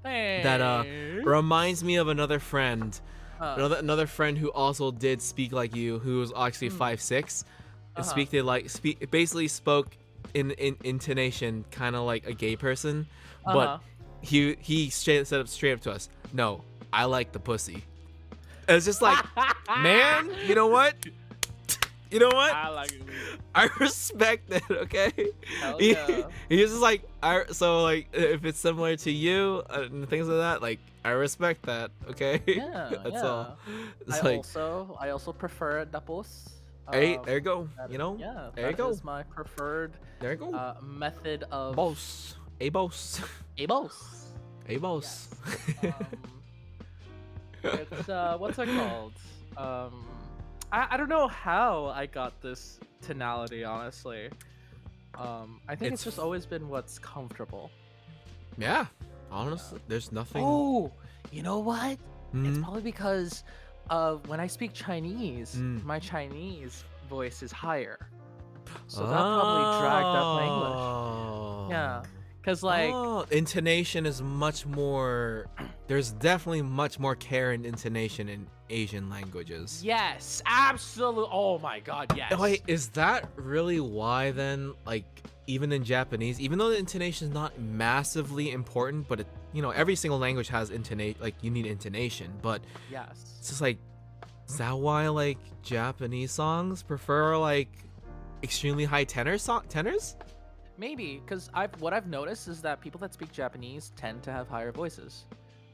[SPEAKER 1] that reminds me of another friend. Another friend who also did speak like you, who was actually 5'6", and basically spoke in intonation kind of like a gay person, but he said straight up to us, "No, I like the pussy." It's just like, man, you know what?
[SPEAKER 2] I like it.
[SPEAKER 1] I respect it, okay?
[SPEAKER 2] Hell yeah.
[SPEAKER 1] He's just like, so like, if it's similar to you and things like that, like, I respect that, okay?
[SPEAKER 2] Yeah,
[SPEAKER 1] That's all. It's
[SPEAKER 2] I also prefer the puss.
[SPEAKER 1] Hey, there you go.
[SPEAKER 2] That
[SPEAKER 1] You know,
[SPEAKER 2] yeah,
[SPEAKER 1] there you
[SPEAKER 2] that
[SPEAKER 1] go.
[SPEAKER 2] is my preferred
[SPEAKER 1] There you go.
[SPEAKER 2] method of
[SPEAKER 1] Boss. A boss.
[SPEAKER 2] a boss.
[SPEAKER 1] A boss.
[SPEAKER 2] It's what's it called? I don't know how I got this tonality, honestly. I think it's just always been what's comfortable.
[SPEAKER 1] Yeah. Honestly, there's nothing.
[SPEAKER 2] Oh, you know what? It's
[SPEAKER 1] Mhm.
[SPEAKER 2] probably because of when I speak Chinese, my Chinese voice is higher. So that probably dragged up my English. Yeah. Cause like
[SPEAKER 1] intonation is much more. There's definitely much more care and intonation in Asian languages.
[SPEAKER 2] yes, absolutely. Oh my god, yes.
[SPEAKER 1] Wait, is that really why then? Like, even in Japanese, even though the intonation is not massively important, but it, every single language has intonation. Like, you need intonation, but
[SPEAKER 2] Yes.
[SPEAKER 1] it's just like, is that why like Japanese songs prefer like extremely high tenors?
[SPEAKER 2] Maybe, because what I've noticed is that people that speak Japanese tend to have higher voices.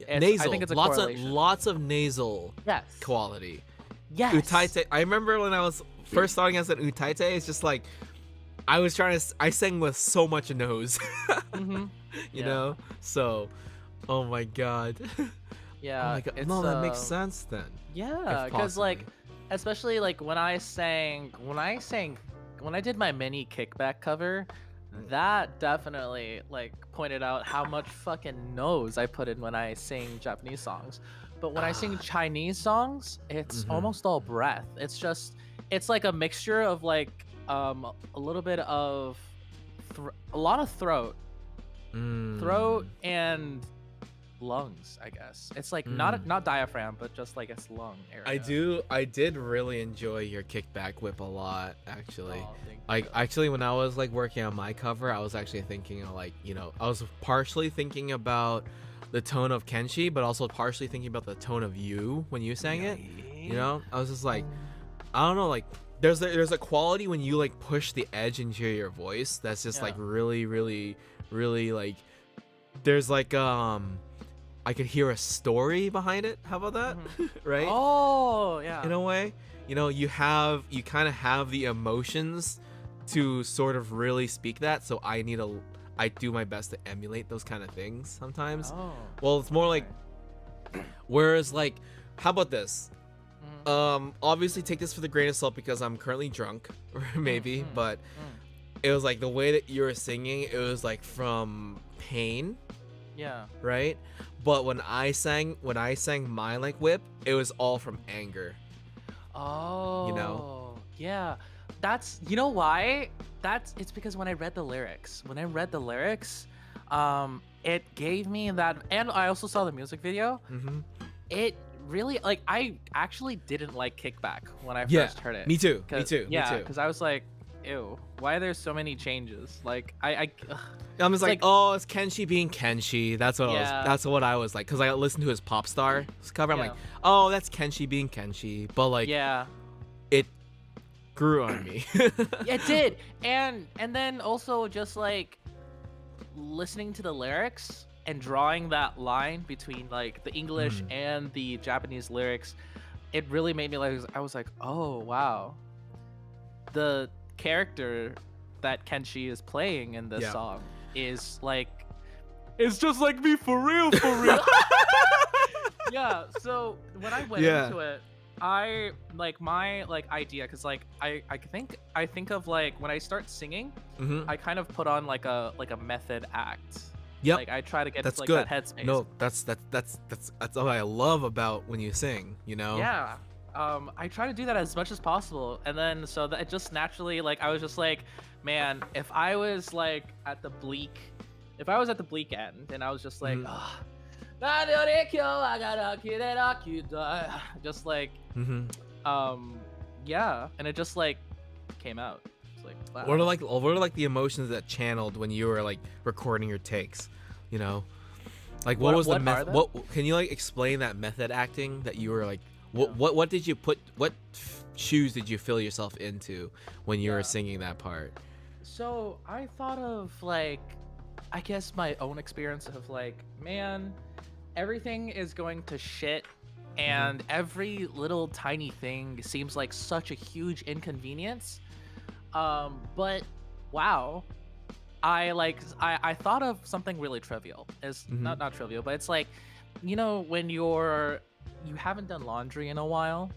[SPEAKER 1] Nasal.
[SPEAKER 2] I think it's a
[SPEAKER 1] lots
[SPEAKER 2] correlation.
[SPEAKER 1] of nasal
[SPEAKER 2] Yes.
[SPEAKER 1] quality.
[SPEAKER 2] Yes.
[SPEAKER 1] Utaite. I remember when I was first starting as an Utaite, it's just like I sang with so much nose.
[SPEAKER 2] Mhm.
[SPEAKER 1] You
[SPEAKER 2] Yeah.
[SPEAKER 1] know? So, oh my god.
[SPEAKER 2] Yeah.
[SPEAKER 1] Oh my god.
[SPEAKER 2] It's,
[SPEAKER 1] No, that makes sense then.
[SPEAKER 2] Yeah,
[SPEAKER 1] If
[SPEAKER 2] because like,
[SPEAKER 1] possibly.
[SPEAKER 2] especially like when I did my mini kickback cover, that definitely like pointed out how much fucking nose I put in when I sing Japanese songs. But when I sing Chinese songs, it's almost all breath. It's like a mixture of like a little bit of a lot of throat, throat and lungs, I guess. It's like not diaphragm, but just like its lung area.
[SPEAKER 1] I did really enjoy your kickback whip a lot, actually.
[SPEAKER 2] Oh, thank
[SPEAKER 1] Like
[SPEAKER 2] you.
[SPEAKER 1] actually when I was like working on my cover, I was actually thinking of like, I was partially thinking about the tone of Kenshi, but also partially thinking about the tone of you when you sang it. I was just like, I don't know, like there's a quality when you like push the edge into your voice that's just like really, really, really like there's like I could hear a story behind it. How about that? Right?
[SPEAKER 2] Oh, yeah.
[SPEAKER 1] In a way, you kind of have the emotions to sort of really speak that. So I do my best to emulate those kind of things sometimes.
[SPEAKER 2] Oh.
[SPEAKER 1] Well, it's more like, whereas like, how about this? Obviously take this with a grain of salt because I'm currently drunk, or maybe, but it was like the way that you were singing, it was like from pain.
[SPEAKER 2] Yeah.
[SPEAKER 1] Right? But when I sang my like whip, it was all from anger.
[SPEAKER 2] Oh. Yeah. That's, you know why? It's because when I read the lyrics, it gave me that, and I also saw the music video. It really, like, I actually didn't like Kickback when I first heard it.
[SPEAKER 1] Me too.
[SPEAKER 2] Yeah, because I was like, ew, why are there so many changes? Like,
[SPEAKER 1] I'm just like, oh, it's Kenshi being Kenshi. That's what I was like, because I listened to his Pop Star cover. I'm like, oh, that's Kenshi being Kenshi. But like, it grew on me.
[SPEAKER 2] It did. And then also just like listening to the lyrics and drawing that line between like the English and the Japanese lyrics, it really made me like, I was like, oh wow, the character that Kenshi is playing in this song is like, it's just like me for real. Yeah, so when I went into it, I like my like idea, because like I think of like when I start singing, I kind of put on like a method act.
[SPEAKER 1] Yep.
[SPEAKER 2] Like I try to get
[SPEAKER 1] that's
[SPEAKER 2] to like
[SPEAKER 1] good.
[SPEAKER 2] that headspace.
[SPEAKER 1] No, that's what I love about when you sing,
[SPEAKER 2] Yeah. I try to do that as much as possible, and then so that it just naturally, like, I was just like, man, if I was at the bleak end, and I was just like, just like, yeah, and it just like came out. It's like, wow.
[SPEAKER 1] What are like the emotions that channeled when you were like recording your takes, Like what was the method? What can you like explain that method acting that you were like? What did you put? What shoes did you fill yourself into when you were singing that part?
[SPEAKER 2] So I thought of like, I guess my own experience of like, man, everything is going to shit, and every little tiny thing seems like such a huge inconvenience. But wow, I thought of something really trivial. It's not trivial, but it's like, when you haven't done laundry in a while,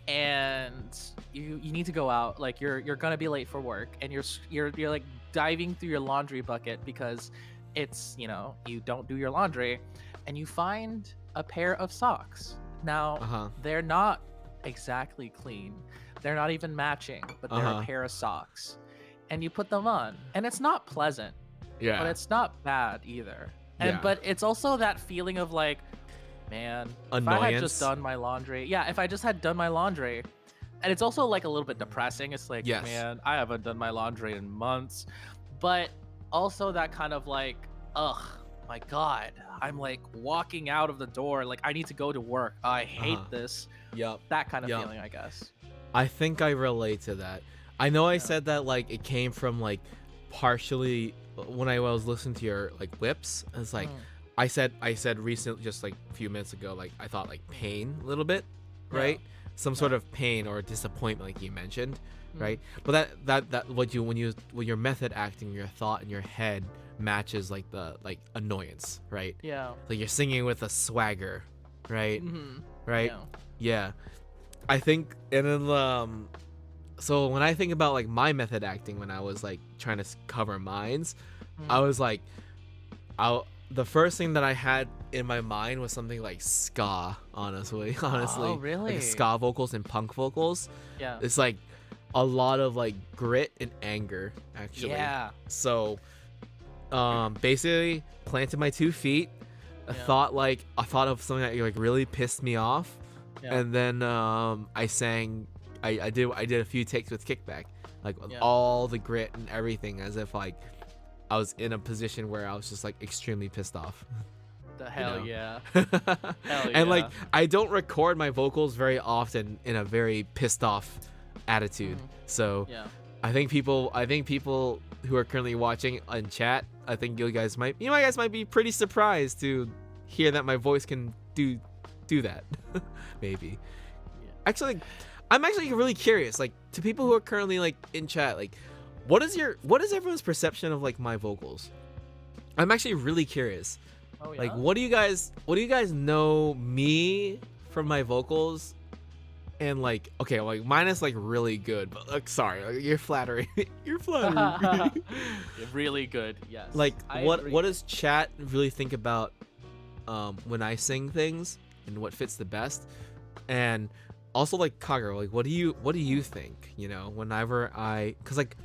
[SPEAKER 2] and you need to go out, like you're gonna be late for work, and you're like diving through your laundry bucket because it's, you don't do your laundry, and you find a pair of socks. Now they're not exactly clean, they're not even matching, but they're a pair of socks, and you put them on, and it's not pleasant, but it's not bad either. And but it's also that feeling of like, man,
[SPEAKER 1] annoyance.
[SPEAKER 2] If I had just done my laundry, if I just had done my laundry, and it's also like a little bit depressing. It's like, man, I haven't done my laundry in months, but also that kind of like, ugh, my God, I'm like walking out of the door, like I need to go to work. I hate this. That kind of feeling, I guess.
[SPEAKER 1] I think I relate to that. I know I said that like it came from like partially when I was listening to your like whips. It's like I said recently, just like a few minutes ago, like I thought like pain a little bit, right? Some sort of pain or disappointment, like you mentioned, right? But that when your method acting, your thought in your head matches like the like annoyance, right? Like you're singing with a swagger, right? Right? Yeah. I think, and then so when I think about like my method acting when I was like trying to cover mines, I was like, the first thing that I had in my mind was something like ska, honestly.
[SPEAKER 2] Oh, really?
[SPEAKER 1] Like ska vocals and punk vocals.
[SPEAKER 2] Yeah.
[SPEAKER 1] It's like a lot of like grit and anger, actually.
[SPEAKER 2] Yeah.
[SPEAKER 1] So basically planted my 2 feet. I
[SPEAKER 2] Yeah.
[SPEAKER 1] thought of something that like really pissed me off,
[SPEAKER 2] Yeah.
[SPEAKER 1] and then I sang. I did a few takes with kickback, like with
[SPEAKER 2] Yeah.
[SPEAKER 1] all the grit and everything, as if like I was in a position where I was just like extremely pissed off.
[SPEAKER 2] The hell
[SPEAKER 1] know?
[SPEAKER 2] yeah.
[SPEAKER 1] And like
[SPEAKER 2] yeah.
[SPEAKER 1] I don't record my vocals very often in a very pissed off attitude. So
[SPEAKER 2] Yeah.
[SPEAKER 1] I think people who are currently watching in chat, I think you guys might be pretty surprised to hear that my voice can do that. Maybe.
[SPEAKER 2] Yeah.
[SPEAKER 1] Actually, I'm actually really curious, like, to people who are currently like in chat, like, what is everyone's perception of like my vocals? I'm actually really curious.
[SPEAKER 2] Oh yeah.
[SPEAKER 1] Like, what do you guys know me from my vocals? And like, okay, like mine is like really good, but like, sorry, like, you're flattering. You're flattering me.
[SPEAKER 2] Really good. Yes.
[SPEAKER 1] Like,
[SPEAKER 2] I
[SPEAKER 1] what
[SPEAKER 2] agree.
[SPEAKER 1] does chat really think about when I sing things and what fits the best? And also like Kagero, like what do you think? You know, whenever cause like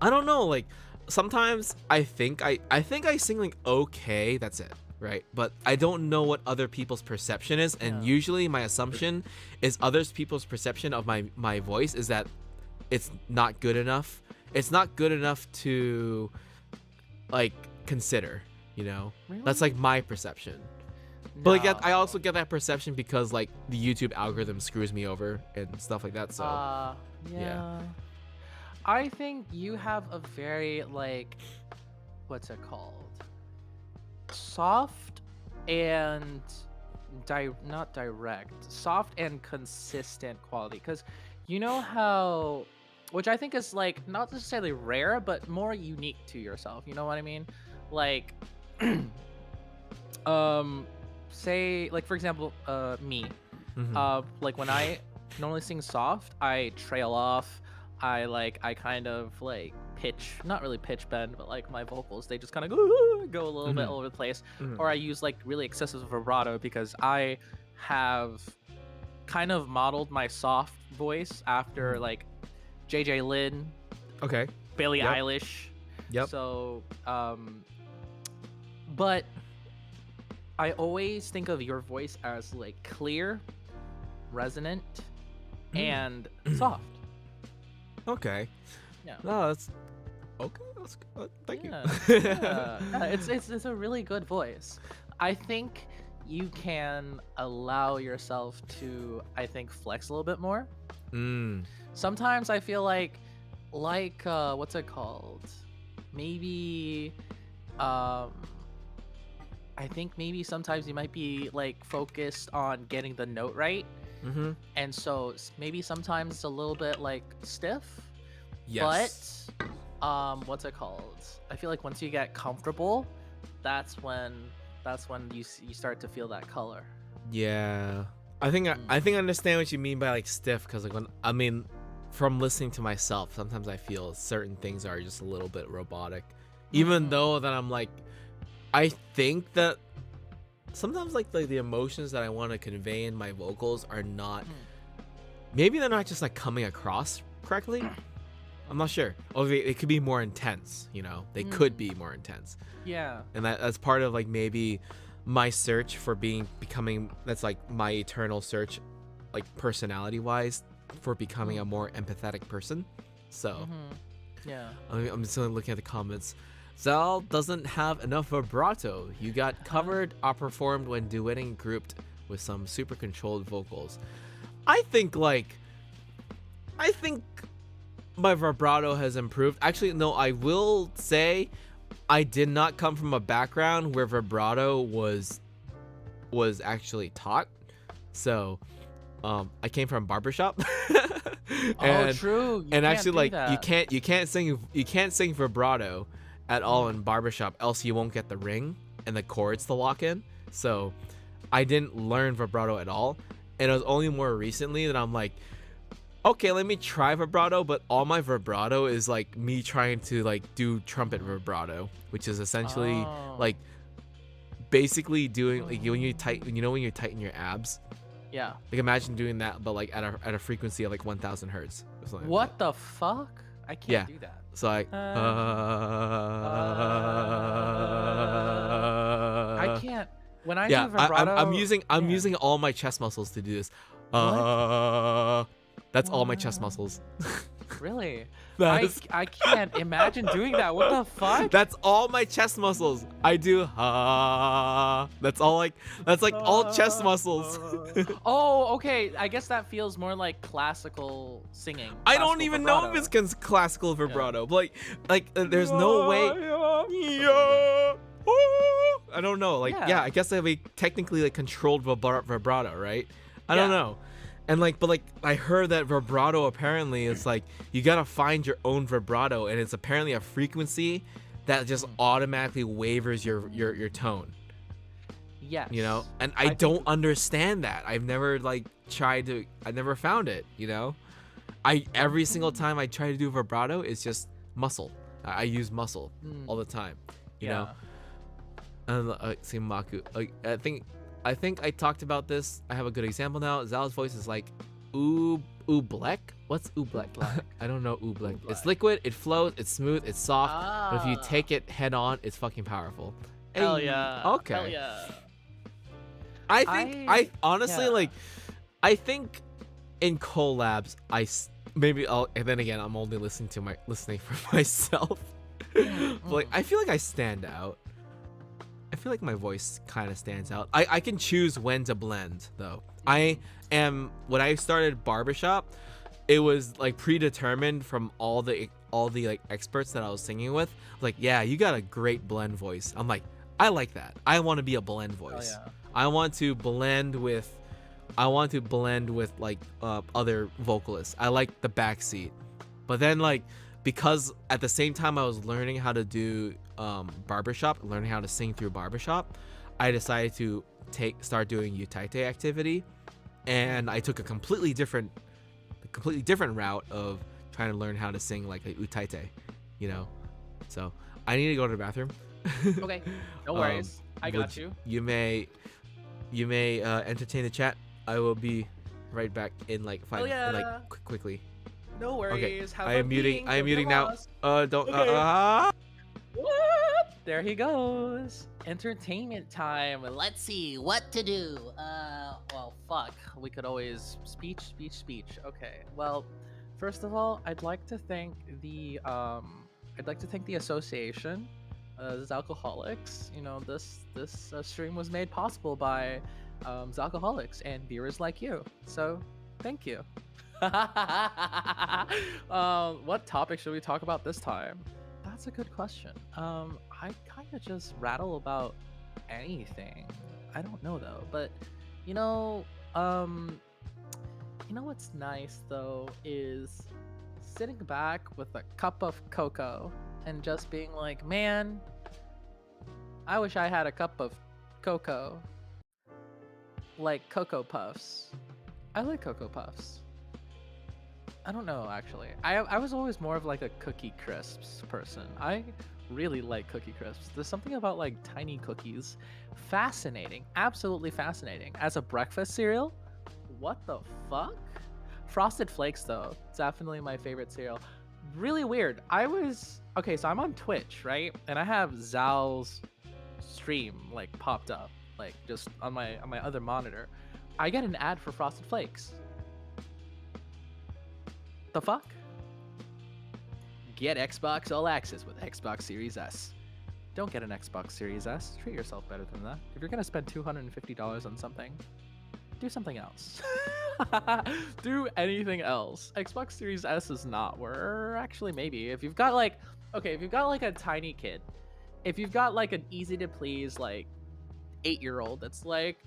[SPEAKER 1] I don't know, like sometimes I think I sing like okay, that's it, right? But I don't know what other people's perception is, and
[SPEAKER 2] Yeah.
[SPEAKER 1] usually my assumption is other people's perception of my voice is that it's not good enough. It's not good enough to like consider, you know. That's like my perception. But like that, I also get that perception because like the YouTube algorithm screws me over and stuff like that. So
[SPEAKER 2] yeah. I think you have a very like, what's it called? Soft and not direct, soft and consistent quality. Because you know how, which I think is like not necessarily rare, but more unique to yourself. You know what I mean? Like, say like for example, me. Like when I normally sing soft, I trail off. I kind of like pitch, not really pitch bend, but like my vocals, they just kind of go a little bit all over the place. Or I use like really excessive vibrato because I have kind of modeled my soft voice after like JJ Lin,
[SPEAKER 1] okay,
[SPEAKER 2] Billie
[SPEAKER 1] Yep.
[SPEAKER 2] Eilish.
[SPEAKER 1] Yep.
[SPEAKER 2] So, but I always think of your voice as like clear, resonant, and soft.
[SPEAKER 1] Okay.
[SPEAKER 2] Yeah.
[SPEAKER 1] No, that's okay. That's good. Thank you.
[SPEAKER 2] Yeah. It's a really good voice. I think you can allow yourself to, I think, flex a little bit more. Sometimes I feel like what's it called? Maybe I think maybe sometimes you might be like focused on getting the note right. And so maybe sometimes it's a little bit like stiff.
[SPEAKER 1] Yes.
[SPEAKER 2] But what's it called? I feel like once you get comfortable, that's when you start to feel that color.
[SPEAKER 1] Yeah. I think I understand what you mean by like stiff, because like when from listening to myself, sometimes I feel certain things are just a little bit robotic, even though that I'm like, I think that sometimes like the emotions that I want to convey in my vocals are not, maybe they're not just like coming across correctly. I'm not sure. Or it could be more intense, you know. They could be more intense.
[SPEAKER 2] Yeah.
[SPEAKER 1] And that's part of like maybe my search for becoming, that's like my eternal search, like personality wise, for becoming a more empathetic person. So
[SPEAKER 2] Yeah.
[SPEAKER 1] I'm still looking at the comments. Zal doesn't have enough vibrato. You got covered, outperformed when duetting grouped with some super controlled vocals. I think my vibrato has improved. Actually, no, I will say I did not come from a background where vibrato was actually taught. So I came from barbershop.
[SPEAKER 2] True.
[SPEAKER 1] And actually, like
[SPEAKER 2] that.
[SPEAKER 1] you can't sing vibrato at all in barbershop, else you won't get the ring and the chords to lock in. So I didn't learn vibrato at all, and it was only more recently that I'm like, okay, let me try vibrato. But all my vibrato is like me trying to like do trumpet vibrato, which is essentially like basically doing like when you tighten your abs.
[SPEAKER 2] Yeah.
[SPEAKER 1] Like imagine doing that, but like at a frequency of like 1,000 hertz. Or something like
[SPEAKER 2] What the fuck? I can't
[SPEAKER 1] Yeah.
[SPEAKER 2] do that.
[SPEAKER 1] So I
[SPEAKER 2] I can't. When I
[SPEAKER 1] yeah,
[SPEAKER 2] do vibrato,
[SPEAKER 1] I'm
[SPEAKER 2] yeah.
[SPEAKER 1] using all my chest muscles to do this.
[SPEAKER 2] What?
[SPEAKER 1] That's all my chest muscles.
[SPEAKER 2] Really?
[SPEAKER 1] That is
[SPEAKER 2] I can't imagine doing that. What the fuck?
[SPEAKER 1] that's all my chest muscles. I do that's like all chest muscles.
[SPEAKER 2] Oh, okay. I guess that feels more like classical singing.
[SPEAKER 1] I don't
[SPEAKER 2] Classical
[SPEAKER 1] even know if
[SPEAKER 2] vibrato.
[SPEAKER 1] it's classical vibrato. But there's no way.
[SPEAKER 2] Yeah.
[SPEAKER 1] I don't know. Like, yeah, I guess that'd be technically like controlled vibrato, right? I don't
[SPEAKER 2] Yeah.
[SPEAKER 1] know. And but I heard that vibrato apparently is like you gotta find your own vibrato, and it's apparently a frequency that just automatically wavers your tone.
[SPEAKER 2] Yes.
[SPEAKER 1] You know, and
[SPEAKER 2] I
[SPEAKER 1] I
[SPEAKER 2] think-
[SPEAKER 1] don't understand that. I've never I never found it. You know, every single time I try to do vibrato, it's just muscle. I use muscle all the time. You know. And see Maku. I think I talked about this. I have a good example now. Zal's voice is like oobleck. What's oobleck? I don't know oobleck. It's liquid, it flows, it's smooth, it's soft. But if you take it head on, it's fucking powerful.
[SPEAKER 2] Hell
[SPEAKER 1] Hey,
[SPEAKER 2] yeah.
[SPEAKER 1] Okay.
[SPEAKER 2] Hell yeah.
[SPEAKER 1] I think I honestly
[SPEAKER 2] yeah.
[SPEAKER 1] I think in collabs maybe I'll, and then again I'm only listening for myself. But I feel like I stand out. I feel like my voice kind of stands out. I can choose when to blend though. When I started barbershop, it was like predetermined from all the like experts that I was singing with. Like, yeah, you got a great blend voice. I'm like, I like that. I want to be a blend voice.
[SPEAKER 2] Yeah.
[SPEAKER 1] I want to blend with like other vocalists. I like the backseat. But then because at the same time I was learning how to do barbershop, learning how to sing through barbershop, I decided to start doing utaite activity, and I took a completely different route of trying to learn how to sing like a utaite, you know. So I need to go to the bathroom.
[SPEAKER 2] Okay. No worries. I got you.
[SPEAKER 1] You may entertain the chat. I will be right back in like 5 quickly.
[SPEAKER 2] No worries.
[SPEAKER 1] Okay.
[SPEAKER 2] Have
[SPEAKER 1] I am
[SPEAKER 2] fun
[SPEAKER 1] muting.
[SPEAKER 2] peeing.
[SPEAKER 1] I am
[SPEAKER 2] Go
[SPEAKER 1] muting
[SPEAKER 2] get
[SPEAKER 1] now.
[SPEAKER 2] lost.
[SPEAKER 1] Don't.
[SPEAKER 2] Okay. What? There he goes. Entertainment time.
[SPEAKER 3] Let's see what to do.
[SPEAKER 2] Well, fuck. We could always speech. Okay. Well, first of all, I'd like to thank the association, Zalcoholics. You know, this stream was made possible by Zalcoholics and viewers like you. So, thank you. What topic should we talk about this time? That's a good question. I kind of just rattle about anything. I don't know though, but you know what's nice though is sitting back with a cup of cocoa and just being like, man, I wish I had a cup of cocoa. Like Cocoa Puffs. I like Cocoa Puffs. I don't know, actually. I was always more of like a Cookie Crisps person. I really like Cookie Crisps. There's something about like tiny cookies. Fascinating. Absolutely fascinating. As a breakfast cereal, what the fuck? Frosted Flakes, though, definitely my favorite cereal. Really weird. Okay, so I'm on Twitch, right? And I have Zal's stream like popped up, like just on my other monitor. I get an ad for Frosted Flakes. The fuck? Get Xbox All Access with Xbox Series S. Don't get an Xbox Series S. Treat yourself better than that. If you're gonna spend $250 on something, do something else. Do anything else. Xbox Series S is not where, actually maybe. If you've got like a tiny kid, if you've got like an easy to please like 8-year-old that's like,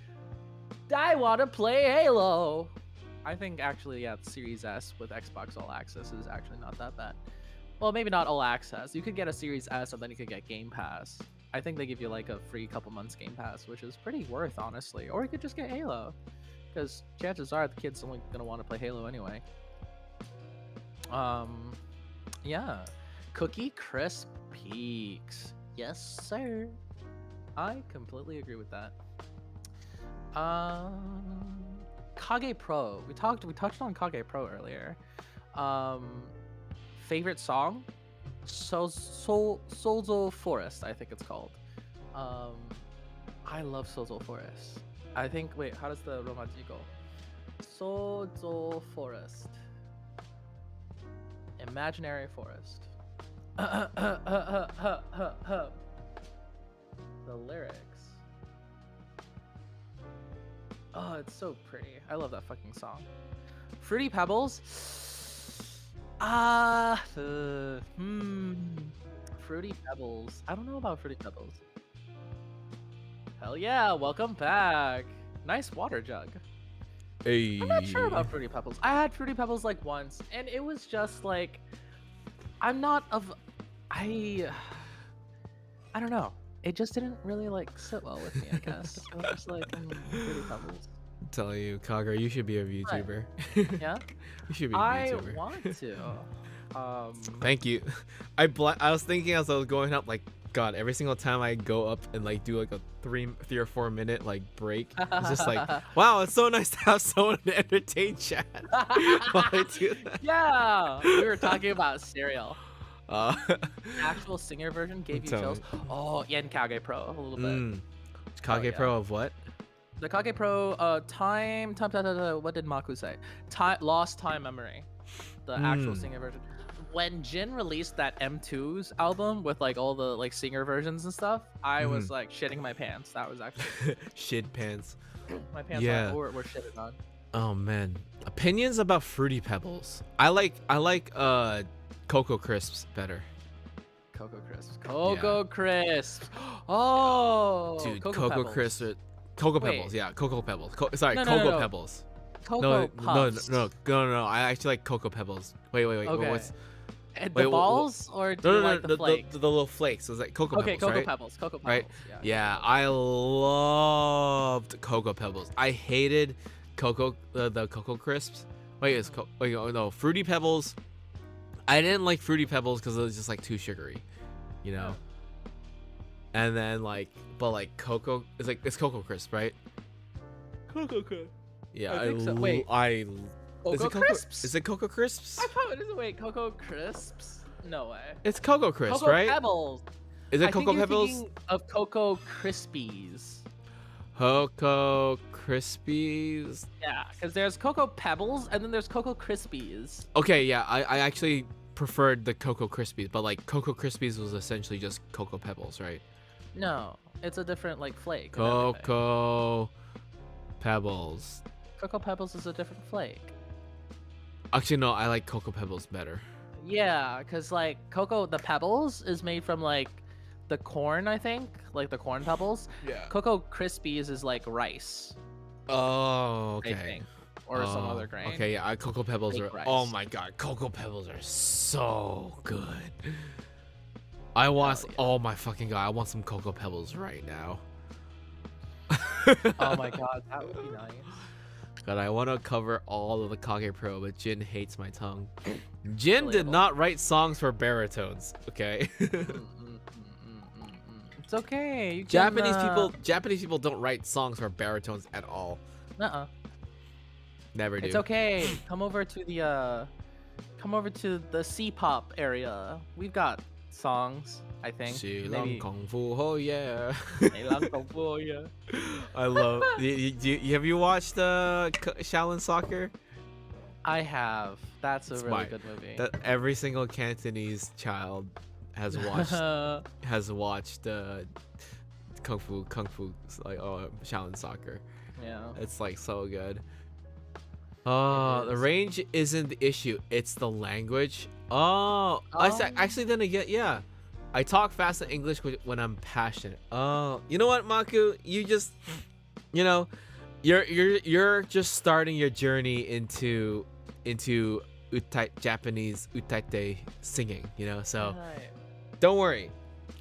[SPEAKER 2] I want to play Halo. I think actually, yeah, Series S with Xbox All Access is actually not that bad. Well, maybe not All Access. You could get a Series S and then you could get Game Pass. I think they give you like a free couple months Game Pass, which is pretty worth, honestly. Or you could just get Halo, because chances are the kid's only gonna want to play Halo anyway. Yeah, Cookie Crisp Peaks. Yes, sir. I completely agree with that. Kage Pro. We touched on Kage Pro earlier. favorite song, Sozo Forest, I think it's called. I love Sozo Forest. I think, wait, how does the romaji go? Sozo Forest. Imaginary forest. The lyrics. Oh, it's so pretty. I love that fucking song. Fruity Pebbles. Fruity Pebbles. I don't know about Fruity Pebbles. Hell yeah, welcome back. Nice water jug.
[SPEAKER 1] Hey.
[SPEAKER 2] I'm not sure about Fruity Pebbles. I had Fruity Pebbles like once, and it was just like, I don't know. It just didn't really like sit well with me, I guess. I was just like, Fruity Pebbles.
[SPEAKER 1] I'm telling you, Kagura, you should be a VTuber.
[SPEAKER 2] Yeah?
[SPEAKER 1] You should be a
[SPEAKER 2] I
[SPEAKER 1] VTuber.
[SPEAKER 2] want to.
[SPEAKER 1] Thank you. I was thinking as I was going up, like, God, every single time I go up and like do like a 3 or 4 minute like break, it's just like, wow, it's so nice to have someone to entertain chat while I do that.
[SPEAKER 2] Yeah, we were talking about Serial.
[SPEAKER 1] The
[SPEAKER 2] Actual singer version gave you chills. Oh, yeah, and Kage Pro a little bit.
[SPEAKER 1] Kage
[SPEAKER 2] yeah.
[SPEAKER 1] Pro of what?
[SPEAKER 2] The Kage Pro, what did Maku say? Lost Time Memory, the actual singer version. When Jin released that M2's album with like all the like singer versions and stuff, I was like shitting my pants. That was actually
[SPEAKER 1] Shit pants.
[SPEAKER 2] my pants were shitted on.
[SPEAKER 1] Oh man, opinions about Fruity Pebbles. I like Cocoa Crisps better.
[SPEAKER 2] Cocoa Crisps. Oh,
[SPEAKER 1] Dude,
[SPEAKER 2] Cocoa
[SPEAKER 1] Cocoa
[SPEAKER 2] Pebbles.
[SPEAKER 1] Crisps. Cocoa
[SPEAKER 2] Wait.
[SPEAKER 1] Pebbles, yeah, Cocoa Pebbles. Sorry,
[SPEAKER 2] No.
[SPEAKER 1] Cocoa Pebbles.
[SPEAKER 2] Cocoa Puffs.
[SPEAKER 1] No. I actually like Cocoa Pebbles. Wait.
[SPEAKER 2] Okay.
[SPEAKER 1] What's
[SPEAKER 2] The
[SPEAKER 1] wait,
[SPEAKER 2] balls or do you like the flakes?
[SPEAKER 1] the little flakes. It was like Cocoa
[SPEAKER 2] Okay,
[SPEAKER 1] Pebbles,
[SPEAKER 2] Cocoa
[SPEAKER 1] right?
[SPEAKER 2] Pebbles. Cocoa Pebbles.
[SPEAKER 1] Right? Yeah, I loved Cocoa Pebbles. I hated the Cocoa Crisps. No, Fruity Pebbles. I didn't like Fruity Pebbles because it was just like too sugary, you know. And then but Cocoa, it's Cocoa Crisp, right?
[SPEAKER 2] Cocoa Crisp.
[SPEAKER 1] Yeah,
[SPEAKER 2] I think so. Wait. Cocoa Crisps?
[SPEAKER 1] Is it Cocoa Crisps?
[SPEAKER 2] I thought it is. Wait, Cocoa Crisps? No way.
[SPEAKER 1] It's Cocoa Crisp,
[SPEAKER 2] Cocoa
[SPEAKER 1] right?
[SPEAKER 2] Pebbles.
[SPEAKER 1] Is it
[SPEAKER 2] I
[SPEAKER 1] Cocoa
[SPEAKER 2] think you're
[SPEAKER 1] Pebbles?
[SPEAKER 2] thinking of Cocoa Krispies.
[SPEAKER 1] Cocoa Krispies.
[SPEAKER 2] Yeah, because there's Cocoa Pebbles and then there's Cocoa Krispies.
[SPEAKER 1] Okay, yeah, I actually preferred the Cocoa Krispies, but like Cocoa Krispies was essentially just Cocoa Pebbles, right?
[SPEAKER 2] No, it's a different like flake. and everything.
[SPEAKER 1] Cocoa Pebbles.
[SPEAKER 2] Cocoa Pebbles is a different flake.
[SPEAKER 1] Actually, no, I like Cocoa Pebbles better.
[SPEAKER 2] Yeah, because like the Pebbles is made from like the corn, I think, like the corn pebbles.
[SPEAKER 1] Yeah.
[SPEAKER 2] Cocoa Krispies is like rice,
[SPEAKER 1] Oh,
[SPEAKER 2] I
[SPEAKER 1] okay.
[SPEAKER 2] think, or some other grain.
[SPEAKER 1] Okay, yeah, Cocoa Pebbles
[SPEAKER 2] Fake
[SPEAKER 1] are.
[SPEAKER 2] rice.
[SPEAKER 1] Oh my God, Cocoa Pebbles are so good. I want.
[SPEAKER 2] yeah.
[SPEAKER 1] Oh my fucking God, I want some Cocoa Pebbles right now.
[SPEAKER 2] Oh my god, that would be nice.
[SPEAKER 1] God, I want to cover all of the Kage Pro, but Jin hates my tongue. Jin did
[SPEAKER 2] Relatable.
[SPEAKER 1] not write songs for baritones, okay?
[SPEAKER 2] It's okay. You can,
[SPEAKER 1] Japanese people don't write songs for baritones at all. Never do.
[SPEAKER 2] It's okay. Come over to the C-pop area. We've got songs, I think.
[SPEAKER 1] Xilang Kung Fu, oh yeah.
[SPEAKER 2] Yeah.
[SPEAKER 1] I love. Have you watched Shaolin Soccer?
[SPEAKER 2] I have. That's a
[SPEAKER 1] It's
[SPEAKER 2] really
[SPEAKER 1] my-
[SPEAKER 2] good movie.
[SPEAKER 1] That every single Cantonese child has watched Kung Fu like Shaolin Soccer.
[SPEAKER 2] Yeah.
[SPEAKER 1] It's like so good. The
[SPEAKER 2] is.
[SPEAKER 1] range isn't the issue, it's the language. Actually then again, yeah. I talk fast in English when I'm passionate. Oh, you know what, Maku? You just, you're just starting your journey into Japanese utaite singing. So
[SPEAKER 2] Right.
[SPEAKER 1] don't worry.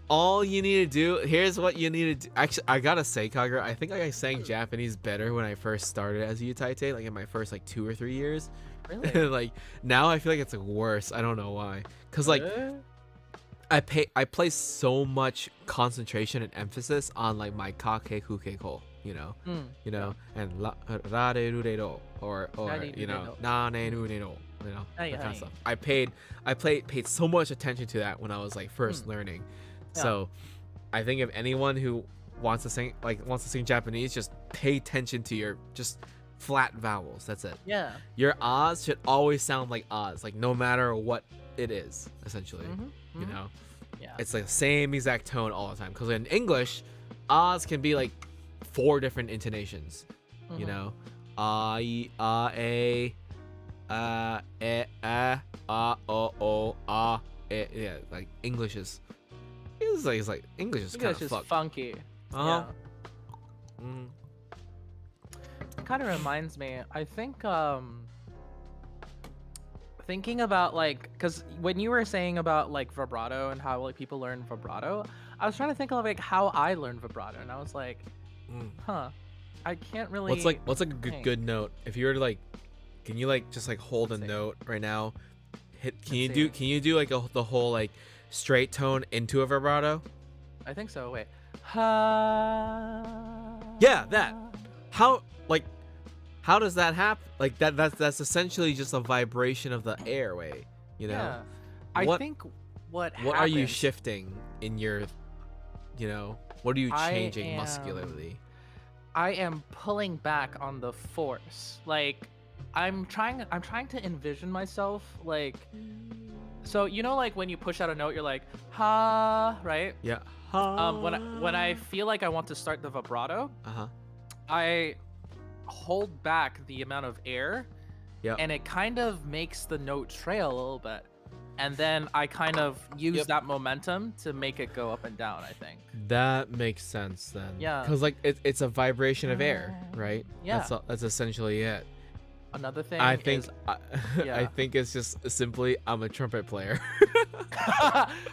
[SPEAKER 1] All you need to do, here's what you need to do. Actually, I gotta say, Kagura, I think I sang Japanese better when I first started as a utaite, like in my first 2 or 3 years.
[SPEAKER 2] Really?
[SPEAKER 1] Like now I feel like it's worse. I don't know why. Cause I place so much concentration and emphasis on like my kake hukeko, you know, and ra re ru re ro, or you know, na ne ru re ro, you know, that kind of stuff. I paid so much attention to that when I was like first learning. So I think if anyone who wants to sing Japanese, just pay attention to your just flat vowels. That's it.
[SPEAKER 2] Yeah.
[SPEAKER 1] Your ahs should always sound like ahs, like no matter what it is, essentially. You know?
[SPEAKER 2] Yeah.
[SPEAKER 1] It's like the same exact tone all the time. Because in English, ahs can be like 4 different intonations. You know? Ah, e, ah, a, o, ah, e. Yeah, like English is. It's like English is kind of fucked.
[SPEAKER 2] Funky.
[SPEAKER 1] Uh-huh.
[SPEAKER 2] Yeah. It kind of reminds me, I think thinking about like, because when you were saying about like vibrato and how like people learn vibrato, I was trying to think of like how I learned vibrato, and I was like, I can't really.
[SPEAKER 1] What's like a good note? If you were to like, can you like just like hold a note right now? Can you do like the whole like straight tone into a vibrato?
[SPEAKER 2] I think so. Wait.
[SPEAKER 1] Yeah, that. How does that happen? Like that's essentially just a vibration of the airway, you know?
[SPEAKER 2] Yeah. I think what
[SPEAKER 1] are you shifting in your, you know, what are you changing muscularly?
[SPEAKER 2] I am pulling back on the force. Like I'm trying to envision myself like, so you know, like when you push out a note, you're like ha, right?
[SPEAKER 1] Yeah.
[SPEAKER 2] When I feel like I want to start the vibrato, I hold back the amount of air, and it kind of makes the note trail a little bit, and then I kind of use that momentum to make it go up and down. I think
[SPEAKER 1] that makes sense then.
[SPEAKER 2] Yeah,
[SPEAKER 1] because like it's a vibration of air, right?
[SPEAKER 2] Yeah,
[SPEAKER 1] that's essentially it.
[SPEAKER 2] Another thing
[SPEAKER 1] I think
[SPEAKER 2] is,
[SPEAKER 1] I think it's just simply I'm a trumpet player.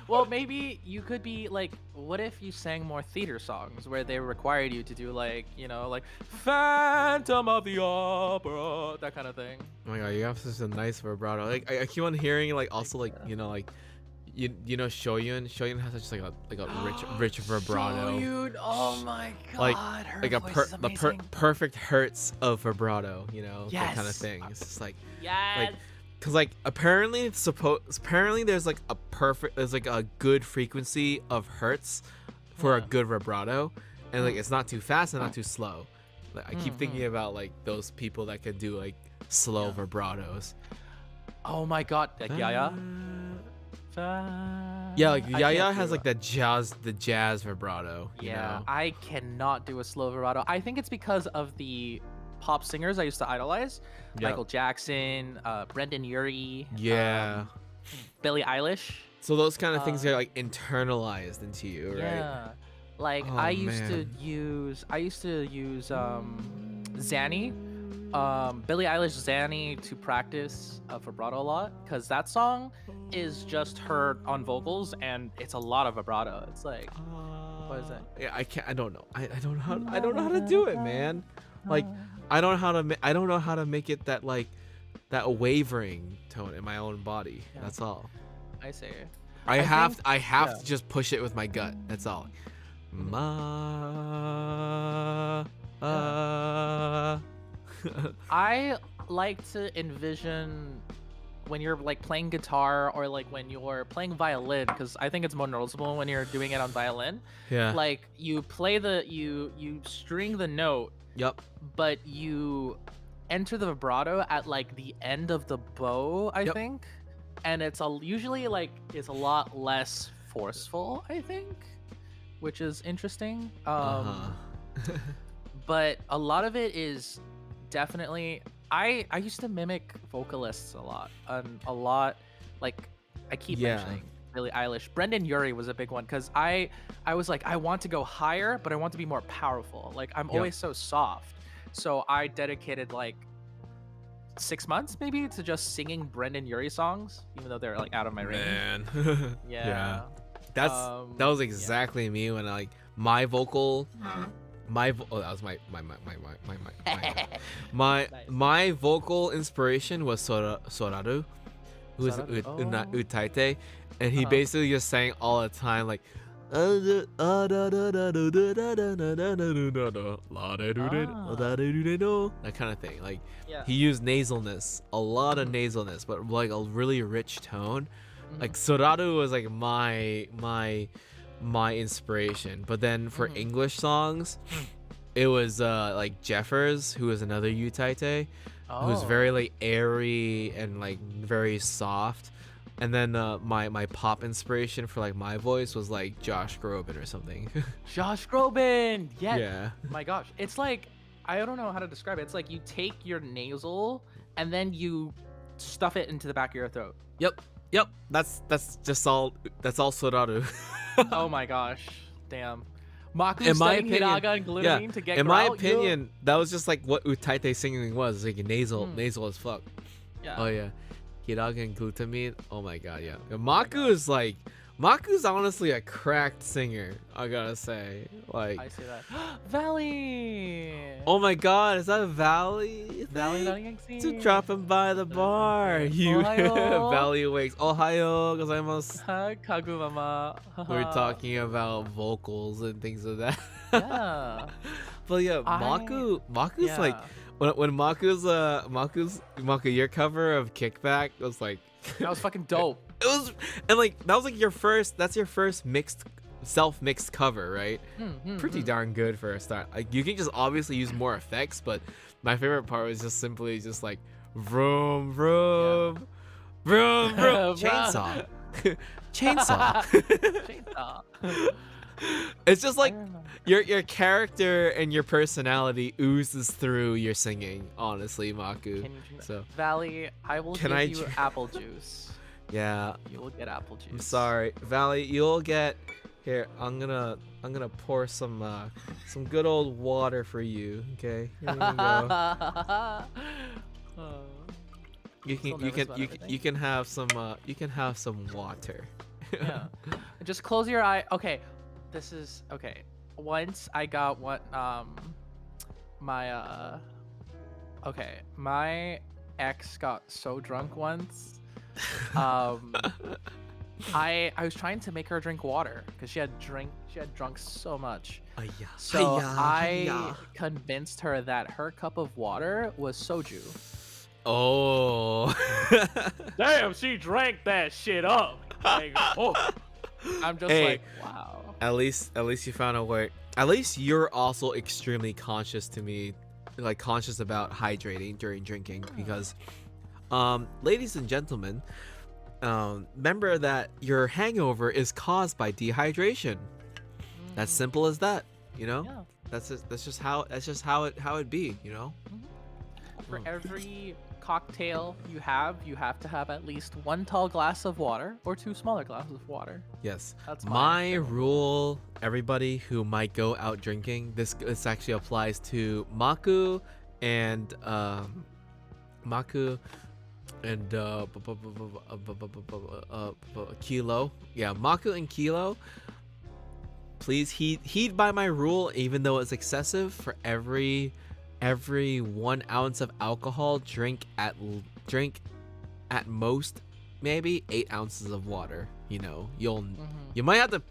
[SPEAKER 2] Well, maybe you could be like, what if you sang more theater songs where they required you to do like, you know, like Phantom of the Opera, that kind of thing.
[SPEAKER 1] Oh my god, you have such a nice vibrato. Like I keep on hearing like also like you know like you know Shoyun has such like a rich vibrato.
[SPEAKER 2] Shoyun, oh my god,
[SPEAKER 1] like the perfect hertz of vibrato, you know, that kind of thing. It's just like like because like apparently there's like a good frequency of hertz for a good vibrato, and like it's not too fast and not too slow. Like I keep thinking about like those people that can do like slow vibratos.
[SPEAKER 2] Oh my god, like Yaya.
[SPEAKER 1] Yeah, like Yaya has like the jazz vibrato. You know?
[SPEAKER 2] I cannot do a slow vibrato. I think it's because of the pop singers I used to idolize, Michael Jackson, Brendan Urie, Billie Eilish.
[SPEAKER 1] So those kind of things are like internalized into you, right?
[SPEAKER 2] Yeah, like I used to use Zanny. Billie Eilish Zanny to practice vibrato a lot, because that song is just her on vocals and it's a lot of vibrato. It's like what is that?
[SPEAKER 1] Yeah, I don't know. I don't know how to do it, man. Like I don't know how to make it that like that wavering tone in my own body. That's all.
[SPEAKER 2] I see.
[SPEAKER 1] I have to just push it with my gut. That's all.
[SPEAKER 2] I like to envision when you're like playing guitar or like when you're playing violin, because I think it's more noticeable when you're doing it on violin.
[SPEAKER 1] Yeah.
[SPEAKER 2] Like you play you string the note.
[SPEAKER 1] Yep.
[SPEAKER 2] But you enter the vibrato at like the end of the bow, I think, and it's usually like it's a lot less forceful, I think, which is interesting. But a lot of it is definitely I used to mimic vocalists a lot, like I keep mentioning Billie Eilish. Brendan Urie was a big one, because I was like, I want to go higher, but I want to be more powerful. Like I'm always so soft, so I dedicated like 6 months maybe to just singing Brendan Urie songs, even though they're like out of my range.
[SPEAKER 1] Man. Yeah. That was exactly me when like my vocal. That was my vocal inspiration was Soraru, who is Utaite, and he basically just sang all the time like That kind of thing. Like
[SPEAKER 2] Yeah.
[SPEAKER 1] he used nasalness, a lot of nasalness, but like a really rich tone. Like Soraru was like my inspiration. But then for English songs, it was like Jeffers, who was another Utaite, who's very like airy and like very soft. And then my pop inspiration for like my voice was like Josh Groban or something.
[SPEAKER 2] Josh Groban. Yeah.
[SPEAKER 1] Yeah.
[SPEAKER 2] My gosh, it's like I don't know how to describe it. It's like you take your nasal and then you stuff it into the back of your throat.
[SPEAKER 1] Yep. That's all Soraru.
[SPEAKER 2] Oh my gosh, damn. Maku
[SPEAKER 1] In my
[SPEAKER 2] studying
[SPEAKER 1] opinion,
[SPEAKER 2] Hiraga and glutamine to get
[SPEAKER 1] in my
[SPEAKER 2] grout,
[SPEAKER 1] opinion, that was just like what Utaite singing was, like nasal as fuck.
[SPEAKER 2] Yeah.
[SPEAKER 1] Oh yeah. Hiraga and glutamine. Oh my god, yeah. And Maku's honestly a cracked singer, I gotta say. Like
[SPEAKER 2] I see that. Valley.
[SPEAKER 1] oh my god, is that a Valley?
[SPEAKER 2] Valley
[SPEAKER 1] To dropping by the bar. You
[SPEAKER 2] Ohio.
[SPEAKER 1] Valley Wakes. Ohio, gozaimasu.
[SPEAKER 2] Kagumama.
[SPEAKER 1] We're talking about vocals and things of that.
[SPEAKER 2] Yeah.
[SPEAKER 1] But yeah, Maku's like when Maku your cover of Kickback was like
[SPEAKER 2] That was fucking dope.
[SPEAKER 1] it was, and like that was like your first self-mixed cover, right? Pretty darn good for a start. Like you can just obviously use more effects, but my favorite part was just simply just like vroom vroom vroom vroom chainsaw. Chainsaw.
[SPEAKER 2] Chainsaw.
[SPEAKER 1] It's just like your character and your personality oozes through your singing, honestly, Maku.
[SPEAKER 2] Can you drink that?
[SPEAKER 1] So
[SPEAKER 2] Valley, I will
[SPEAKER 1] Can
[SPEAKER 2] give
[SPEAKER 1] I
[SPEAKER 2] you
[SPEAKER 1] dr-
[SPEAKER 2] apple juice.
[SPEAKER 1] yeah,
[SPEAKER 2] You will get apple juice.
[SPEAKER 1] I'm sorry, Valley. You'll get here. I'm gonna pour some good old water for you. Okay, here you go. You can have some water.
[SPEAKER 2] Yeah. Just close your eye. Okay. This is okay. Once I got what my ex got so drunk once. I was trying to make her drink water because she had drunk so much. So I convinced her that her cup of water was soju.
[SPEAKER 1] Oh.
[SPEAKER 2] Damn, she drank that shit up. Like, oh. I'm just
[SPEAKER 1] Hey.
[SPEAKER 2] like, wow.
[SPEAKER 1] At least you found a way. At least you're also extremely conscious about hydrating during drinking, because ladies and gentlemen, remember that your hangover is caused by dehydration. That's simple as that, you know?
[SPEAKER 2] Yeah.
[SPEAKER 1] That's just how it be, you know?
[SPEAKER 2] For every cocktail you have to have at least one tall glass of water or two smaller glasses of water.
[SPEAKER 1] Yes.
[SPEAKER 2] That's
[SPEAKER 1] my rule. Everybody who might go out drinking, this actually applies to Maku and Kilo. Yeah, Maku and Kilo. Please heed by my rule, even though it's excessive. For every 1 ounce of alcohol, drink at most maybe 8 ounces of water. You know, you might have to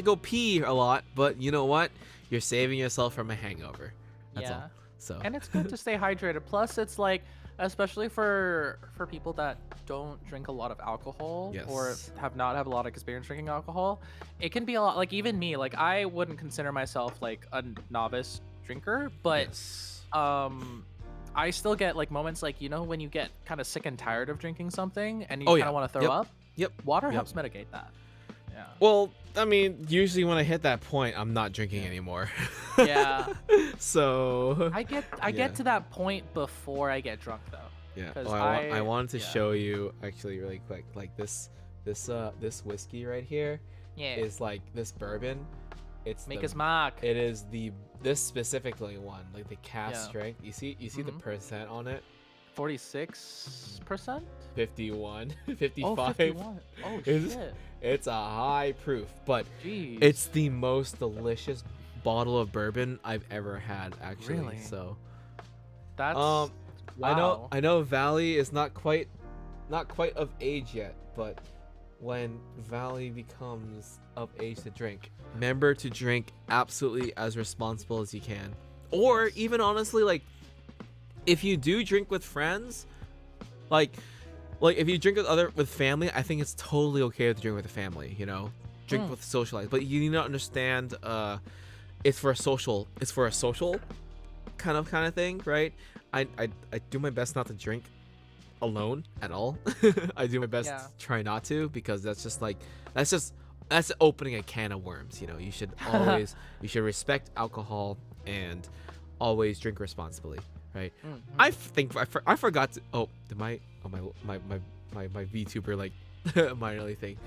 [SPEAKER 1] go pee a lot, but you know what? You're saving yourself from a hangover. That's all. So
[SPEAKER 2] And it's good to stay hydrated. Plus, it's like, especially for people that don't drink a lot of alcohol or have a lot of experience drinking alcohol, it can be a lot. Like even me, like I wouldn't consider myself like a novice drinker, but I still get like moments like, you know, when you get kind of sick and tired of drinking something and you kind of want to throw up. Water helps mitigate that. Yeah.
[SPEAKER 1] Well, I mean, usually when I hit that point, I'm not drinking anymore.
[SPEAKER 2] Yeah.
[SPEAKER 1] So
[SPEAKER 2] I get to that point before I get drunk though.
[SPEAKER 1] Yeah. Oh, I wanted to show you actually really quick, like this whiskey right here is like this bourbon. It's
[SPEAKER 2] Make us mark.
[SPEAKER 1] It is this specifically one, like the cask strength. You see the percent on it?
[SPEAKER 2] 46%?
[SPEAKER 1] 51, 55.
[SPEAKER 2] Oh, 51. Oh shit.
[SPEAKER 1] It's a high proof, but
[SPEAKER 2] Jeez.
[SPEAKER 1] it's the most delicious bottle of bourbon I've ever had, actually.
[SPEAKER 2] Really?
[SPEAKER 1] So
[SPEAKER 2] That's
[SPEAKER 1] wow. I know Valley is not quite of age yet, but when Valley becomes of age to drink. Remember to drink absolutely as responsible as you can. Or
[SPEAKER 2] Yes.
[SPEAKER 1] even honestly, like, if you do drink with friends, like if you drink with family, I think it's totally okay to drink with the family, you know? Drink with socialize. But you need to understand it's for a social kind of thing, right? I do my best not to drink alone at all. I do my best
[SPEAKER 2] Yeah.
[SPEAKER 1] to try not to, because that's opening a can of worms, you know. You should always respect alcohol and always drink responsibly, right? I think I forgot to did my VTuber like minorly thing.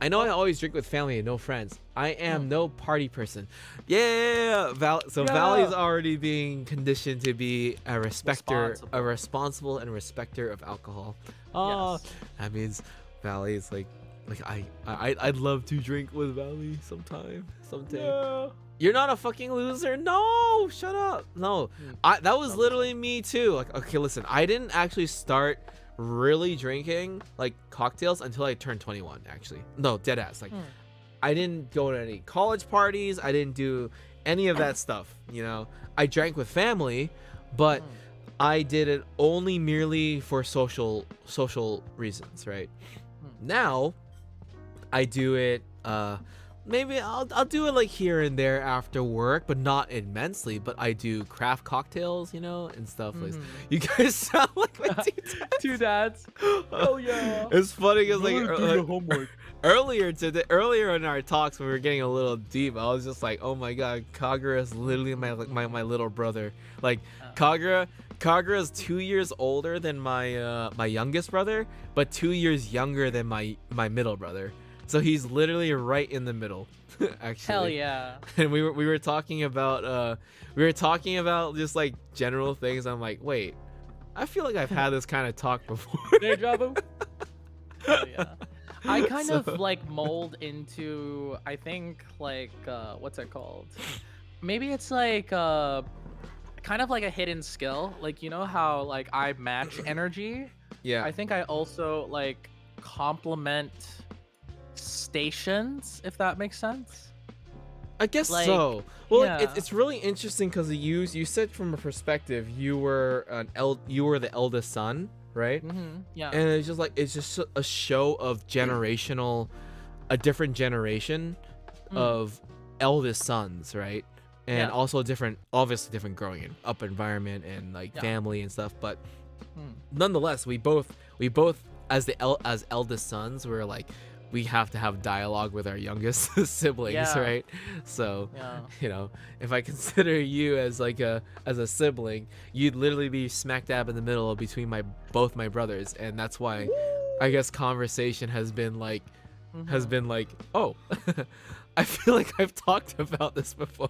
[SPEAKER 1] I know I always drink with family and no friends. I am no party person. Yeah, Valley's already being conditioned to be a responsible and respecter of alcohol. Oh,
[SPEAKER 2] Yes.
[SPEAKER 1] that means Valley's like I'd love to drink with Valley sometime.
[SPEAKER 2] Yeah.
[SPEAKER 1] You're not a fucking loser. No, shut up. No, that was literally me too. Like, okay, listen, I didn't actually start really drinking like cocktails until I turned 21. Actually, no, dead ass. Like, I didn't go to any college parties. I didn't do any of that stuff. You know, I drank with family, but I did it only merely for social reasons. Right now, I do it. Maybe I'll do it like here and there after work, but not immensely. But I do craft cocktails, you know, and stuff like. You guys sound like my
[SPEAKER 2] Two dads. Oh yeah.
[SPEAKER 1] It's funny because like,
[SPEAKER 2] homework.
[SPEAKER 1] earlier in our talks, when we were getting a little deep, I was just like, oh my god, Kagura is literally my little brother. Like, Kagura is 2 years older than my youngest brother, but 2 years younger than my middle brother. So he's literally right in the middle, actually.
[SPEAKER 2] Hell yeah.
[SPEAKER 1] And we were talking about just like general things. I'm like, wait, I feel like I've had this kind of talk before.
[SPEAKER 2] Hell yeah. I kind of like mold into, I think, like what's it called? Maybe it's like kind of like a hidden skill. Like, you know how like I match energy?
[SPEAKER 1] Yeah.
[SPEAKER 2] I think I also like complement stations, if that makes sense.
[SPEAKER 1] I guess
[SPEAKER 2] Like,
[SPEAKER 1] so. Well,
[SPEAKER 2] yeah.
[SPEAKER 1] it's really interesting because you said from a perspective you were the eldest son, right?
[SPEAKER 2] Yeah.
[SPEAKER 1] And it's just a show of a different generation of eldest sons, right? And
[SPEAKER 2] Yeah.
[SPEAKER 1] also obviously different growing up environment and like family and stuff. But nonetheless, we both as eldest sons, we're like, we have to have dialogue with our youngest siblings,
[SPEAKER 2] Yeah.
[SPEAKER 1] right? So,
[SPEAKER 2] Yeah.
[SPEAKER 1] you know, if I consider you as a sibling, you'd literally be smack dab in the middle between both my brothers, and that's why I guess conversation has been like, oh, I feel like I've talked about this before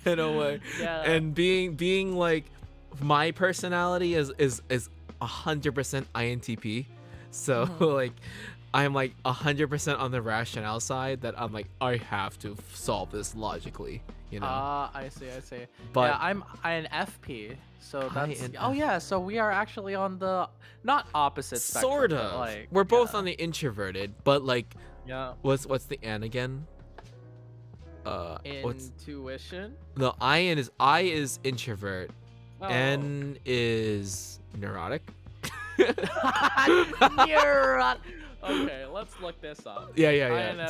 [SPEAKER 1] in a way.
[SPEAKER 2] Yeah.
[SPEAKER 1] And being like, my personality is 100% INTP, so like, I'm like 100% on the rationale side, that I'm like, I have to solve this logically, you know.
[SPEAKER 2] I see.
[SPEAKER 1] But
[SPEAKER 2] yeah, I'm an FP, so that's.
[SPEAKER 1] INF.
[SPEAKER 2] Oh yeah, so we are actually on the not opposite spectrum.
[SPEAKER 1] sort
[SPEAKER 2] but,
[SPEAKER 1] of.
[SPEAKER 2] like,
[SPEAKER 1] We're both
[SPEAKER 2] yeah.
[SPEAKER 1] on the introverted, but like,
[SPEAKER 2] Yeah.
[SPEAKER 1] what's the N again? What's
[SPEAKER 2] Intuition.
[SPEAKER 1] no? I is introvert.
[SPEAKER 2] Oh.
[SPEAKER 1] N is neurotic.
[SPEAKER 2] Neuron. Okay, let's look this up.
[SPEAKER 1] Yeah.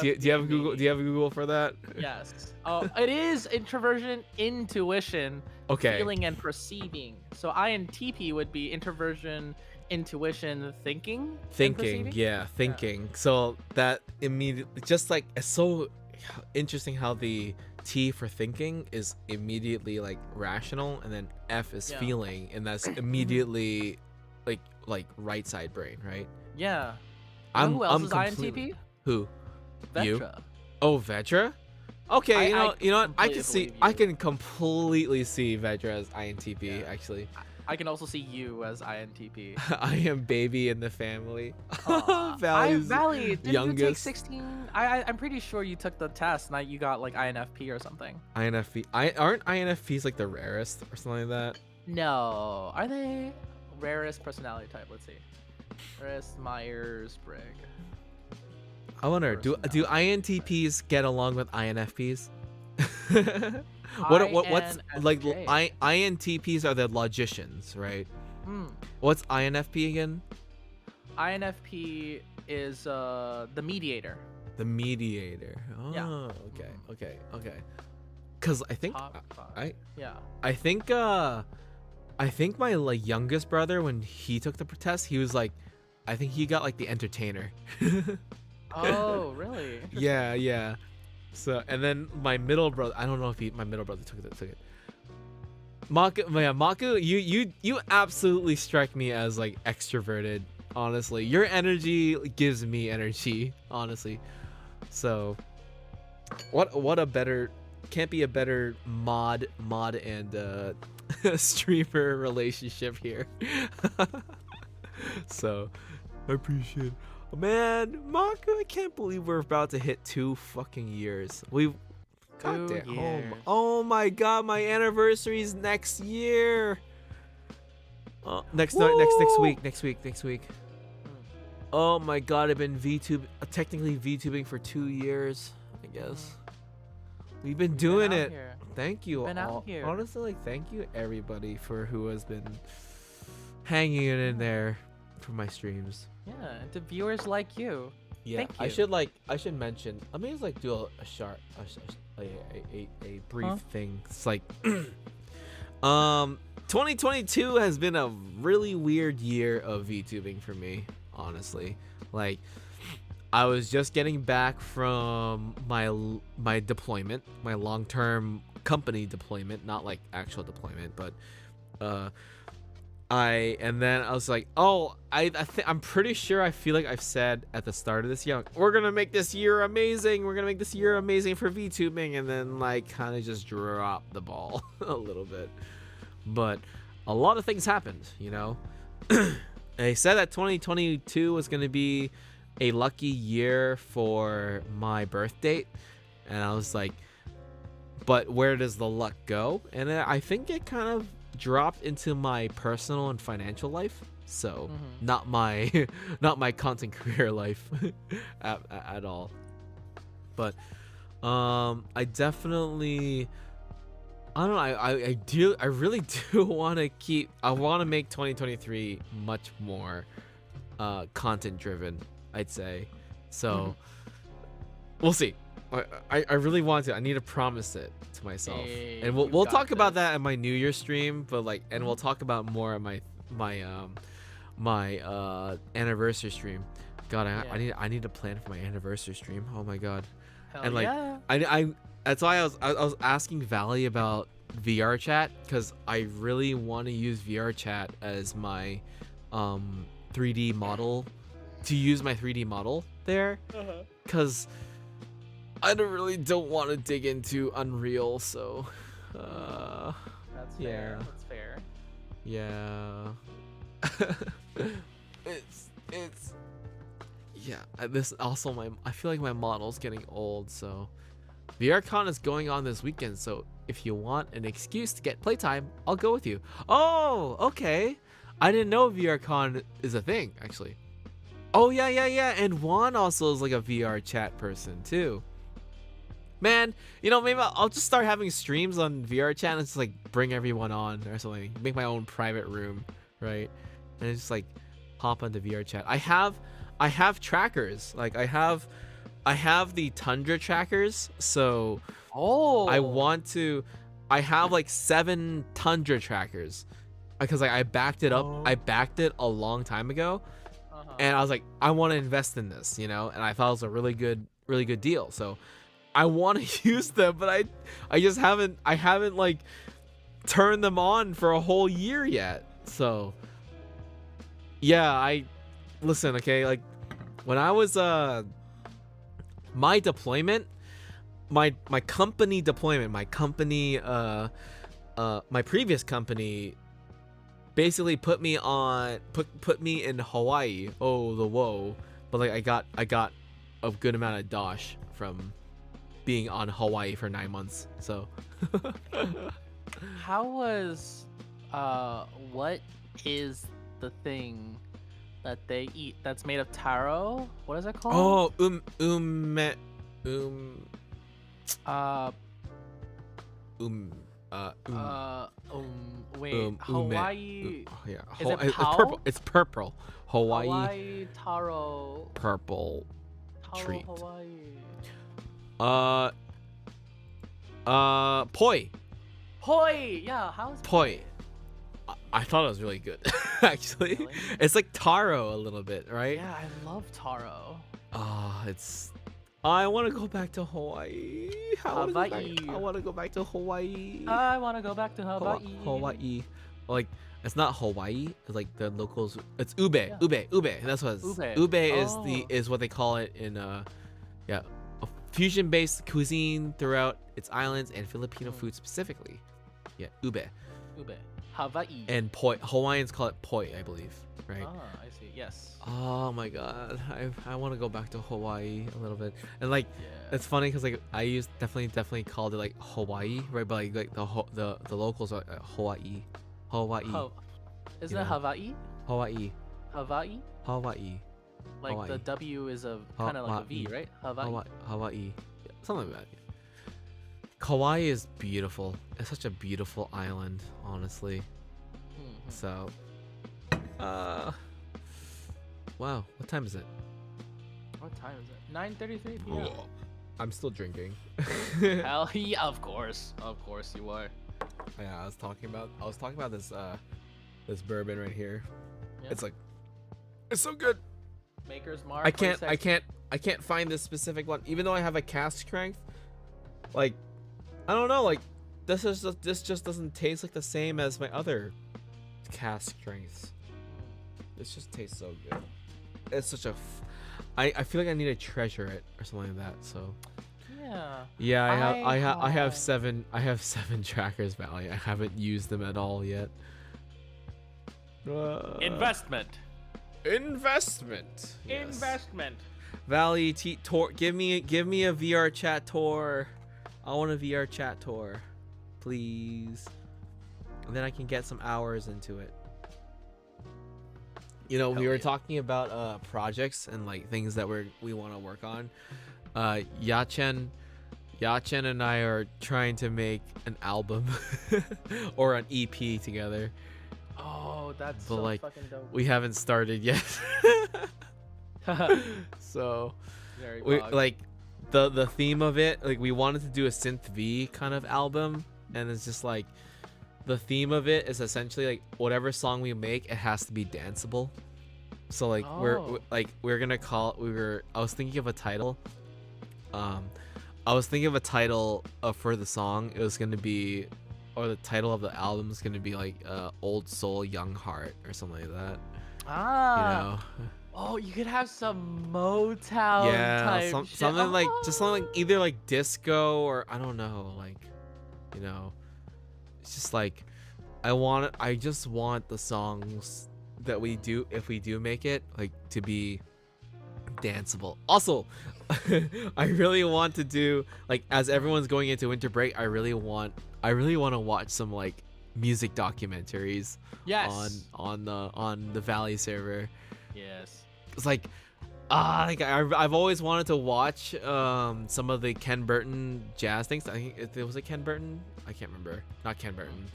[SPEAKER 1] Do you have Google?
[SPEAKER 2] INFP.
[SPEAKER 1] Do you have Google for that?
[SPEAKER 2] Yes. Oh, it is introversion, intuition,
[SPEAKER 1] Okay.
[SPEAKER 2] feeling and perceiving. So INTP would be introversion, intuition, thinking. and
[SPEAKER 1] Thinking,
[SPEAKER 2] perceiving?
[SPEAKER 1] yeah, thinking. So that immediately, just like, it's so interesting how the T for thinking is immediately like rational, and then F is
[SPEAKER 2] Yeah.
[SPEAKER 1] feeling, and that's immediately like right side brain, right?
[SPEAKER 2] Yeah. You know who else is
[SPEAKER 1] completely-
[SPEAKER 2] INTP?
[SPEAKER 1] Who? You?
[SPEAKER 2] Vetra.
[SPEAKER 1] Oh, Vetra. Okay,
[SPEAKER 2] I
[SPEAKER 1] you know what? I
[SPEAKER 2] completely
[SPEAKER 1] can see.
[SPEAKER 2] believe
[SPEAKER 1] I
[SPEAKER 2] you.
[SPEAKER 1] can completely see Vetra as INTP.
[SPEAKER 2] Yeah.
[SPEAKER 1] Actually,
[SPEAKER 2] I can also see you as INTP.
[SPEAKER 1] I am baby in the family.
[SPEAKER 2] Aw.
[SPEAKER 1] Valley's
[SPEAKER 2] Valley, didn't you take
[SPEAKER 1] youngest.
[SPEAKER 2] 16? I'm pretty sure you took the test and you got like INFP or something.
[SPEAKER 1] INFP. Aren't INFPs like the rarest or something like that?
[SPEAKER 2] No, are they rarest personality type? Let's see. Rarest Myers-Briggs.
[SPEAKER 1] I wonder, do INTPs get along with INFPs? What's like INTPs are the logicians, right? What's INFP again?
[SPEAKER 2] INFP is the mediator.
[SPEAKER 1] The mediator. Oh,
[SPEAKER 2] Yeah.
[SPEAKER 1] Okay. Cause I think
[SPEAKER 2] Top five.
[SPEAKER 1] I think my like youngest brother, when he took the test, he was like, I think he got like the entertainer.
[SPEAKER 2] Oh, really? Interesting.
[SPEAKER 1] Yeah. So, and then my middle brother, I don't know if my middle brother took it. Maku, you absolutely strike me as like extroverted. Honestly, your energy gives me energy. Honestly, so what a better, can't be a better mod and streamer relationship here. So I appreciate it. Man, Maku, I can't believe we're about to hit 2 fucking years. We've God
[SPEAKER 2] 2
[SPEAKER 1] damn.
[SPEAKER 2] years.
[SPEAKER 1] Oh my god, my anniversary's next year. Next week. Oh my god, I've been technically VTubing for 2 years, I guess. We've been doing it.
[SPEAKER 2] Here.
[SPEAKER 1] Thank you
[SPEAKER 2] Been
[SPEAKER 1] all.
[SPEAKER 2] out here.
[SPEAKER 1] Honestly, like, thank you everybody for who has been hanging it in there for my streams.
[SPEAKER 2] Yeah, and to viewers like you.
[SPEAKER 1] Yeah,
[SPEAKER 2] Thank
[SPEAKER 1] I
[SPEAKER 2] you.
[SPEAKER 1] should mention. Let me just like do a brief thing. It's like 2022 has been a really weird year of VTubing for me, honestly. Like, I was just getting back from my deployment, my long-term company deployment, not like actual deployment, but and then I was like, oh, I'm pretty sure, I feel like I've said at the start of this year, we're gonna make this year amazing. We're gonna make this year amazing for VTubing, and then like kind of just dropped the ball a little bit. But a lot of things happened, you know. They said that 2022 was gonna be a lucky year for my birth date, and I was like, but where does the luck go? And I think it kind of dropped into my personal and financial life, so not my content career life at all. But I definitely, I don't know, I really do want to make 2023 much more content driven, I'd say. So we'll see. I really want to. I need to promise it to myself,
[SPEAKER 2] Hey,
[SPEAKER 1] and we'll talk about that in my New Year stream. But like, and we'll talk about more at my anniversary stream. God, I need to plan for my anniversary stream. Oh my god.
[SPEAKER 2] Hell
[SPEAKER 1] And like,
[SPEAKER 2] yeah.
[SPEAKER 1] I that's why I was asking Valley about VR chat, because I really want to use VR chat as my 3D model, to use my 3D model there, because I really don't want to dig into Unreal, so
[SPEAKER 2] That's
[SPEAKER 1] yeah.
[SPEAKER 2] fair. That's fair.
[SPEAKER 1] Yeah. it's yeah. This also, I feel like my model's getting old, so VRCon is going on this weekend, so if you want an excuse to get playtime, I'll go with you. Oh, okay. I didn't know VRCon is a thing, actually. Oh yeah. And Juan also is like a VR chat person too. Man, you know, maybe I'll just start having streams on VR chat and just like bring everyone on or something. Make my own private room, right? And just like hop onto VR chat. I have trackers. Like I have the Tundra trackers. So I have like 7 Tundra trackers, because like I backed it up. I backed it a long time ago, and I was like, I want to invest in this, you know, and I thought it was a really good deal. So I want to use them, but I just haven't like turned them on for a whole year yet. So yeah, listen, okay, like when I was my deployment, my company deployment, my previous company basically put me in Hawaii. Oh, the whoa. But like I got a good amount of dosh from being on Hawaii for 9 months. So
[SPEAKER 2] How was what is the thing that they eat that's made of taro. What is it called?
[SPEAKER 1] Oh,
[SPEAKER 2] Uh, wait,
[SPEAKER 1] ume.
[SPEAKER 2] Hawaii.
[SPEAKER 1] Yeah.
[SPEAKER 2] Is it
[SPEAKER 1] It's
[SPEAKER 2] pau?
[SPEAKER 1] purple. It's purple. Hawaii
[SPEAKER 2] Hawaii taro.
[SPEAKER 1] purple
[SPEAKER 2] Taro
[SPEAKER 1] treat.
[SPEAKER 2] Hawaii.
[SPEAKER 1] Poi.
[SPEAKER 2] Poi. Yeah, how's
[SPEAKER 1] Poi. I thought it was really good, actually.
[SPEAKER 2] Really?
[SPEAKER 1] It's like taro a little bit, right?
[SPEAKER 2] Yeah, I love taro.
[SPEAKER 1] It's. I want to go back to Hawaii. I want
[SPEAKER 2] Hawaii.
[SPEAKER 1] to go back to Hawaii.
[SPEAKER 2] I want to go back to Hawaii.
[SPEAKER 1] Hawaii. Like, it's not Hawaii. It's like the locals. It's ube.
[SPEAKER 2] Yeah.
[SPEAKER 1] Ube. That's what it's.
[SPEAKER 2] Ube.
[SPEAKER 1] Ube is
[SPEAKER 2] Oh.
[SPEAKER 1] is what they call it in yeah, a fusion-based cuisine throughout its islands and Filipino food specifically. Yeah, ube.
[SPEAKER 2] Ube. Hawaii.
[SPEAKER 1] And poi. Hawaiians call it poi, I believe. Right.
[SPEAKER 2] Ah, I see. Yes.
[SPEAKER 1] Oh my god, I want to go back to Hawaii a little bit, and like
[SPEAKER 2] Yeah.
[SPEAKER 1] it's funny because like I used definitely called it like Hawaii, right? But like the locals are Hawaii,
[SPEAKER 2] Isn't
[SPEAKER 1] You
[SPEAKER 2] it
[SPEAKER 1] know.
[SPEAKER 2] Hawaii?
[SPEAKER 1] Hawaii,
[SPEAKER 2] Hawaii? Like
[SPEAKER 1] Hawaii.
[SPEAKER 2] the W is a kind of like a V,
[SPEAKER 1] Hawaii.
[SPEAKER 2] right? Hawaii.
[SPEAKER 1] Hawaii, yeah, something like that. Kauai is beautiful. It's such a beautiful island, honestly.
[SPEAKER 2] Mhm.
[SPEAKER 1] So, wow, what time is it?
[SPEAKER 2] What time is it? 9:33 p.m.
[SPEAKER 1] I'm still drinking.
[SPEAKER 2] Hell yeah, of course you are.
[SPEAKER 1] Yeah, I was talking about this this bourbon right here.
[SPEAKER 2] Yeah.
[SPEAKER 1] It's like it's so good.
[SPEAKER 2] Maker's Mark.
[SPEAKER 1] I can't
[SPEAKER 2] 26.
[SPEAKER 1] find this specific one even though I have a cask strength. Like I don't know, like this just doesn't taste like the same as my other cask strengths. This just tastes so good. It's such a I feel like I need to treasure it or something like that. So
[SPEAKER 2] Yeah.
[SPEAKER 1] I have seven trackers Valley. I haven't used them at all yet.
[SPEAKER 2] Investment.
[SPEAKER 1] Investment. Yes.
[SPEAKER 2] Investment.
[SPEAKER 1] Valley tour. Give me a VR chat tour. I want a VR chat tour, please. And then I can get some hours into it. You know, we
[SPEAKER 2] Hell
[SPEAKER 1] were
[SPEAKER 2] yeah.
[SPEAKER 1] talking about projects and like things that we want to work on. Yachen and I are trying to make an album or an EP together.
[SPEAKER 2] Oh, that's
[SPEAKER 1] But,
[SPEAKER 2] so
[SPEAKER 1] like,
[SPEAKER 2] fucking dope.
[SPEAKER 1] We haven't started yet. So
[SPEAKER 2] Very
[SPEAKER 1] we
[SPEAKER 2] pog.
[SPEAKER 1] like the theme of it, like we wanted to do a synth V kind of album, and it's just like the theme of it is essentially like whatever song we make, it has to be danceable. So like
[SPEAKER 2] Oh.
[SPEAKER 1] we're gonna call I was thinking of a title. I was thinking of a title for the song. It was gonna be, or the title of the album is gonna be like Old Soul Young Heart or something like that. You know?
[SPEAKER 2] Oh, you could have some Motown
[SPEAKER 1] Yeah,
[SPEAKER 2] type shit.
[SPEAKER 1] something like just something like either like disco or I don't know, like, you know, it's just like I just want the songs that we do, if we do make it, like to be danceable. Also, I really want to do, like, as everyone's going into winter break, I really want to watch some like music documentaries
[SPEAKER 2] Yes.
[SPEAKER 1] on the Valley server.
[SPEAKER 2] Yes.
[SPEAKER 1] It's like I've always wanted to watch some of the Ken Burton jazz things. I think it was Ken Burton. I can't remember. Not Ken Burton.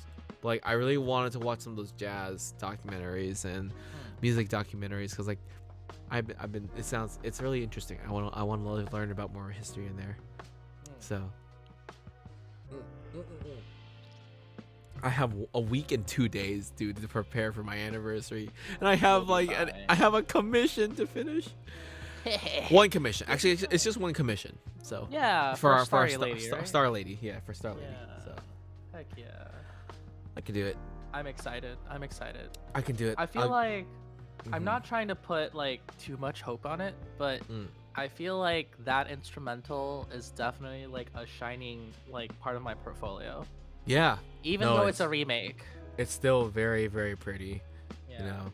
[SPEAKER 1] But like I really wanted to watch some of those jazz documentaries and music documentaries because like I've been. It's really interesting. I want to learn about more history in there. So I have a week and 2 days, dude, to prepare for my anniversary, and I have
[SPEAKER 2] You'll be
[SPEAKER 1] like
[SPEAKER 2] fine.
[SPEAKER 1] I have a commission to finish. One commission, actually, it's just one commission. So
[SPEAKER 2] Yeah.
[SPEAKER 1] for our
[SPEAKER 2] Starry Lady, right?
[SPEAKER 1] Star Lady, yeah, for Star Lady.
[SPEAKER 2] Yeah.
[SPEAKER 1] So
[SPEAKER 2] Heck yeah.
[SPEAKER 1] I can do it.
[SPEAKER 2] I'm excited.
[SPEAKER 1] I can do it.
[SPEAKER 2] I feel like I'm
[SPEAKER 1] mhm.
[SPEAKER 2] not trying to put like too much hope on it, but I feel like that instrumental is definitely like a shining like part of my portfolio.
[SPEAKER 1] Yeah,
[SPEAKER 2] Even
[SPEAKER 1] No,
[SPEAKER 2] though it's a
[SPEAKER 1] it's-
[SPEAKER 2] remake.
[SPEAKER 1] it's still very, very pretty.
[SPEAKER 2] Yeah.
[SPEAKER 1] You know,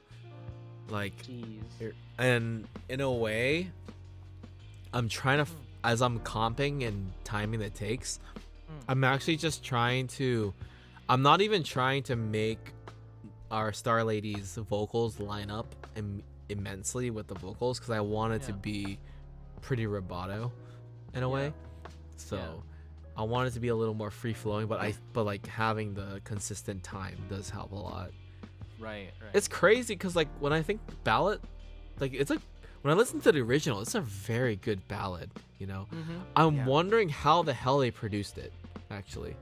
[SPEAKER 1] like,
[SPEAKER 2] Jeez.
[SPEAKER 1] and in a way, I'm trying to, as I'm comping and timing the takes, I'm actually just trying to, I'm not even trying to make our Star Lady's vocals line up immensely with the vocals because I want it to
[SPEAKER 2] Yeah.
[SPEAKER 1] be pretty rubato in a
[SPEAKER 2] Yeah.
[SPEAKER 1] way. So
[SPEAKER 2] Yeah.
[SPEAKER 1] I want it to be a little more free flowing, but like having the consistent time does help a lot.
[SPEAKER 2] Right.
[SPEAKER 1] It's crazy because like when I think ballad, like it's like when I listen to the original, it's a very good ballad. You know, I'm
[SPEAKER 2] Yeah.
[SPEAKER 1] wondering how the hell they produced it. Actually,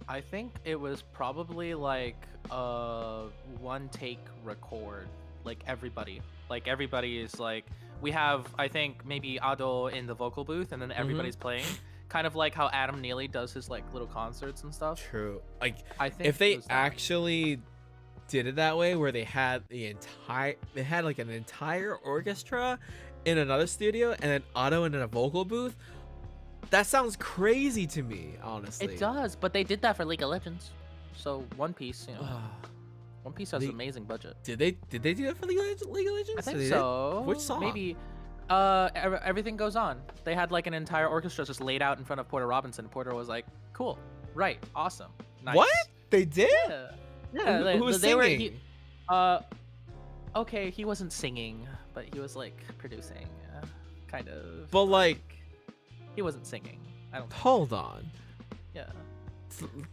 [SPEAKER 2] I think it was probably like a one take record. Like everybody is like, we have, I think, maybe Ado in the vocal booth, and then everybody's playing. Kind of like how Adam Neely does his like little concerts and stuff.
[SPEAKER 1] true. Like
[SPEAKER 2] I think
[SPEAKER 1] if
[SPEAKER 2] it
[SPEAKER 1] they
[SPEAKER 2] was that.
[SPEAKER 1] actually did it that way, where they had like an entire orchestra in another studio and then Otto in a vocal booth, that sounds crazy to me, honestly.
[SPEAKER 2] It does, but they did that for League of Legends. So One Piece, you know, One Piece has an amazing budget.
[SPEAKER 1] Did they do that for League of Legends?
[SPEAKER 2] I think
[SPEAKER 1] They did?
[SPEAKER 2] so.
[SPEAKER 1] Which song?
[SPEAKER 2] Maybe. Everything Goes On. They had like an entire orchestra just laid out in front of Porter Robinson. Porter was like, "Cool, right, awesome, nice."
[SPEAKER 1] What? They did?
[SPEAKER 2] Yeah. Yeah.
[SPEAKER 1] Who was
[SPEAKER 2] they
[SPEAKER 1] singing?
[SPEAKER 2] Okay, he wasn't singing, but he was like producing, kind of.
[SPEAKER 1] But like,
[SPEAKER 2] he wasn't singing. I don't.
[SPEAKER 1] hold on.
[SPEAKER 2] Yeah.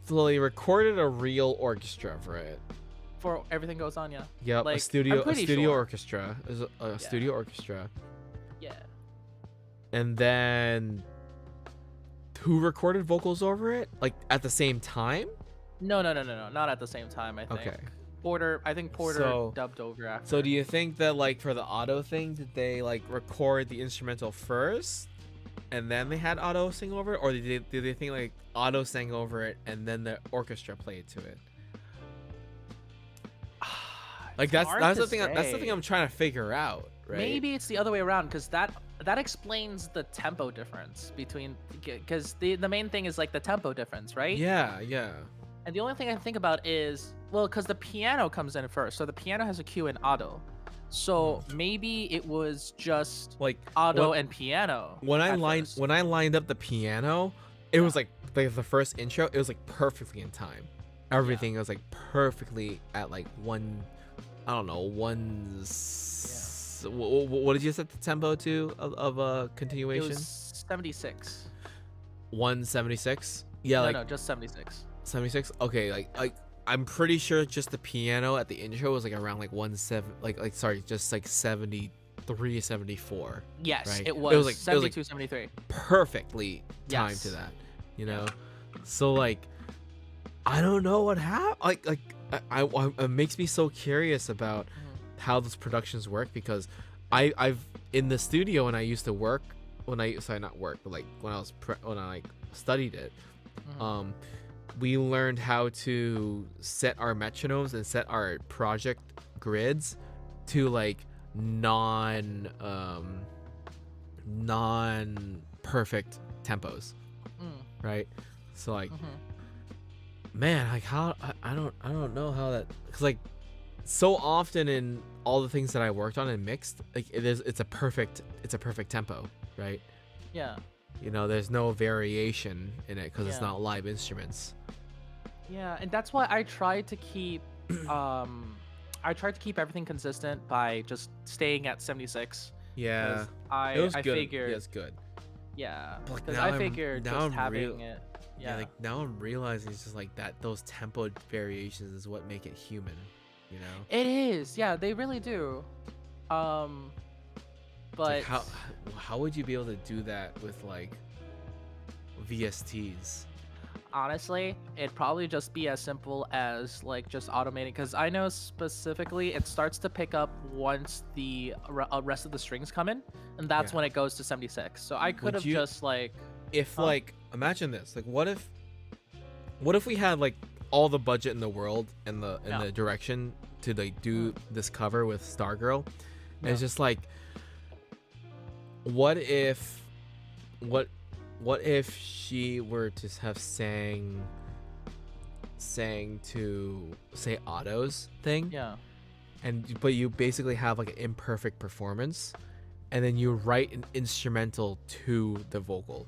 [SPEAKER 1] So they recorded a real orchestra for it.
[SPEAKER 2] For Everything Goes On, yeah.
[SPEAKER 1] Yep,
[SPEAKER 2] Like,
[SPEAKER 1] a studio
[SPEAKER 2] I'm pretty sure.
[SPEAKER 1] orchestra. It was a studio orchestra.
[SPEAKER 2] Yeah.
[SPEAKER 1] And then who recorded vocals over it? Like at the same time?
[SPEAKER 2] No, not at the same time. I think.
[SPEAKER 1] Okay.
[SPEAKER 2] I think Porter
[SPEAKER 1] So-
[SPEAKER 2] dubbed over after.
[SPEAKER 1] So do you think that like for the Otto thing, did they like record the instrumental first and then they had Otto sing over it? Or did they think like Otto sang over it and then the orchestra played to it? Like that's the thing I'm trying to figure out, right?
[SPEAKER 2] Maybe it's the other way around, because that explains the tempo difference between, because the main thing is like the tempo difference, right?
[SPEAKER 1] Yeah, yeah.
[SPEAKER 2] And the only thing I think about is, well, because the piano comes in first, so the piano has a cue in Ado. So maybe it was just
[SPEAKER 1] Like
[SPEAKER 2] Ado
[SPEAKER 1] when-
[SPEAKER 2] and piano.
[SPEAKER 1] when I
[SPEAKER 2] at
[SPEAKER 1] lined
[SPEAKER 2] first.
[SPEAKER 1] when I lined up the piano, it was like the first intro, it was like perfectly in time. Everything was like perfectly at like one, I don't know, what did you set the tempo to of a
[SPEAKER 2] It
[SPEAKER 1] continuation?
[SPEAKER 2] was 76.
[SPEAKER 1] 176. Yeah,
[SPEAKER 2] No,
[SPEAKER 1] like
[SPEAKER 2] no, just 76.
[SPEAKER 1] 76. Okay, like I'm pretty sure just the piano at the intro was like around like 73, 74.
[SPEAKER 2] Yes,
[SPEAKER 1] Right.
[SPEAKER 2] it was,
[SPEAKER 1] like
[SPEAKER 2] 72, 73.
[SPEAKER 1] perfectly timed
[SPEAKER 2] Yes.
[SPEAKER 1] to that, you know. So like I don't know what happened. Like it makes me so curious about how those productions work, because I've in the studio when I used to work, when I studied it, we learned how to set our metronomes and set our project grids to like non perfect tempos, right? So like man, like how I don't know how that, because like so often in all the things that I worked on and mixed, like it's a perfect tempo, right?
[SPEAKER 2] Yeah.
[SPEAKER 1] You know, there's no variation in it because it's
[SPEAKER 2] Yeah.
[SPEAKER 1] not live instruments.
[SPEAKER 2] Yeah, and that's why I tried to keep everything consistent by just staying at 76.
[SPEAKER 1] Yeah,
[SPEAKER 2] 'cause
[SPEAKER 1] it was
[SPEAKER 2] I
[SPEAKER 1] good.
[SPEAKER 2] figured,
[SPEAKER 1] Yeah, it's good.
[SPEAKER 2] yeah,
[SPEAKER 1] But, like,
[SPEAKER 2] because
[SPEAKER 1] now
[SPEAKER 2] I
[SPEAKER 1] I'm-
[SPEAKER 2] figured
[SPEAKER 1] now
[SPEAKER 2] just
[SPEAKER 1] I'm
[SPEAKER 2] having
[SPEAKER 1] real-
[SPEAKER 2] it.
[SPEAKER 1] Yeah,
[SPEAKER 2] Yeah.
[SPEAKER 1] like now I'm realizing it's just like that. Those tempo variations is what make it human. You know.
[SPEAKER 2] It is. Yeah, they really do.
[SPEAKER 1] It's
[SPEAKER 2] But
[SPEAKER 1] like how would you be able to do that with like VSTs?
[SPEAKER 2] honestly, it'd probably just be as simple as like just automating, because I know specifically it starts to pick up once the rest of the strings come in, and that's
[SPEAKER 1] Yeah.
[SPEAKER 2] when it goes to 76. So I could have
[SPEAKER 1] you-
[SPEAKER 2] just like,
[SPEAKER 1] If like imagine this, like what if we had like all the budget in the world and the direction to like do this cover with Stargirl, and it's just like what if she were to have sang to say Otto's thing,
[SPEAKER 2] yeah.
[SPEAKER 1] but you basically have like an imperfect performance, and then you write an instrumental to the vocal.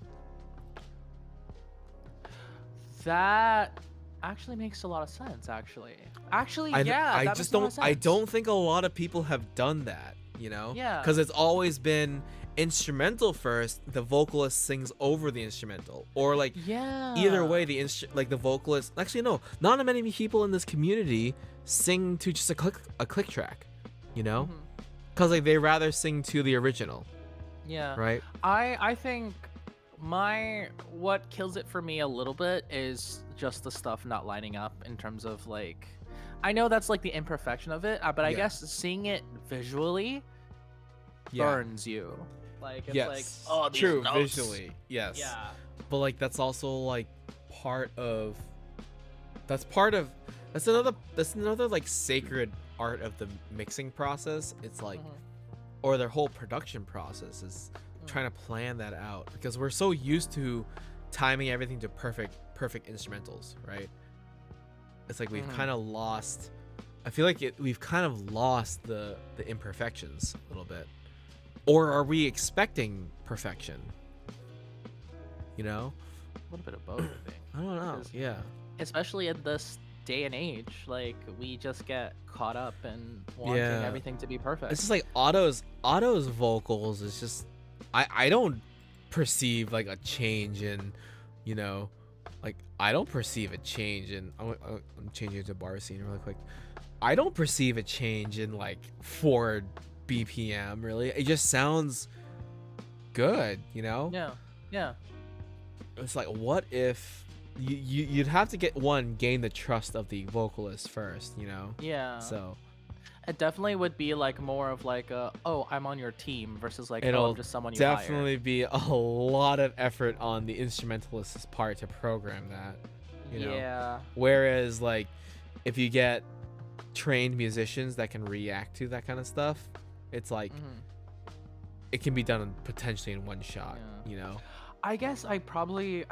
[SPEAKER 2] That actually makes a lot of sense. Actually,
[SPEAKER 1] I
[SPEAKER 2] yeah,
[SPEAKER 1] I
[SPEAKER 2] that
[SPEAKER 1] just
[SPEAKER 2] makes a lot of
[SPEAKER 1] don't I
[SPEAKER 2] sense.
[SPEAKER 1] don't think a lot of people have done that, you know?
[SPEAKER 2] Yeah.
[SPEAKER 1] Because it's always been instrumental first, the vocalist sings over the instrumental, or like either way
[SPEAKER 2] Yeah.
[SPEAKER 1] like the vocalist. Actually, no, not many people in this community sing to just a click track, you know?
[SPEAKER 2] Mhm.
[SPEAKER 1] Because like they rather sing to the original,
[SPEAKER 2] Yeah.
[SPEAKER 1] right?
[SPEAKER 2] I think what kills it for me a little bit is just the stuff not lining up in terms of like, I know that's like the imperfection of it, but I
[SPEAKER 1] Yeah.
[SPEAKER 2] guess seeing it visually
[SPEAKER 1] Yeah.
[SPEAKER 2] burns you. Like it's like,
[SPEAKER 1] Yes.
[SPEAKER 2] oh, these
[SPEAKER 1] True.
[SPEAKER 2] notes.
[SPEAKER 1] Visually, yes.
[SPEAKER 2] Yeah.
[SPEAKER 1] But like that's also like part of. That's another like sacred art of the mixing process. It's like,
[SPEAKER 2] Mhm.
[SPEAKER 1] or their whole production process is trying to plan that out, because we're so used to timing everything to perfect instrumentals, right? It's like we've
[SPEAKER 2] Mhm.
[SPEAKER 1] kind of lost. I feel like we've kind of lost the imperfections a little bit, or are we expecting perfection? You know,
[SPEAKER 2] A little bit of both, I think.
[SPEAKER 1] I don't know.
[SPEAKER 2] Because-
[SPEAKER 1] Yeah,
[SPEAKER 2] Especially in this day and age, like we just get caught up in wanting
[SPEAKER 1] Yeah.
[SPEAKER 2] everything to be perfect.
[SPEAKER 1] it's just like Otto's vocals is just. I don't perceive like a change in, you know, like I don't perceive a change in. I'm changing it to bar scene really quick. I don't perceive a change in like 4 BPM really. It just sounds good, you know?
[SPEAKER 2] Yeah. Yeah.
[SPEAKER 1] It's like, what if you'd have to gain the trust of the vocalist first, you know?
[SPEAKER 2] Yeah.
[SPEAKER 1] So
[SPEAKER 2] It definitely would be like more of like a, oh, I'm on your team versus like, oh,
[SPEAKER 1] it'll
[SPEAKER 2] I'm just someone you
[SPEAKER 1] definitely be a lot of effort on the instrumentalist's part to program that,
[SPEAKER 2] hire.
[SPEAKER 1] you know?
[SPEAKER 2] Yeah.
[SPEAKER 1] Whereas like if you get trained musicians that can react to that kind of stuff, it's like
[SPEAKER 2] Mhm.
[SPEAKER 1] it can be done potentially in one shot,
[SPEAKER 2] Yeah.
[SPEAKER 1] you know?
[SPEAKER 2] I guess I probably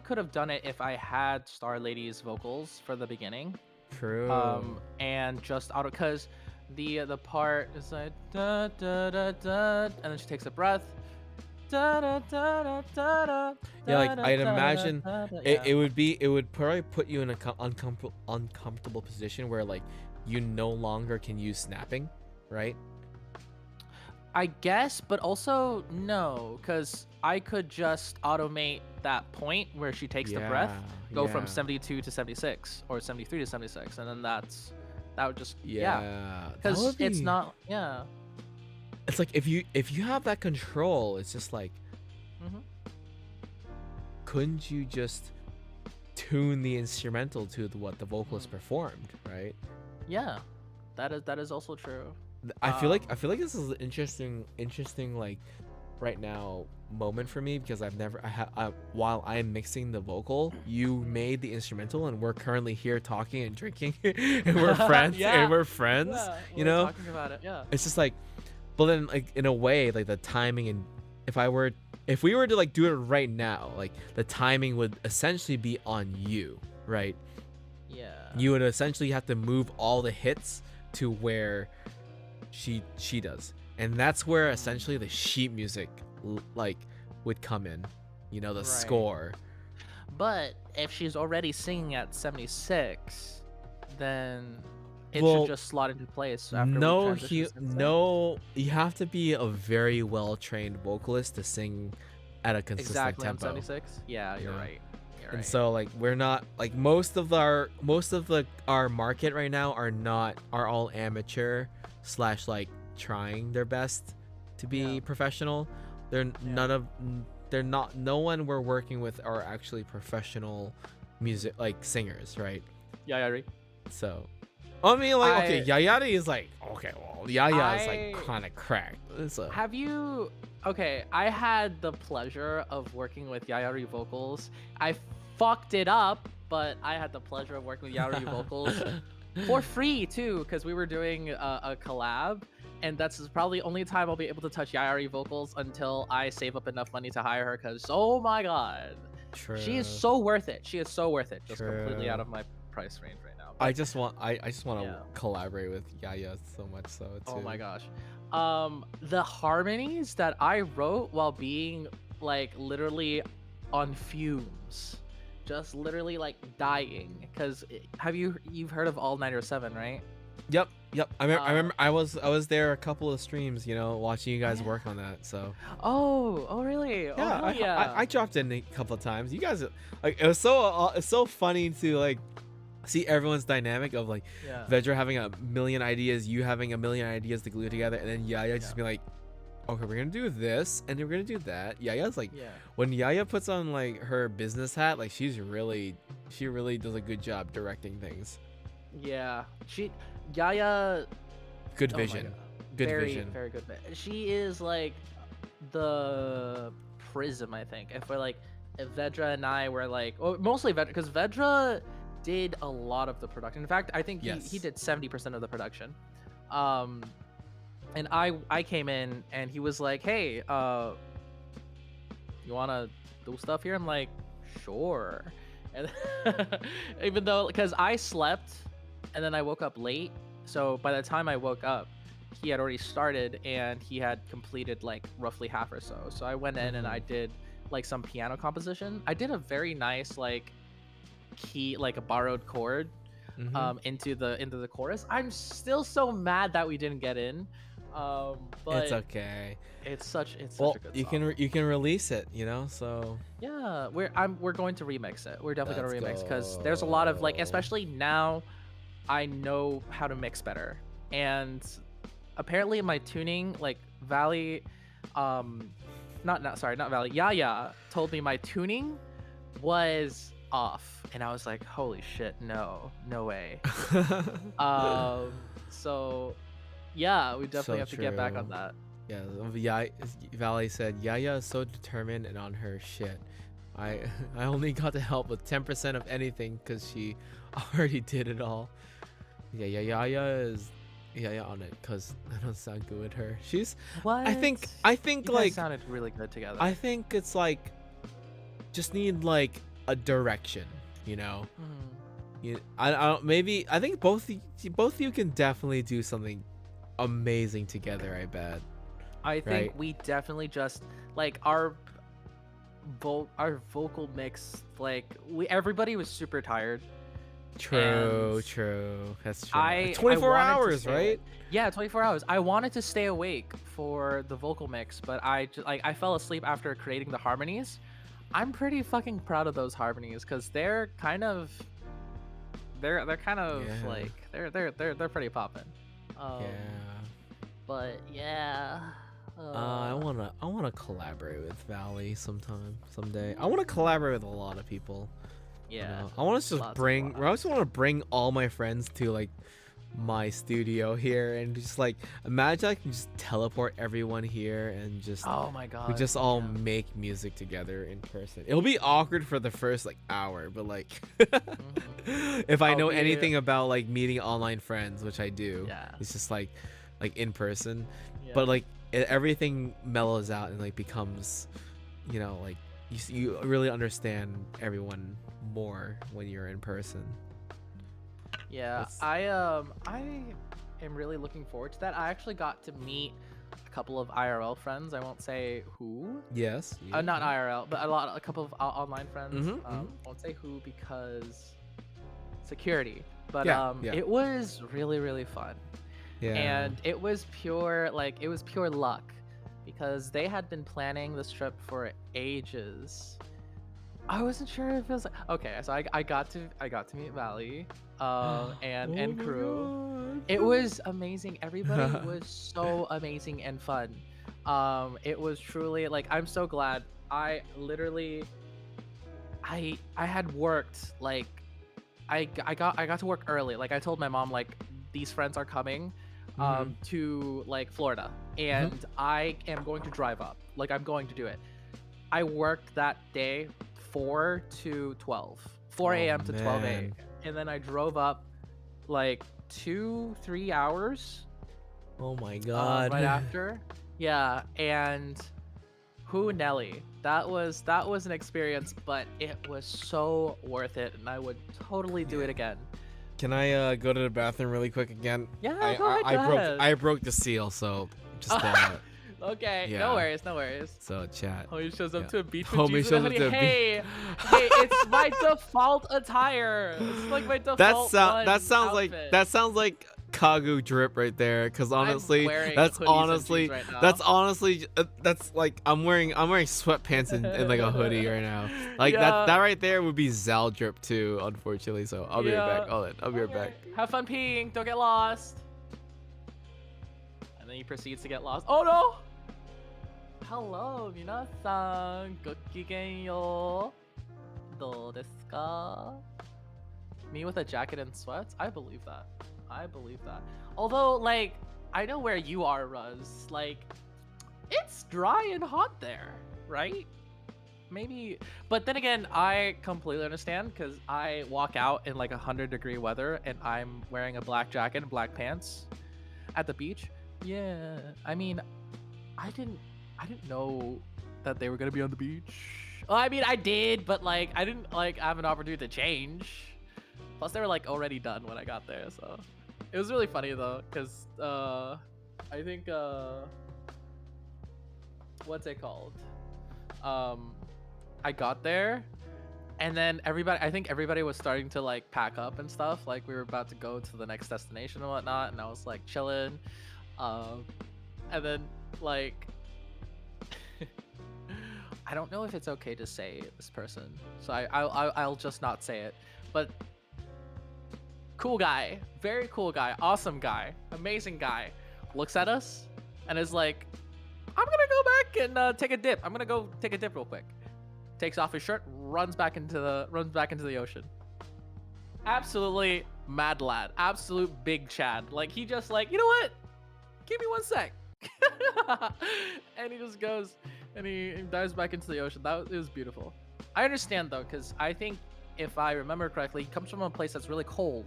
[SPEAKER 2] could have done it if I had Star Lady's vocals for the beginning.
[SPEAKER 1] True.
[SPEAKER 2] And just auto, because the part is like da da da da, and then she takes a breath. Da, da, da, da, da, da,
[SPEAKER 1] Yeah, like,
[SPEAKER 2] da,
[SPEAKER 1] I'd
[SPEAKER 2] da, da,
[SPEAKER 1] imagine
[SPEAKER 2] da, da,
[SPEAKER 1] it
[SPEAKER 2] yeah.
[SPEAKER 1] would probably put you in a uncomfortable position where like you no longer can use snapping, right?
[SPEAKER 2] I guess, but also no, because I could just automate that point where she takes the breath, go from 72 to 76 or 73 to 76, and then that would just
[SPEAKER 1] that
[SPEAKER 2] because
[SPEAKER 1] would
[SPEAKER 2] it's
[SPEAKER 1] be-
[SPEAKER 2] not
[SPEAKER 1] It's like if you have that control, it's just like,
[SPEAKER 2] Mhm.
[SPEAKER 1] couldn't you just tune the instrumental to what the vocalist
[SPEAKER 2] Mhm.
[SPEAKER 1] performed, right?
[SPEAKER 2] Yeah, that is also true.
[SPEAKER 1] I feel like this is an interesting like right now moment for me, because while I'm mixing the vocal, you made the instrumental and we're currently here talking and drinking and we're friends
[SPEAKER 2] Yeah.
[SPEAKER 1] and we're friends,
[SPEAKER 2] Yeah,
[SPEAKER 1] you
[SPEAKER 2] we're
[SPEAKER 1] know?
[SPEAKER 2] talking about it. Yeah.
[SPEAKER 1] It's just like, but then like in a way, like the timing, and if we were to like do it right now, like the timing would essentially be on you, right?
[SPEAKER 2] Yeah.
[SPEAKER 1] You would essentially have to move all the hits to where she does, and that's where essentially the sheet music like would come in, you know, the
[SPEAKER 2] Right.
[SPEAKER 1] score.
[SPEAKER 2] But if she's already singing at 76, then it
[SPEAKER 1] Well,
[SPEAKER 2] should just slot into place after we
[SPEAKER 1] No,
[SPEAKER 2] transition to 76.
[SPEAKER 1] no, you have to be a very well trained vocalist to sing at a consistent
[SPEAKER 2] Exactly on
[SPEAKER 1] tempo.
[SPEAKER 2] 76. Yeah, you're
[SPEAKER 1] Yeah.
[SPEAKER 2] right. You're
[SPEAKER 1] And
[SPEAKER 2] right.
[SPEAKER 1] so like we're not like most of our market right now are all amateur / like trying their best to be
[SPEAKER 2] Yeah.
[SPEAKER 1] professional. No one we're working with are actually professional music like singers, right?
[SPEAKER 2] yeah, I agree.
[SPEAKER 1] So I mean, like, okay,
[SPEAKER 2] I-
[SPEAKER 1] Yayari is like, okay, well, Yaya is like
[SPEAKER 2] I-
[SPEAKER 1] kind of cracked. So
[SPEAKER 2] Have you? Okay, I had the pleasure of working with Yayari vocals. I fucked it up, but I had the pleasure of working with Yayari vocals for free too, because we were doing a collab, and that's probably the only time I'll be able to touch Yayari vocals until I save up enough money to hire her. Because oh my god, she is
[SPEAKER 1] True.
[SPEAKER 2] so worth it. She is so worth it. Just completely
[SPEAKER 1] True.
[SPEAKER 2] out of my price range right now.
[SPEAKER 1] I just want to
[SPEAKER 2] Yeah.
[SPEAKER 1] collaborate with Yaya so much so too.
[SPEAKER 2] Oh my gosh. The harmonies that I wrote while being like literally on fumes, just literally like dying because you've heard of All Nighter 7, right?
[SPEAKER 1] Yep. I remember I was there a couple of streams, you know, watching you guys work on that. So
[SPEAKER 2] Oh really?
[SPEAKER 1] yeah,
[SPEAKER 2] Oh, hell yeah.
[SPEAKER 1] I dropped in a couple of times. You guys, like, it's so funny to like see everyone's dynamic of like
[SPEAKER 2] Yeah.
[SPEAKER 1] Vedra having a million ideas, you having a million ideas to glue together, and then Yaya just be like, okay, we're gonna do this and we're gonna do that. Yaya's like,
[SPEAKER 2] Yeah.
[SPEAKER 1] when Yaya puts on like her business hat, like she really does a good job directing things.
[SPEAKER 2] Yeah. Yaya.
[SPEAKER 1] Good
[SPEAKER 2] Oh my
[SPEAKER 1] vision.
[SPEAKER 2] God.
[SPEAKER 1] Good
[SPEAKER 2] very,
[SPEAKER 1] vision.
[SPEAKER 2] Very good. She is like the prism, I think. If Vedra and I were like, mostly Vedra, because Vedra did a lot of the production. In fact, I think he did 70% of the production. And I came in and he was like, hey, you wanna do stuff here? I'm like, sure. And even though, because I slept and then I woke up late, so by the time I woke up, he had already started and he had completed like roughly half or so. So I went in and I did like some piano composition. I did a very nice like key, like a borrowed chord into the chorus. I'm still so mad that we didn't get in. But
[SPEAKER 1] it's okay.
[SPEAKER 2] It's such a good
[SPEAKER 1] song. You can release it, you know. So
[SPEAKER 2] yeah, we're going to remix it. We're definitely going to remix because there's a lot of like, especially now, I know how to mix better. And apparently my tuning, like Valley, not Valley, Yaya told me my tuning was off, and I was like, holy shit, no way. So yeah, we definitely have to get back on that.
[SPEAKER 1] Yeah, Valley said Yaya is so determined and on her shit. I only got to help with 10% of anything because she already did it all. Yeah, Yaya is on it because I don't sound good with her. She's
[SPEAKER 2] what?
[SPEAKER 1] I think
[SPEAKER 2] you
[SPEAKER 1] like
[SPEAKER 2] guys sounded really good together.
[SPEAKER 1] I think it's like just need like a direction, you know. I don't, maybe I think both of you can definitely do something amazing together. I bet.
[SPEAKER 2] I think we definitely just like our vocal mix. Like everybody was super tired.
[SPEAKER 1] True. That's true. 24
[SPEAKER 2] I
[SPEAKER 1] hours, right?
[SPEAKER 2] Yeah, 24 hours. I wanted to stay awake for the vocal mix, but I fell asleep after creating the harmonies. I'm pretty fucking proud of those harmonies because they're kind of like they're pretty poppin'. But yeah.
[SPEAKER 1] I wanna collaborate with Valley someday. I wanna collaborate with a lot of people.
[SPEAKER 2] Yeah.
[SPEAKER 1] I want to just bring. I just want to bring all my friends to like my studio here and just like imagine I can just teleport everyone here and just.
[SPEAKER 2] Oh my god.
[SPEAKER 1] We just all make music together in person. It'll be awkward for the first like hour, but like if I know anything about like meeting online friends, which I do, it's just like in person. Yeah. But like everything mellows out and like becomes, you know, like you really understand everyone more when you're in person.
[SPEAKER 2] Yeah, I am really looking forward to that. I actually got to meet a couple of IRL friends. I won't say who.
[SPEAKER 1] Yes.
[SPEAKER 2] Not IRL, but a couple of online friends. Won't say who because security. But it was really fun. Yeah. And it was pure luck because they had been planning this trip for ages. I wasn't sure if it was okay. So I got to meet Valley, and crew.
[SPEAKER 1] God.
[SPEAKER 2] It was amazing. Everybody was so amazing and fun. It was truly like I'm so glad. I had worked like I got to work early. Like I told my mom like these friends are coming to like Florida and I am going to drive up. Like I'm going to do it. I worked that day 4 to 12, 4 a.m. to 12 a.m. And then I drove up like 2-3 hours.
[SPEAKER 1] Oh my god.
[SPEAKER 2] Right after. Yeah. And Nelly, that was an experience, but it was so worth it. And I would totally do it again.
[SPEAKER 1] Can I go to the bathroom really quick again?
[SPEAKER 2] Yeah, go ahead.
[SPEAKER 1] I broke the seal, so just
[SPEAKER 2] Okay,
[SPEAKER 1] Yeah.
[SPEAKER 2] no worries, no worries.
[SPEAKER 1] So chat.
[SPEAKER 2] Homie shows up
[SPEAKER 1] Yeah.
[SPEAKER 2] to a beach with
[SPEAKER 1] Homie
[SPEAKER 2] Jesus
[SPEAKER 1] shows
[SPEAKER 2] and
[SPEAKER 1] up
[SPEAKER 2] hoodie.
[SPEAKER 1] to a
[SPEAKER 2] Hey, hey, it's my default attire. It's like my default
[SPEAKER 1] That sounds
[SPEAKER 2] outfit.
[SPEAKER 1] like Kagu drip right there. Cause honestly,
[SPEAKER 2] wearing
[SPEAKER 1] that's
[SPEAKER 2] hoodies and
[SPEAKER 1] honestly
[SPEAKER 2] jeans right now.
[SPEAKER 1] that's like I'm wearing sweatpants and like a hoodie right now. Like
[SPEAKER 2] Yeah.
[SPEAKER 1] that right there would be Zal drip too, unfortunately. So I'll be right back. I'll be right back.
[SPEAKER 2] Have fun peeing. Don't get lost. And then he proceeds to get lost. Oh no! Hello, minasan. Gokigenyo. Do desu ka? Me with a jacket and sweats? I believe that. I believe that. Although, like, I know where you are, Ruz. Like, it's dry and hot there, right? Maybe, but then again, I completely understand because I walk out in like 100-degree weather and I'm wearing a black jacket and black pants at the beach. Yeah, I mean, I didn't know that they were gonna be on the beach. Well, I mean, I did, but like, I didn't like have an opportunity to change. Plus, they were like already done when I got there, so it was really funny though, because I think what's it called? I got there and then I think everybody was starting to like pack up and stuff. Like we were about to go to the next destination and whatnot. And I was like chilling. And then like, I don't know if it's okay to say this person. So I'll just not say it, but cool guy, very cool guy, awesome guy, amazing guy, looks at us and is like, I'm gonna go back and take a dip. I'm gonna go take a dip real quick. Takes off his shirt, runs back into the ocean. Absolutely mad lad, absolute big Chad. Like he just like, you know what? Give me 1 sec. And he just goes and he dives back into the ocean. It was beautiful. I understand though, because I think if I remember correctly, he comes from a place that's really cold.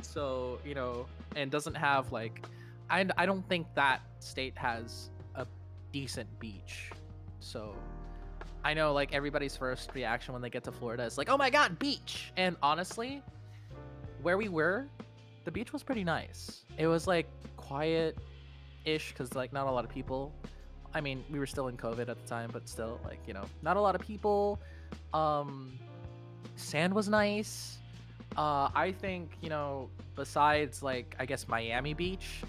[SPEAKER 2] So, you know, and doesn't have like, I don't think that state has a decent beach. So I know like everybody's first reaction when they get to Florida is like, oh my god, beach. And honestly, where we were, the beach was pretty nice. It was like quiet-ish because like not a lot of people. I mean, we were still in COVID at the time, but still like, you know, not a lot of people. Sand was nice. I think, you know, besides like, I guess Miami Beach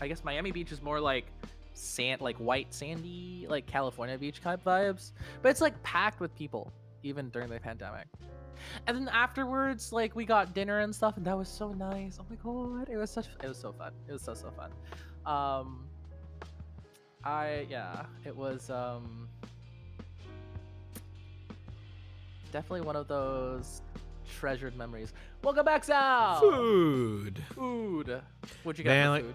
[SPEAKER 2] is more like sand, like white sandy, like California beach type vibes, but it's like packed with people even during the pandemic. And then afterwards, like we got dinner and stuff, and that was so nice. Oh my god, it was so fun. It was so fun. It was definitely one of those treasured memories. Welcome back, Sal.
[SPEAKER 1] Food.
[SPEAKER 2] What'd you get
[SPEAKER 1] Man,
[SPEAKER 2] for
[SPEAKER 1] like,
[SPEAKER 2] food?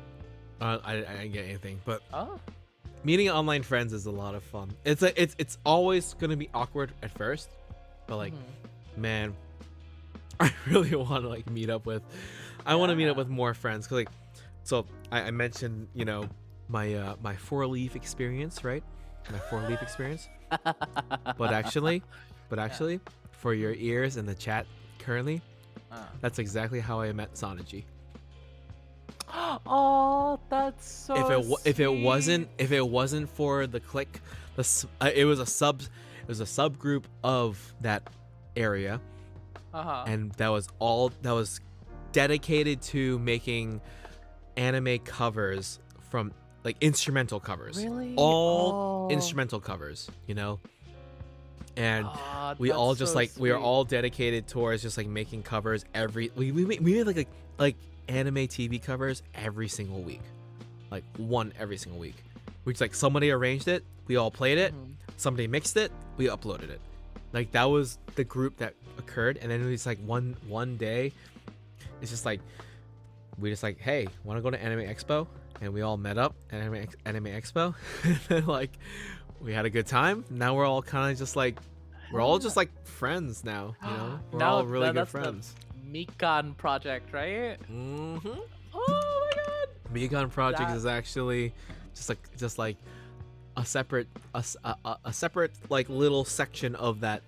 [SPEAKER 1] I didn't get anything, but
[SPEAKER 2] Oh,
[SPEAKER 1] meeting online friends is a lot of fun. It's always gonna be awkward at first, but like, man, I really want to like meet up with. I want to meet up with more friends because like, so I mentioned, you know, my my 4-leaf experience, right? My 4-leaf experience. But actually, for your ears in the chat currently, that's exactly how I met Sanaji.
[SPEAKER 2] Oh, that's so
[SPEAKER 1] if it wasn't for the click, it was a subgroup of that area, and that was dedicated to making anime covers from like instrumental covers.
[SPEAKER 2] Really?
[SPEAKER 1] All instrumental covers, you know. And we all just like we are all dedicated towards just like making covers we made like anime TV covers every single week, like one every single week. We just like somebody arranged it, we all played it, somebody mixed it, we uploaded it. Like that was the group that occurred, and then it was like one day, it's just like we just like, hey, want to go to Anime Expo? And we all met up at Anime Expo, and then like we had a good time. Now we're all kind of just like just like friends now, you know. We're all really good friends.
[SPEAKER 2] Mikan project, right? Oh my god.
[SPEAKER 1] Mikan project is actually just like a separate like little section of that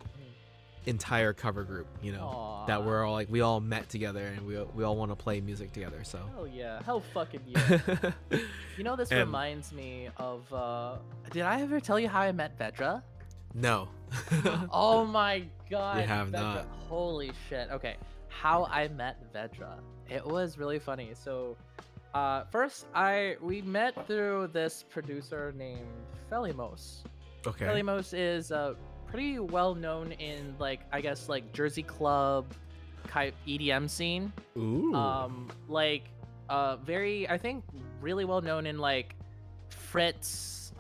[SPEAKER 1] entire cover group, you know, that we're all like we all met together and we all want to play music together. So
[SPEAKER 2] Hell yeah, hell fucking yeah. You know, this
[SPEAKER 1] And-
[SPEAKER 2] reminds me of. Did I ever tell you how I met Vedra?
[SPEAKER 1] no.
[SPEAKER 2] Oh my god.
[SPEAKER 1] You have
[SPEAKER 2] Vedra.
[SPEAKER 1] not.
[SPEAKER 2] Holy shit. Okay, how I met Vedra. It was really funny. So, first we met through this producer named Felimos.
[SPEAKER 1] Okay.
[SPEAKER 2] Felimos is pretty well known in like I guess like Jersey club type EDM scene.
[SPEAKER 1] Ooh.
[SPEAKER 2] Like very I think really well known in like Fritz,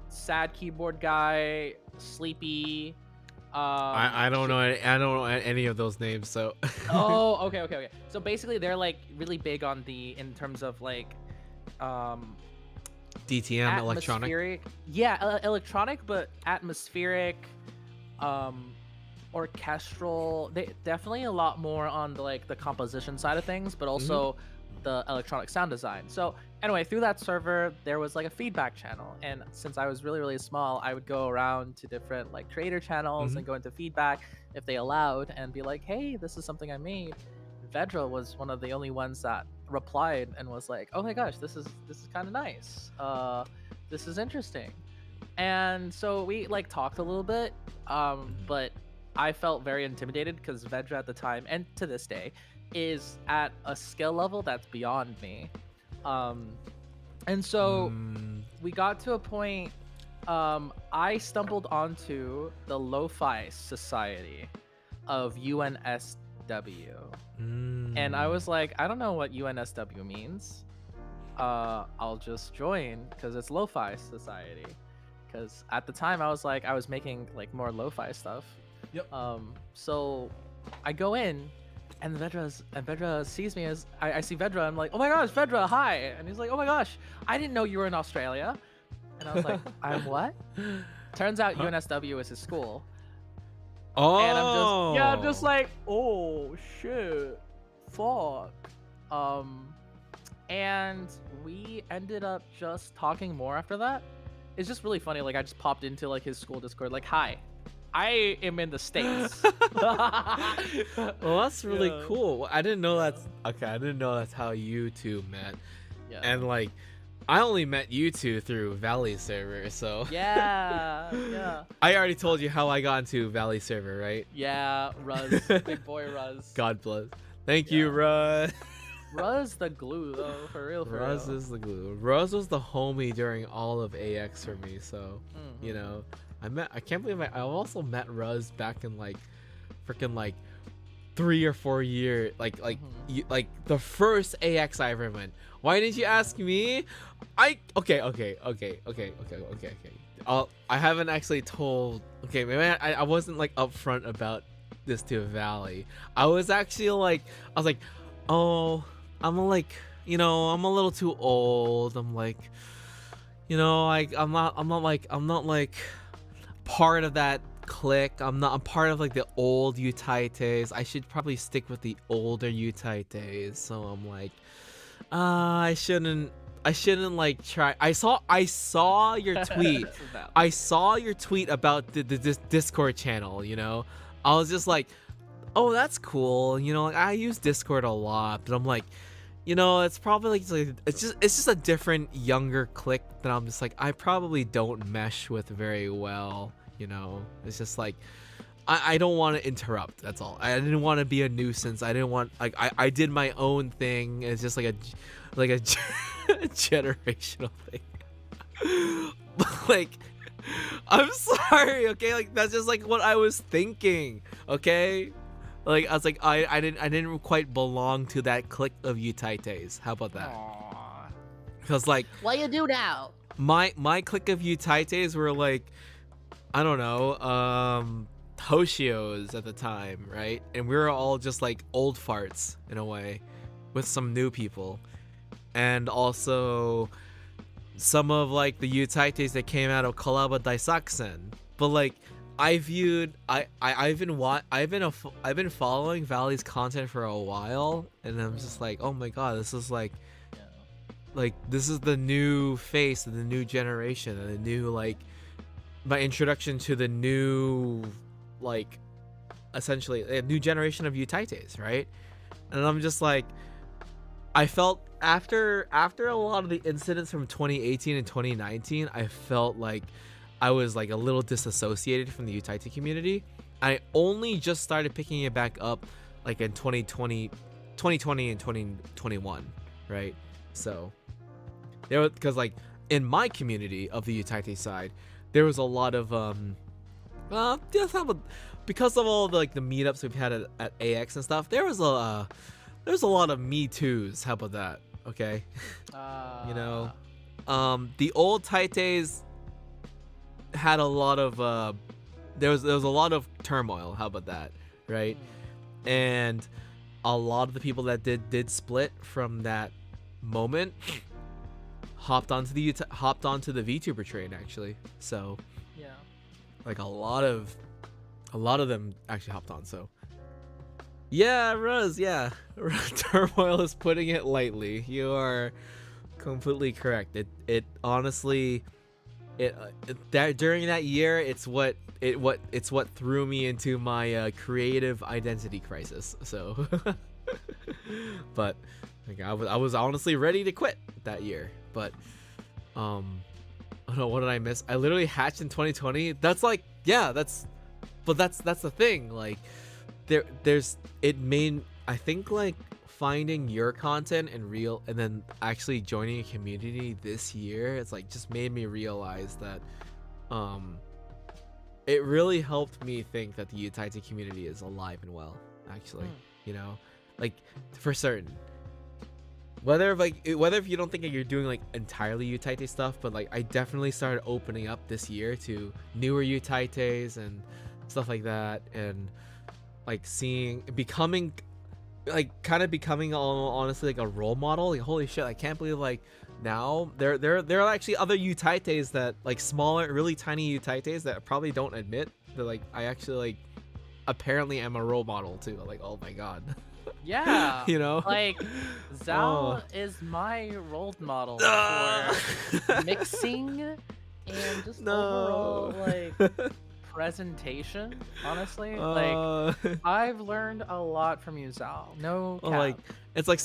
[SPEAKER 2] sad keyboard guy, Sleepy.
[SPEAKER 1] I don't know. I don't know any of those names. So.
[SPEAKER 2] Oh, okay. So basically, they're like really big on in terms of like,
[SPEAKER 1] DTM electronic.
[SPEAKER 2] atmospheric. Yeah, electronic, but atmospheric, orchestral. They definitely a lot more on the like the composition side of things, but also the electronic sound design. So anyway, through that server, there was like a feedback channel, and since I was really small, I would go around to different like creator channels and go into feedback if they allowed, and be like, "Hey, this is something I made." Vedra was one of the only ones that replied and was like, "Oh my gosh, this is kind of nice. This is interesting." And so we like talked a little bit, but I felt very intimidated because Vedra at the time and to this day is at a skill level that's beyond me. And so we got to a point, I stumbled onto the Lo-Fi Society of UNSW. And I was like, I don't know what UNSW means. I'll just join because it's Lo-Fi Society. Because at the time I was like, I was making like more lo-fi stuff.
[SPEAKER 1] Yep.
[SPEAKER 2] So I go in, and Vedra sees me as I see Vedra. I'm like, oh my gosh, Vedra, hi! And he's like, oh my gosh, I didn't know you were in Australia. And I was like, I'm what? Turns out UNSW is his school.
[SPEAKER 1] Oh.
[SPEAKER 2] And I'm just like, oh shit, fuck. And we ended up just talking more after that. It's just really funny. Like I just popped into like his school Discord, like, hi, I am in the States.
[SPEAKER 1] Well, that's really
[SPEAKER 2] Yeah.
[SPEAKER 1] cool. I didn't know that's okay. I didn't know that's how you two met.
[SPEAKER 2] Yeah.
[SPEAKER 1] And like, I only met you two through Valley server. So
[SPEAKER 2] Yeah.
[SPEAKER 1] I already told you how I got into Valley server, right?
[SPEAKER 2] Yeah, Ruz. Big boy Ruz.
[SPEAKER 1] God bless. Thank you, Ruz.
[SPEAKER 2] Ruz the glue though, for real.
[SPEAKER 1] Ruz is the glue. Ruz was the homie during all of AX for me. So you know, I can't believe I also met Ruz back in like freaking like 3 or 4 years, like the first AX I ever went. Why didn't you ask me? Okay. I haven't actually told. Okay, maybe I wasn't like upfront about this to Valley. I was like, oh, I'm like, you know, I'm a little too old. I'm like, you know, I'm not like part of that clique. I'm part of like the old Utaites. I should probably stick with the older Utaites. So I'm like, I shouldn't like try. I saw your tweet. I saw your tweet about the Discord channel, you know. I was just like, oh, that's cool. You know, like I use Discord a lot, but I'm like, you know, it's probably like it's just a different younger clique that I'm just like I probably don't mesh with very well, you know. It's just like I don't want to interrupt. That's all. I didn't want to be a nuisance. I didn't want like I did my own thing. It's just like a generational thing. Like, I'm sorry, okay? Like that's just like what I was thinking, okay? Like I was like I didn't quite belong to that clique of Utaites. How about that?
[SPEAKER 2] Aww.
[SPEAKER 1] Because like
[SPEAKER 3] What you do now?
[SPEAKER 1] my clique of Utaites were like, I don't know, Hoshios at the time, right? And we were all just like old farts in a way, with some new people, and also some of like the Utaites that came out of Kalaba Daisaksen. But like I've been following Valley's content for a while, and I'm just like, oh my god, this is like this is the new face of the new generation, and the new like my introduction to the new like essentially a new generation of Utaites, right? And I'm just like, I felt after a lot of the incidents from 2018 and 2019, I felt like I was like a little disassociated from the Utaite community. I only just started picking it back up like in 2020 and 2021, right? So there was, because like in my community of the Utaite side, there was a lot of because of all the, like the meetups we've had at AX and stuff, there was a lot of Me Too's. How about that? Okay. You know, the old Taites had a lot of there was a lot of turmoil. How about that? Right. And a lot of the people that did split from that moment hopped onto the VTuber train, actually. So
[SPEAKER 2] Yeah.
[SPEAKER 1] like a lot of them actually hopped on. So yeah, Rose, yeah. Turmoil is putting it lightly. You are completely correct. It honestly, that during that year, it's what threw me into my creative identity crisis. So but like I was honestly ready to quit that year. But I don't know, what did I miss? I literally hatched in 2020. That's like, yeah, that's the thing. Like there's it made, I think, like finding your content and then actually joining a community this year, it's like just made me realize that it really helped me think that the Utaite community is alive and well, actually. You know, like for certain, whether if you don't think that you're doing like entirely Utaite stuff, but like I definitely started opening up this year to newer Utaites and stuff like that, and like becoming honestly like a role model. Like holy shit, I can't believe like now there are actually other Utaites that like smaller, really tiny Utaites that probably don't admit that like I actually like apparently am a role model too. Like, oh my god.
[SPEAKER 2] Yeah.
[SPEAKER 1] You know,
[SPEAKER 2] like Zal is my role model for mixing and just overall like presentation. Honestly, like I've learned a lot from you, Zal. No cap.
[SPEAKER 1] Like it's like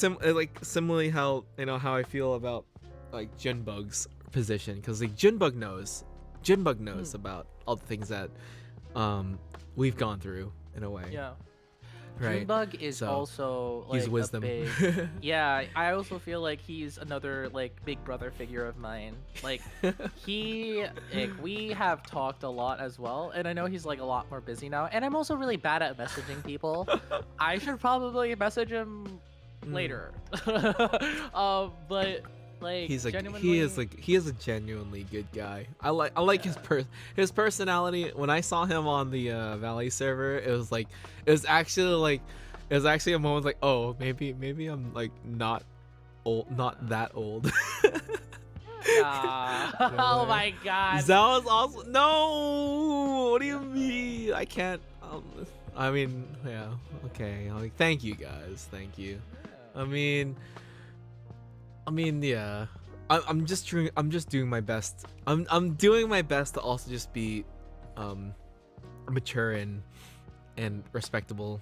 [SPEAKER 1] similarly how, you know, how I feel about like Junbug's position, because like Junbug knows about all the things that we've gone through in a way.
[SPEAKER 2] Yeah.
[SPEAKER 1] Right.
[SPEAKER 2] Junebug is
[SPEAKER 1] So,
[SPEAKER 2] also like
[SPEAKER 1] he's wisdom.
[SPEAKER 2] a big. Yeah, I also feel like he's another like big brother figure of mine. Like we have talked a lot as well, and I know he's like a lot more busy now. And I'm also really bad at messaging people. I should probably message him later. But like
[SPEAKER 1] he is a genuinely good guy. I like his personality. When I saw him on the Valley server, it was actually a moment like, oh, maybe I'm like not that old.
[SPEAKER 2] Oh my god.
[SPEAKER 1] Zal is also no. What do you mean? I can't. I mean, yeah. Okay. Like, thank you guys. Thank you. I mean, yeah. I'm just doing my best. I'm doing my best to also just be mature and respectable,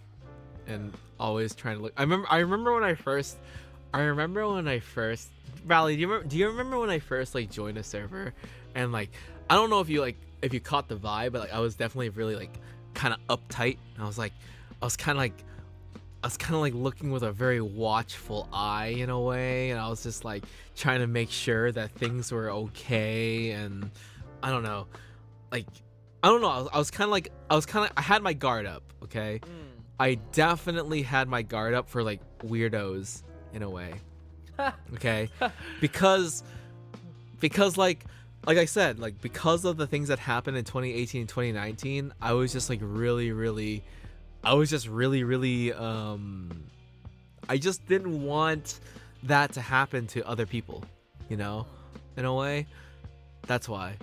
[SPEAKER 1] and always trying to look. I remember when I first Valley, do you remember when I first like joined a server, and like I don't know if you caught the vibe, but like I was definitely really like kind of uptight. And I was kind of like looking with a very watchful eye in a way, and I was just like trying to make sure that things were okay. And I don't know, I had my guard up. Okay. I definitely had my guard up for like weirdos in a way. Okay. because like I said, like because of the things that happened in 2018 and 2019, I was just really I just didn't want that to happen to other people, you know, in a way. That's why.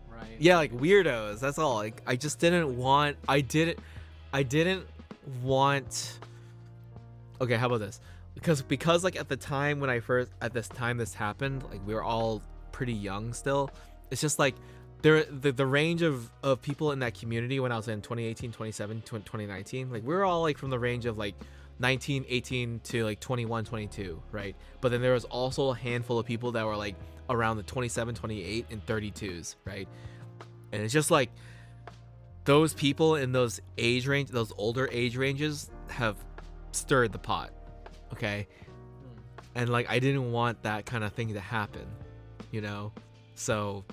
[SPEAKER 2] Right.
[SPEAKER 1] Yeah, like weirdos, that's all. Like I didn't want okay, how about this? Because like at this time this happened, like we were all pretty young still. It's just like the range of people in that community when I was in 2018, 2017, 2019, like we were all like from the range of like 19, 18 to like 21, 22, right? But then there was also a handful of people that were like around the 27, 28 and 32s, right? And it's just like those people in those older age ranges have stirred the pot, okay? And like I didn't want that kind of thing to happen, you know? So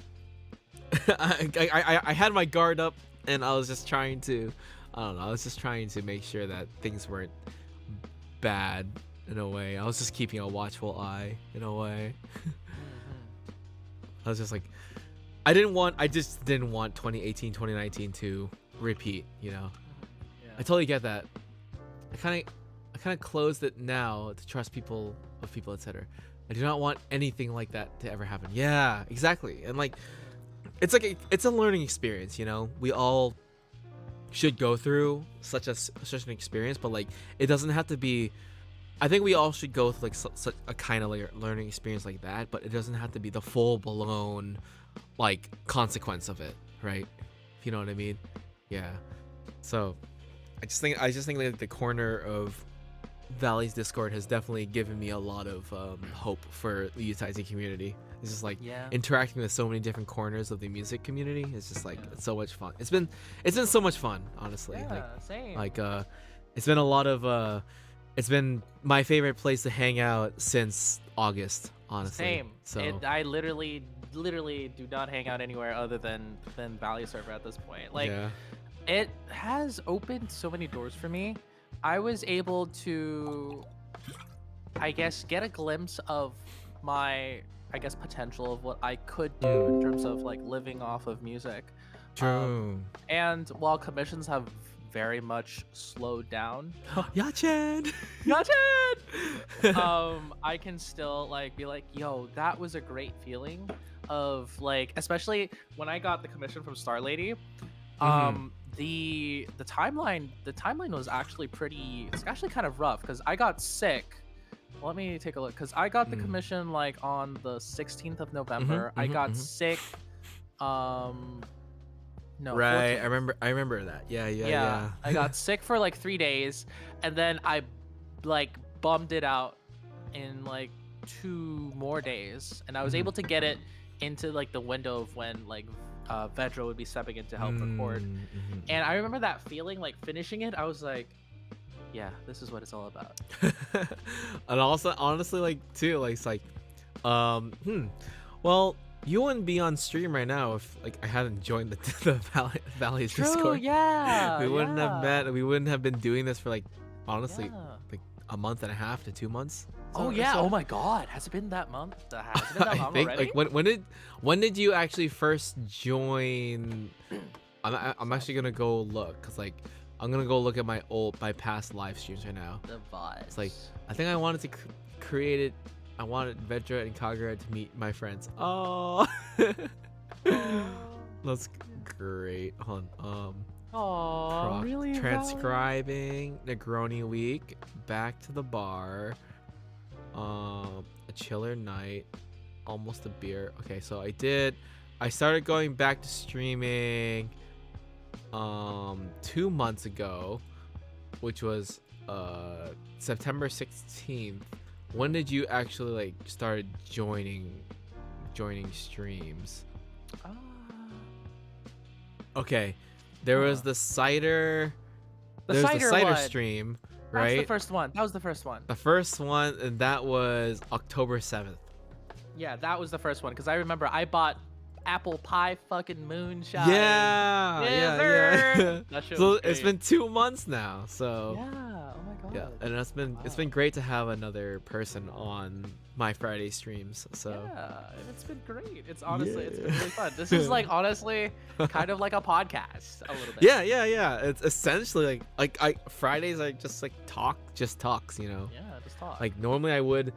[SPEAKER 1] I had my guard up, and I was just trying to, I don't know, I was just trying to make sure that things weren't bad in a way. I was just keeping a watchful eye in a way. I was just like, I just didn't want 2018, 2019 to repeat, you know?
[SPEAKER 2] Yeah.
[SPEAKER 1] I totally get that. I kind of closed it now to trust people, etc. I do not want anything like that to ever happen. Yeah, exactly. And like, it's a learning experience, you know? We all should go through such an experience, but like, it doesn't have to be, I think we all should go through like such a kind of like learning experience like that, but it doesn't have to be the full blown like consequence of it, right? If you know what I mean? Yeah. So I just think like the corner of Valley's Discord has definitely given me a lot of hope for the Utaisi community. It's just like interacting with so many different corners of the music community. It's just like it's so much fun. It's been so much fun, honestly.
[SPEAKER 2] Yeah,
[SPEAKER 1] like,
[SPEAKER 2] same.
[SPEAKER 1] Like it's been a lot of it's been my favorite place to hang out since August, honestly.
[SPEAKER 2] Same.
[SPEAKER 1] So
[SPEAKER 2] I literally do not hang out anywhere other than Valley server at this point. Like, it has opened so many doors for me. I was able to, I guess, get a glimpse of my, I guess, potential of what I could do in terms of like living off of music.
[SPEAKER 1] True.
[SPEAKER 2] And while commissions have very much slowed down,
[SPEAKER 1] Yachan!
[SPEAKER 2] I can still like be like, yo, that was a great feeling of like, especially when I got the commission from Star Lady. The timeline was actually it's actually kind of rough because I got sick. Let me take a look, because I got the commission like on the 16th of November. I got sick no,
[SPEAKER 1] right,
[SPEAKER 2] 14th.
[SPEAKER 1] I remember that. Yeah.
[SPEAKER 2] I got sick for like 3 days, and then I like bummed it out in like 2 more days, and I was able to get it into like the window of when like Vedra would be stepping in to help record. And I remember that feeling, like finishing it, I was like, yeah, this is what it's all about.
[SPEAKER 1] And also, honestly, like too, like it's like, well, you wouldn't be on stream right now if like I hadn't joined the Valley's
[SPEAKER 2] True,
[SPEAKER 1] Discord.
[SPEAKER 2] yeah.
[SPEAKER 1] We wouldn't have met. We wouldn't have been doing this for like, honestly, like a month and a half to 2 months.
[SPEAKER 2] Oh yeah!
[SPEAKER 1] So.
[SPEAKER 2] Oh my God! Has it been that month? Has it been that long
[SPEAKER 1] I think
[SPEAKER 2] already?
[SPEAKER 1] like when did you actually first join? I'm actually gonna go look, cause like I'm gonna go look at my past live streams right now.
[SPEAKER 2] The vibes.
[SPEAKER 1] It's like I think I wanted to create it. I wanted Vedra and Kagura to meet my friends. Oh, that's great. Hold on.
[SPEAKER 2] Oh, really?
[SPEAKER 1] Transcribing Negroni week. Back to the bar. A chiller night. Almost a beer. Okay, so I started going back to streaming 2 months ago, which was September 16th. When did you actually like started joining streams? Okay, there was the cider. There's the cider
[SPEAKER 2] one.
[SPEAKER 1] stream, right?
[SPEAKER 2] That's the first one. That was the first one.
[SPEAKER 1] The first one, and that was October 7th.
[SPEAKER 2] Yeah, that was the first one, because I remember I bought apple pie fucking moonshine.
[SPEAKER 1] Yeah.
[SPEAKER 2] That shit
[SPEAKER 1] So
[SPEAKER 2] was
[SPEAKER 1] it's
[SPEAKER 2] great.
[SPEAKER 1] been 2 months now. So
[SPEAKER 2] Yeah. Oh my God.
[SPEAKER 1] yeah, and it's been great to have another person on my Friday streams. So
[SPEAKER 2] yeah, and it's been great. It's honestly, it's been really fun. This is like honestly kind of like a podcast a little bit.
[SPEAKER 1] yeah. It's essentially like Fridays are just like talks, you know.
[SPEAKER 2] Yeah, just talk.
[SPEAKER 1] Like normally I would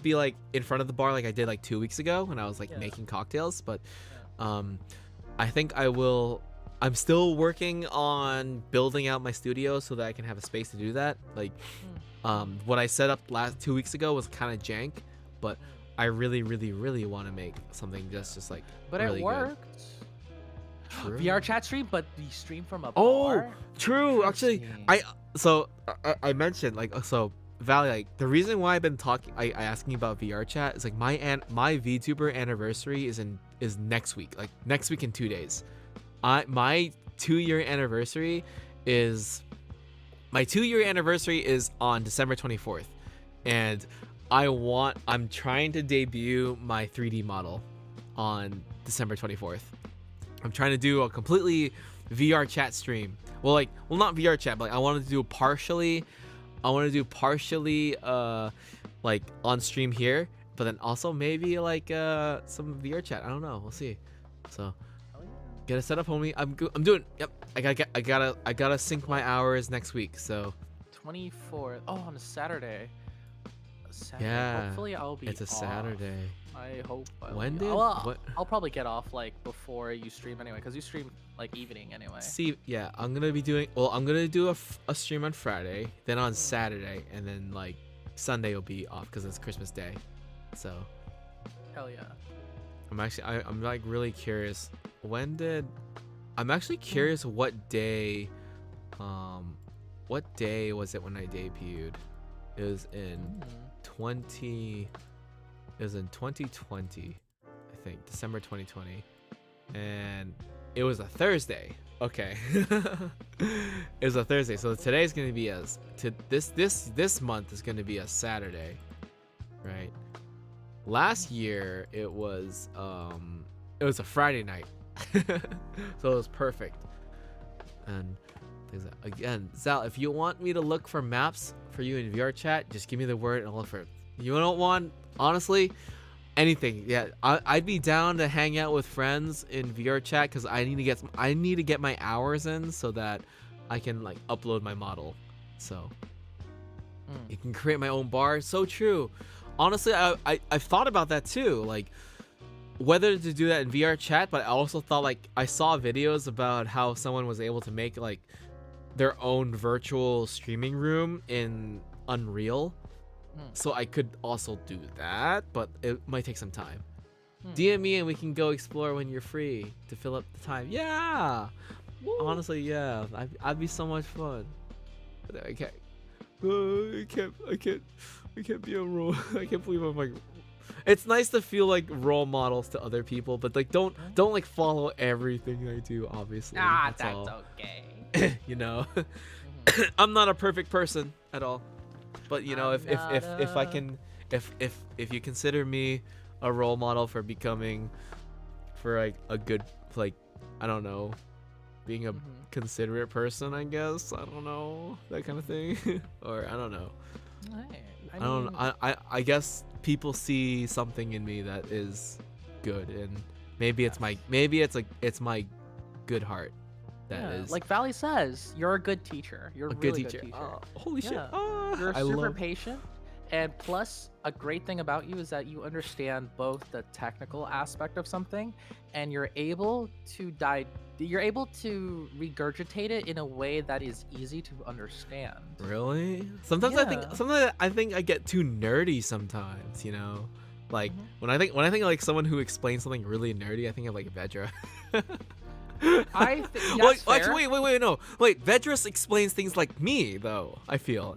[SPEAKER 1] be like in front of the bar like I did like 2 weeks ago when I was like making cocktails, but I think I'm still working on building out my studio so that I can have a space to do that. Like what I set up 2 weeks ago was kind of jank, but I really want to make something just like
[SPEAKER 2] But
[SPEAKER 1] really
[SPEAKER 2] it worked. VR chat stream, but we stream from a
[SPEAKER 1] Oh,
[SPEAKER 2] bar.
[SPEAKER 1] true. Actually,
[SPEAKER 2] Interesting.
[SPEAKER 1] I mentioned like Valley, like the reason why I've been I asking about VR chat is like my VTuber anniversary is next week, like next week in 2 days. My 2-year anniversary is on December 24th, and I'm trying to debut my 3D model on December 24th. I'm trying to do a completely VR chat stream. Well, not VR chat, but like, I want to do partially like on stream here, but then also maybe like some VR chat. I don't know. We'll see. So get it set up, homie. I'm doing. Yep. I gotta sync my hours next week. So
[SPEAKER 2] 24th. Oh, on a Saturday.
[SPEAKER 1] Yeah.
[SPEAKER 2] Hopefully I'll be.
[SPEAKER 1] it's a
[SPEAKER 2] off.
[SPEAKER 1] Saturday.
[SPEAKER 2] I hope.
[SPEAKER 1] What?
[SPEAKER 2] I'll probably get off like before you stream anyway, because you stream like evening anyway.
[SPEAKER 1] See, yeah, I'm gonna do a stream on Friday, then on Saturday, and then like Sunday will be off because it's Christmas Day. So
[SPEAKER 2] Hell yeah.
[SPEAKER 1] I'm like really curious. I'm actually curious what day was it when I debuted? It was in 2020, I think, December 2020, and it was a Thursday. Okay. It was a Thursday, so today's gonna be this month is gonna be a Saturday, right? Last year it was a Friday night. So it was perfect. And again, Zal, if you want me to look for maps for you in VR chat, just give me the word and I'll look for it. You don't want, honestly, anything. Yeah, I'd be down to hang out with friends in VR chat because I need to get my hours in so that I can like upload my model. So you can create my own bar. So true. Honestly, I've thought about that too, like whether to do that in VR chat, but I also thought like I saw videos about how someone was able to make like their own virtual streaming room in Unreal. So I could also do that, but it might take some time. DM me and we can go explore when you're free to fill up the time. Yeah. Woo. Honestly, yeah. I'd be so much fun. But I can't be a role. I can't believe I'm like. It's nice to feel like role models to other people, but like don't like follow everything I do. Obviously,
[SPEAKER 2] that's
[SPEAKER 1] all.
[SPEAKER 2] okay.
[SPEAKER 1] You know, I'm not a perfect person at all. But you know, if you consider me a role model for becoming, for like a good, like, I don't know, being a considerate person, I guess, I don't know, that kind of thing. Or I don't know. I guess people see something in me that is good, and maybe it's my good heart that is
[SPEAKER 2] like Valley says, you're a good teacher. You're a really good teacher.
[SPEAKER 1] Oh, holy shit.
[SPEAKER 2] You're super patient, and plus a great thing about you is that you understand both the technical aspect of something, and you're able to regurgitate it in a way that is easy to understand.
[SPEAKER 1] Really? Sometimes I think I get too nerdy sometimes, you know? Like when I think like someone who explains something really nerdy, I think of like Vedra.
[SPEAKER 2] I think that's fair.
[SPEAKER 1] Actually, wait, Vedra explains things like me though, I feel.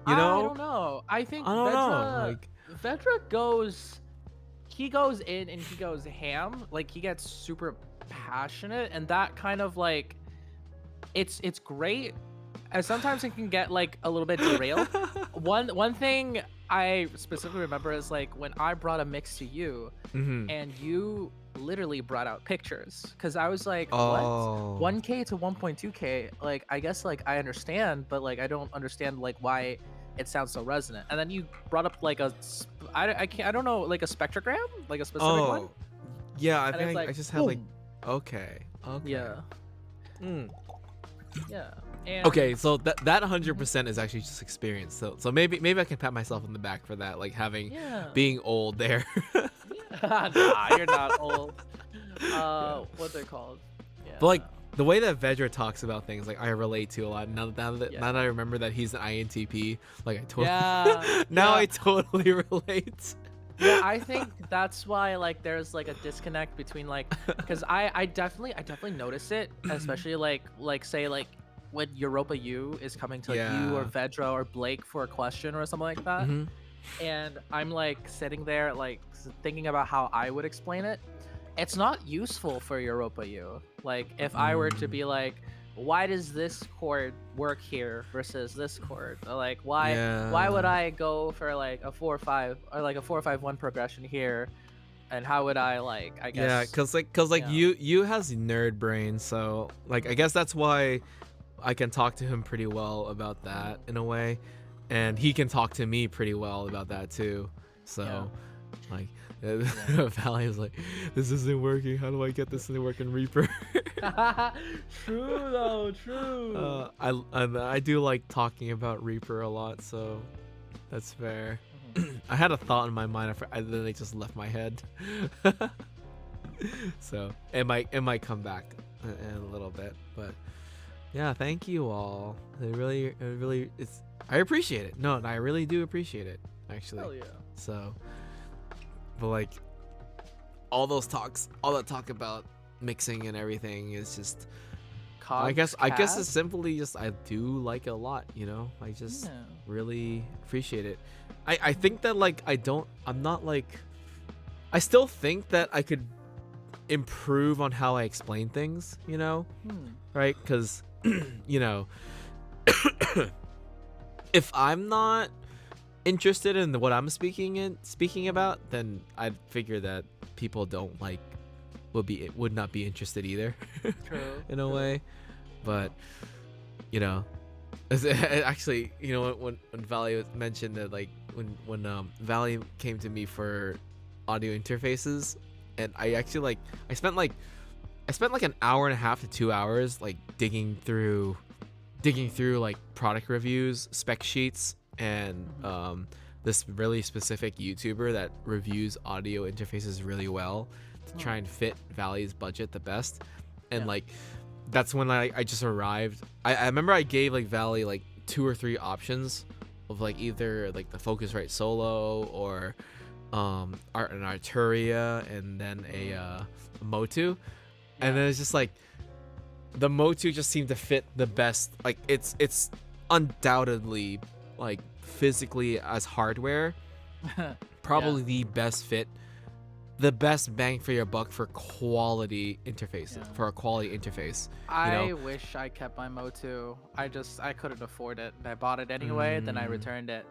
[SPEAKER 1] You know?
[SPEAKER 2] I don't know. I think
[SPEAKER 1] Vedra
[SPEAKER 2] goes in and he goes ham. Like he gets super passionate, and that kind of like it's great. And sometimes it can get like a little bit derailed. One thing I specifically remember is like when I brought a mix to you, and you literally brought out pictures, because I was like, what? 1K to 1.2K, like I guess like I understand, but like I don't understand like why it sounds so resonant. And then you brought up like I don't know, like a spectrogram, like a specific one.
[SPEAKER 1] Yeah, I
[SPEAKER 2] and
[SPEAKER 1] think
[SPEAKER 2] like,
[SPEAKER 1] I just had like okay.
[SPEAKER 2] Yeah. Yeah. And
[SPEAKER 1] okay, so that 100% is actually just experience. So maybe I can pat myself on the back for that, like being old there.
[SPEAKER 2] Nah, you're not old. What they're called. Yeah.
[SPEAKER 1] But like the way that Vedra talks about things, like I relate to a lot. Now that I remember that he's an INTP, like I totally I totally relate.
[SPEAKER 2] Yeah, I think that's why like there's like a disconnect between like, because I definitely notice it, especially like say like when Europa U is coming to like you or
[SPEAKER 1] Yeah.
[SPEAKER 2] Vedra or Blake for a question or something like that,
[SPEAKER 1] Hmm.
[SPEAKER 2] and I'm like sitting there like thinking about how I would explain it. It's not useful for Europa U. Like if I were to be like, why does this chord work here versus this chord? Or like why would
[SPEAKER 1] Yeah.
[SPEAKER 2] I go for like a 4-5 or like a 4-5-1 progression here? And how would I like I
[SPEAKER 1] Yeah,
[SPEAKER 2] guess
[SPEAKER 1] cause like
[SPEAKER 2] yeah.
[SPEAKER 1] you has nerd brain, so like I guess that's why I can talk to him pretty well about that in a way, and he can talk to me pretty well about that too. So, like, Valley was like, "This isn't working. How do I get this to work in Reaper?"
[SPEAKER 2] True though, true.
[SPEAKER 1] I do like talking about Reaper a lot, so that's fair.
[SPEAKER 2] Mhm.
[SPEAKER 1] I had a thought in my mind, and then it just left my head. So it might come back in a little bit, but yeah, thank you all. I appreciate it. No, I really do appreciate it, actually.
[SPEAKER 2] Hell yeah.
[SPEAKER 1] So, but like all that talk about mixing and everything is just. I guess it's simply just I do like it a lot, you know. I just
[SPEAKER 2] Yeah.
[SPEAKER 1] really appreciate it. I think that like I'm not like I still think that I could improve on how I explain things, you know, right? Because you know, if I'm not interested in what I'm speaking about, then I'd figure that people don't like would not be interested either.
[SPEAKER 2] True.
[SPEAKER 1] In a way. But you know, actually, you know, when Valley mentioned that, like when Valley came to me for audio interfaces, and I actually like I spent like an hour and a half to 2 hours like digging through like product reviews, spec sheets, and this really specific YouTuber that reviews audio interfaces really well to try and fit Valley's budget the best. And like that's when I just arrived. I remember I gave like Valley like 2 or 3 options of like either like the Focusrite Solo or an Arturia and then a Motu. And then it's just like the Motu just seemed to fit the best. Like it's undoubtedly like physically as hardware probably the best fit, the best bang for your buck for quality interfaces, for a quality interface.
[SPEAKER 2] I wish I kept my Motu. I couldn't afford it. I bought it anyway, then I returned it.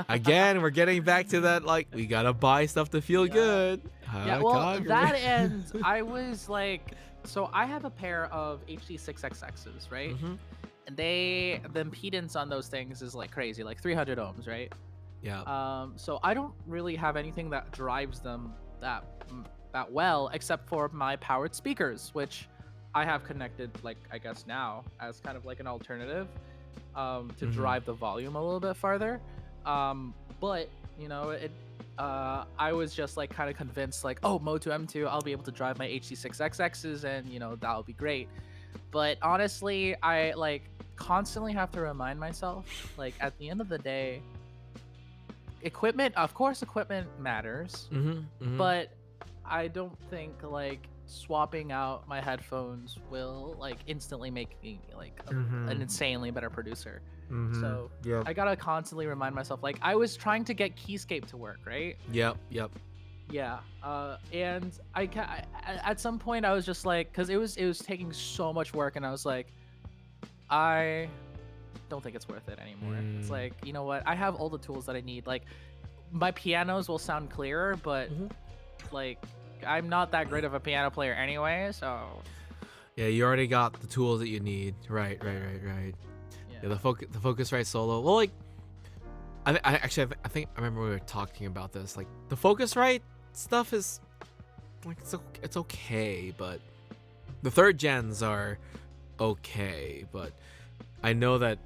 [SPEAKER 1] Again, we're getting back to that, like, we gotta buy stuff to feel good.
[SPEAKER 2] Yeah, well, that and I was like, so I have a pair of HD6XXs, right? And the impedance on those things is like crazy, like 300 ohms, right?
[SPEAKER 1] Yeah.
[SPEAKER 2] So I don't really have anything that drives them that well, except for my powered speakers, which I have connected, like, I guess now as kind of like an alternative to drive the volume a little bit farther. But you know, I was just like kind of convinced, like, oh, Moto M2, I'll be able to drive my HD6XXs, and you know that'll be great. But honestly, I like constantly have to remind myself, like, at the end of the day, equipment, of course, equipment matters, but I don't think like swapping out my headphones will like instantly make me like an insanely better producer. So I gotta constantly remind myself, like, I was trying to get Keyscape to work, right?
[SPEAKER 1] Yep.
[SPEAKER 2] Yeah. And at some point I was just like, because it was taking so much work, and I was like, I don't think it's worth it anymore. It's like, you know what? I have all the tools that I need. Like, my pianos will sound clearer, but like, I'm not that great of a piano player anyway, so.
[SPEAKER 1] Yeah, you already got the tools that you need. Right. Yeah, the Focusrite Solo. Well, like, I think I remember we were talking about this. Like, the Focusrite stuff is like it's okay, but the third gens are okay. But I know that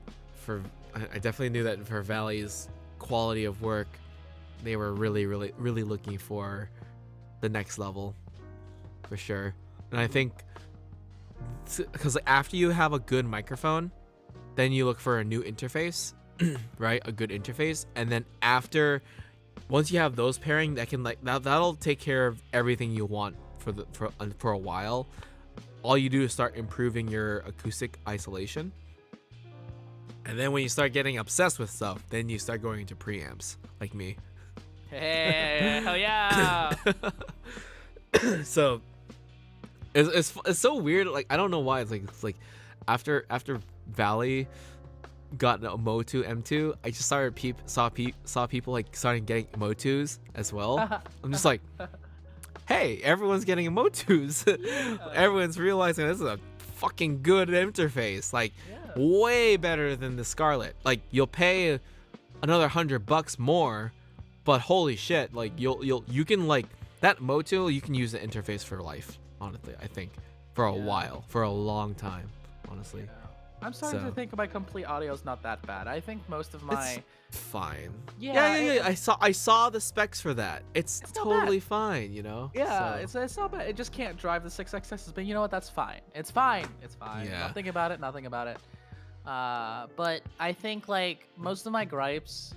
[SPEAKER 1] I definitely knew that for Valley's quality of work, they were really looking for the next level, for sure. And I think because after you have a good microphone, then you look for a new interface, right? A good interface. And then after once you have those pairing, that can like that'll take care of everything you want for a while. All you do is start improving your acoustic isolation, and then when you start getting obsessed with stuff, then you start going into preamps like me.
[SPEAKER 2] Hey, hell yeah!
[SPEAKER 1] So it's so weird. Like I don't know why. It's like after Valley got a Motu M2, I just started saw people like starting getting Motus as well. I'm just like, hey, everyone's getting Motus. Everyone's realizing this is a fucking good interface. Like way better than the Scarlet. Like you'll pay another $100 more, but holy shit, like you can like that Motu, you can use the interface for life. Honestly, I think for a while, for a long time. Honestly.
[SPEAKER 2] Yeah. I'm starting to think my complete audio is not that bad. I think most of my
[SPEAKER 1] it's fine.
[SPEAKER 2] Yeah.
[SPEAKER 1] I saw the specs for that. It's totally fine, you know.
[SPEAKER 2] Yeah, so. it's not bad. It just can't drive the 6xs, but you know what? That's fine. It's fine.
[SPEAKER 1] Yeah.
[SPEAKER 2] Nothing about it. But I think like most of my gripes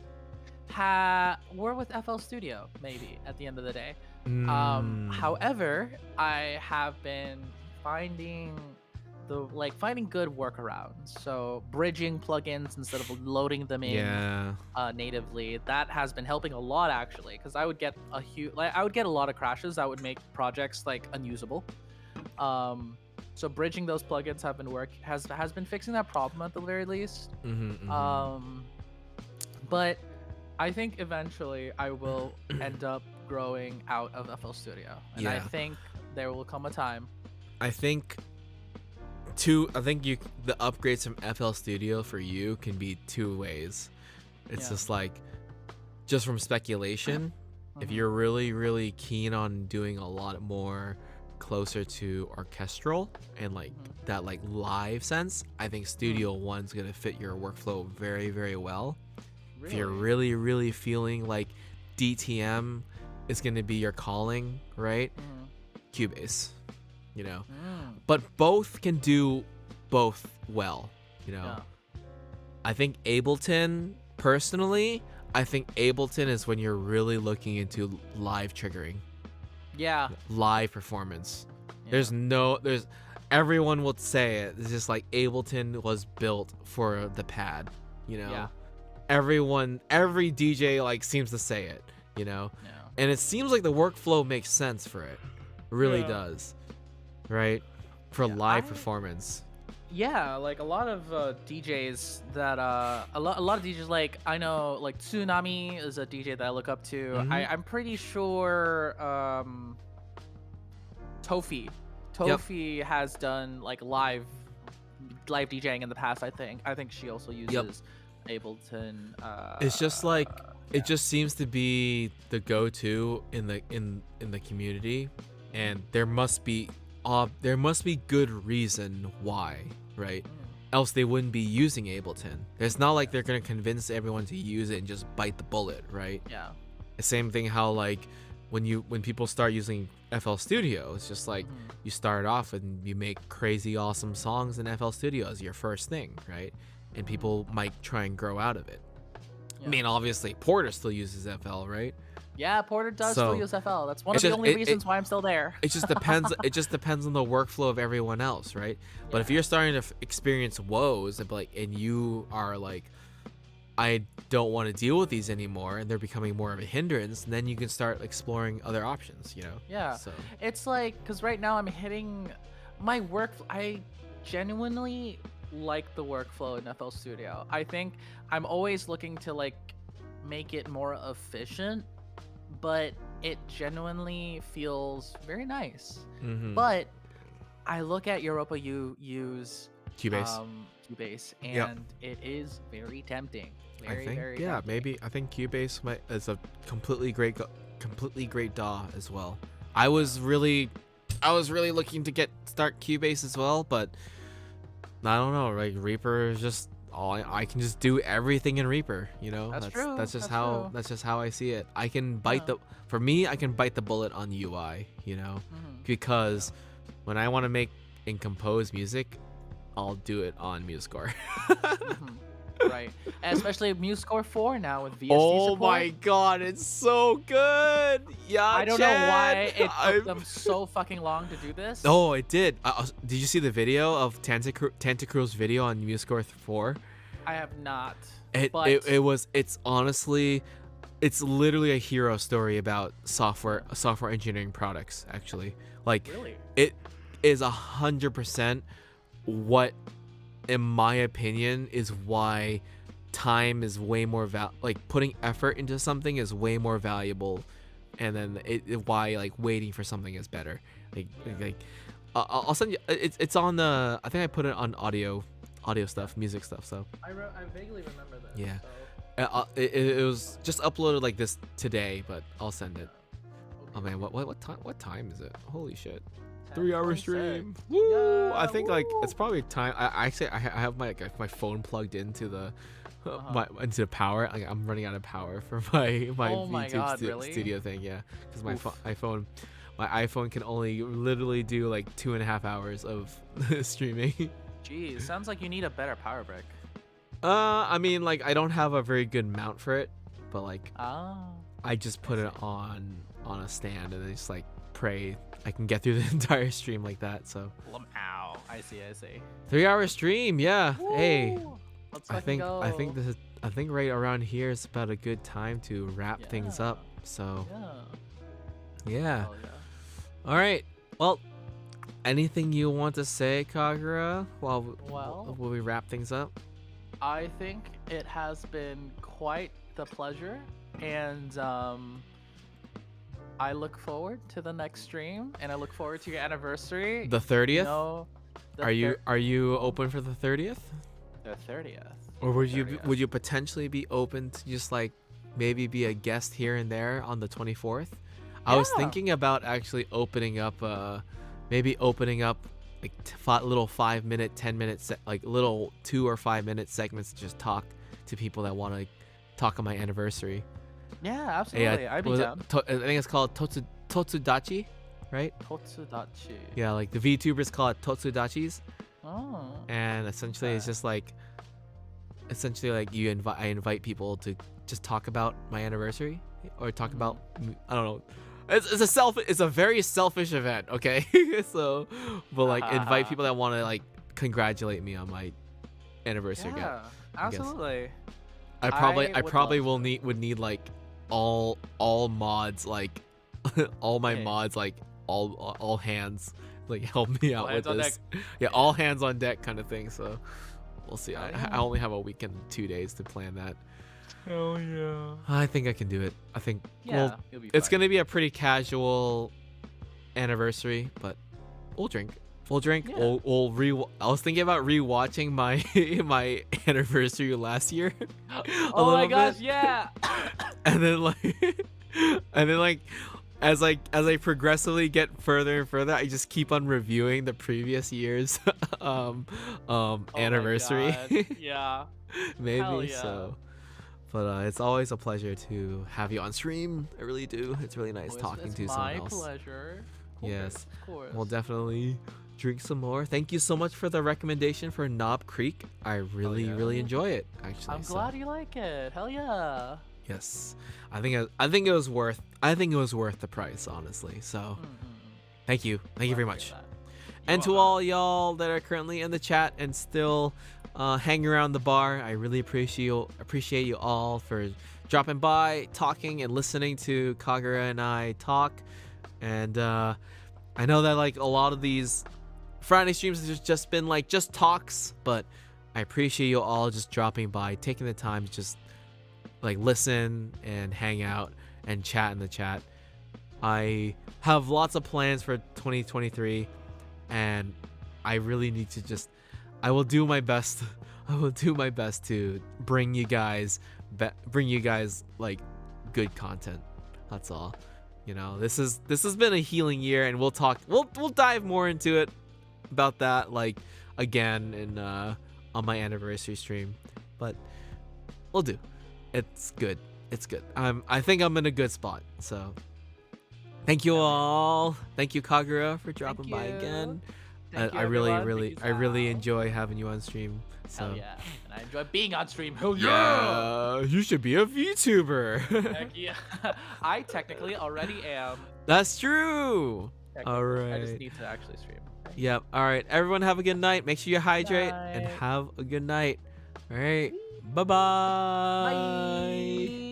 [SPEAKER 2] were with FL Studio, maybe at the end of the day. However, I have been finding good workarounds. So bridging plugins instead of loading them in natively, that has been helping a lot actually, because I would get a lot of crashes that would make projects like unusable. So bridging those plugins has been fixing that problem at the very least. But I think eventually I will end up growing out of FL Studio, and I think there will come a time.
[SPEAKER 1] I think the upgrades from FL Studio for you can be two ways. It's just from speculation. If you're really, really keen on doing a lot more closer to orchestral and like that like live sense, I think Studio One's gonna fit your workflow very, very well. If you're really, really feeling like DTM is gonna be your calling, right? Cubase, you know. But both can do both well, you know. I think Ableton, personally, is when you're really looking into live triggering. Live performance. There's everyone will say it. It's just like Ableton was built for the pad, you know. Every DJ like seems to say it, you know. And it seems like the workflow makes sense for it. Really does. Right? For live performance.
[SPEAKER 2] Like a lot of DJs that a lot of DJs, like I know like Tsunami is a DJ that I look up to. I'm pretty sure Tofi has done like live DJing in the past. I think she also uses Ableton.
[SPEAKER 1] It's just like it just seems to be the go-to in the community, and there must be good reason why, right? Else they wouldn't be using Ableton. It's not like they're gonna convince everyone to use it and just bite the bullet, right? The same thing how like when people start using FL Studio, it's just like you start off and you make crazy awesome songs in FL Studio as your first thing, right? And people might try and grow out of it. I mean, obviously Porter still uses FL, right?
[SPEAKER 2] Yeah, Porter does still use FL. That's one of the only reasons why I'm still there.
[SPEAKER 1] It just depends. It just depends on the workflow of everyone else, right? But if you're starting to experience woes, and you are like, I don't want to deal with these anymore, and they're becoming more of a hindrance, then you can start exploring other options, you know? So
[SPEAKER 2] it's like, because right now I'm hitting my I genuinely like the workflow in FL Studio. I think I'm always looking to like make it more efficient, but it genuinely feels very nice. But I look at Europa use Cubase, and it is very tempting. Very tempting.
[SPEAKER 1] Maybe I think Cubase is a completely great DAW as well. I was really looking to start Cubase as well, but I don't know. Like Reaper is just I can just do everything in Reaper, you know.
[SPEAKER 2] That's true.
[SPEAKER 1] That's just how I see it. I can bite the bullet on UI, you know, because when I want to make and compose music, I'll do it on MuseScore.
[SPEAKER 2] Right. And especially MuseScore 4 now with VST
[SPEAKER 1] Oh
[SPEAKER 2] support.
[SPEAKER 1] my god, it's so good. Yeah,
[SPEAKER 2] I don't know why it
[SPEAKER 1] I'm-
[SPEAKER 2] took them so fucking long to do this.
[SPEAKER 1] Oh, it did. Did you see the video of Tentacruel's video on MuseScore 4?
[SPEAKER 2] I have not.
[SPEAKER 1] It's honestly, it's literally a hero story about software engineering products. Actually, like
[SPEAKER 2] Really?
[SPEAKER 1] it is 100% what, in my opinion, is why time is way more like putting effort into something is way more valuable, and then why like waiting for something is better. I'll send you. It's on the. I think I put it on audio stuff, music stuff. So
[SPEAKER 2] I vaguely remember this.
[SPEAKER 1] Yeah.
[SPEAKER 2] So.
[SPEAKER 1] it was just uploaded like this today, but I'll send it. Oh man, what time is it? Holy shit. 3-hour
[SPEAKER 2] 10:26.
[SPEAKER 1] stream. Woo! I
[SPEAKER 2] Yeah,
[SPEAKER 1] think like
[SPEAKER 2] woo.
[SPEAKER 1] it's probably time. I have my phone plugged into the into the power. Like I'm running out of power for my
[SPEAKER 2] Oh my
[SPEAKER 1] YouTube
[SPEAKER 2] God, really?
[SPEAKER 1] studio thing. Yeah, because my
[SPEAKER 2] Oof.
[SPEAKER 1] iPhone can only literally do like 2.5 hours of streaming.
[SPEAKER 2] Geez, sounds like you need a better power brick.
[SPEAKER 1] I mean, like I don't have a very good mount for it, but like
[SPEAKER 2] Oh.
[SPEAKER 1] I just put it on a stand and then just like pray I can get through the entire stream like that. So
[SPEAKER 2] Ow. I see.
[SPEAKER 1] 3-hour stream, yeah. Hey,
[SPEAKER 2] Woo! Let's
[SPEAKER 1] I
[SPEAKER 2] fucking
[SPEAKER 1] think
[SPEAKER 2] go.
[SPEAKER 1] I think right around here is about a good time to wrap things
[SPEAKER 2] Yeah.
[SPEAKER 1] up. So
[SPEAKER 2] Yeah.
[SPEAKER 1] yeah.
[SPEAKER 2] Hell yeah.
[SPEAKER 1] All right. Well, anything you want to say, Kagura, while
[SPEAKER 2] Well-
[SPEAKER 1] we wrap things up?
[SPEAKER 2] I think it has been quite the pleasure, and I look forward to the next stream, and I look forward to your anniversary.
[SPEAKER 1] The 30th?
[SPEAKER 2] No,
[SPEAKER 1] Are you open for the 30th?
[SPEAKER 2] the 30th?
[SPEAKER 1] Or would you
[SPEAKER 2] 30th.
[SPEAKER 1] would you potentially be open to just like maybe be a guest here and there on the 24th? I was
[SPEAKER 2] Yeah.
[SPEAKER 1] thinking about actually opening up like little 5-minute, 10-minute like little 2 or 5-minute segments to just talk to people that want to talk on my anniversary.
[SPEAKER 2] Yeah, absolutely. I'd be down.
[SPEAKER 1] I think it's called Totsudachi, right?
[SPEAKER 2] Totsudachi.
[SPEAKER 1] Yeah, like the VTubers call it Totsudachis,
[SPEAKER 2] Oh.
[SPEAKER 1] and essentially it's
[SPEAKER 2] Okay.
[SPEAKER 1] just like I invite people to just talk about my anniversary or talk about I don't know. It's a very selfish event, okay? So, but like invite people that want to like congratulate me on my anniversary.
[SPEAKER 2] Yeah,
[SPEAKER 1] I guess.
[SPEAKER 2] absolutely.
[SPEAKER 1] I
[SPEAKER 2] I would
[SPEAKER 1] probably
[SPEAKER 2] love
[SPEAKER 1] would need like all mods, like all my
[SPEAKER 2] Okay.
[SPEAKER 1] mods, like all hands like help me out
[SPEAKER 2] All
[SPEAKER 1] with
[SPEAKER 2] hands on
[SPEAKER 1] this. Yeah, all hands on deck kind of thing. So we'll see. I
[SPEAKER 2] Yeah.
[SPEAKER 1] only have a week and 2 days to plan that.
[SPEAKER 2] Hell yeah.
[SPEAKER 1] I think I can do it. I think
[SPEAKER 2] Yeah,
[SPEAKER 1] well,
[SPEAKER 2] you'll be
[SPEAKER 1] it's
[SPEAKER 2] fine.
[SPEAKER 1] gonna be a pretty casual anniversary, but we'll drink. We'll drink.
[SPEAKER 2] Yeah.
[SPEAKER 1] I was thinking about rewatching my my anniversary last year. a
[SPEAKER 2] Oh my
[SPEAKER 1] little
[SPEAKER 2] gosh,
[SPEAKER 1] bit.
[SPEAKER 2] yeah.
[SPEAKER 1] And then like as I progressively get further and further, I just keep on reviewing the previous year's
[SPEAKER 2] Oh my
[SPEAKER 1] anniversary.
[SPEAKER 2] God, yeah.
[SPEAKER 1] Maybe
[SPEAKER 2] Hell yeah.
[SPEAKER 1] so. But it's always a pleasure to have you on stream. I really do. It's really nice
[SPEAKER 2] It's-
[SPEAKER 1] talking
[SPEAKER 2] it's
[SPEAKER 1] to someone else.
[SPEAKER 2] My pleasure. Of course,
[SPEAKER 1] Yes.
[SPEAKER 2] Of course.
[SPEAKER 1] We'll definitely drink some more. Thank you so much for the recommendation for Knob Creek. I really
[SPEAKER 2] yeah.
[SPEAKER 1] really enjoy it actually.
[SPEAKER 2] I'm
[SPEAKER 1] so,
[SPEAKER 2] glad you like it. Hell yeah.
[SPEAKER 1] Yes. I think it was worth the price, honestly. So, thank you. Thank you very much. And to all y'all that are currently in the chat and still hanging around the bar, I really appreciate you all for dropping by, talking, and listening to Kagura and I talk. And I know that like a lot of these Friday streams has just been like just talks, but I appreciate you all just dropping by, taking the time to just like listen and hang out and chat in the chat. I have lots of plans for 2023, and I really need to just I will do my best to bring you guys like good content. That's all. You know, this has been a healing year, and we'll dive more into it about that like again in on my anniversary stream. But we'll do. It's good. I think I'm in a good spot. So thank you all. Thank you, Kagura, for dropping by again.
[SPEAKER 2] Thank you,
[SPEAKER 1] I really,
[SPEAKER 2] everyone.
[SPEAKER 1] really,
[SPEAKER 2] Thank
[SPEAKER 1] I
[SPEAKER 2] you,
[SPEAKER 1] really
[SPEAKER 2] Sal.
[SPEAKER 1] enjoy having you on stream. So
[SPEAKER 2] Hell yeah. And I enjoy being on stream. Hell yeah.
[SPEAKER 1] yeah, you should be a VTuber.
[SPEAKER 2] Heck yeah. I technically already am.
[SPEAKER 1] That's true.
[SPEAKER 2] Technically.
[SPEAKER 1] All
[SPEAKER 2] I just
[SPEAKER 1] right.
[SPEAKER 2] need to actually stream.
[SPEAKER 1] Yep. All right. Everyone have a good night. Make sure you hydrate and
[SPEAKER 2] Night.
[SPEAKER 1] have a good night. All right. Bye-bye.
[SPEAKER 2] Bye.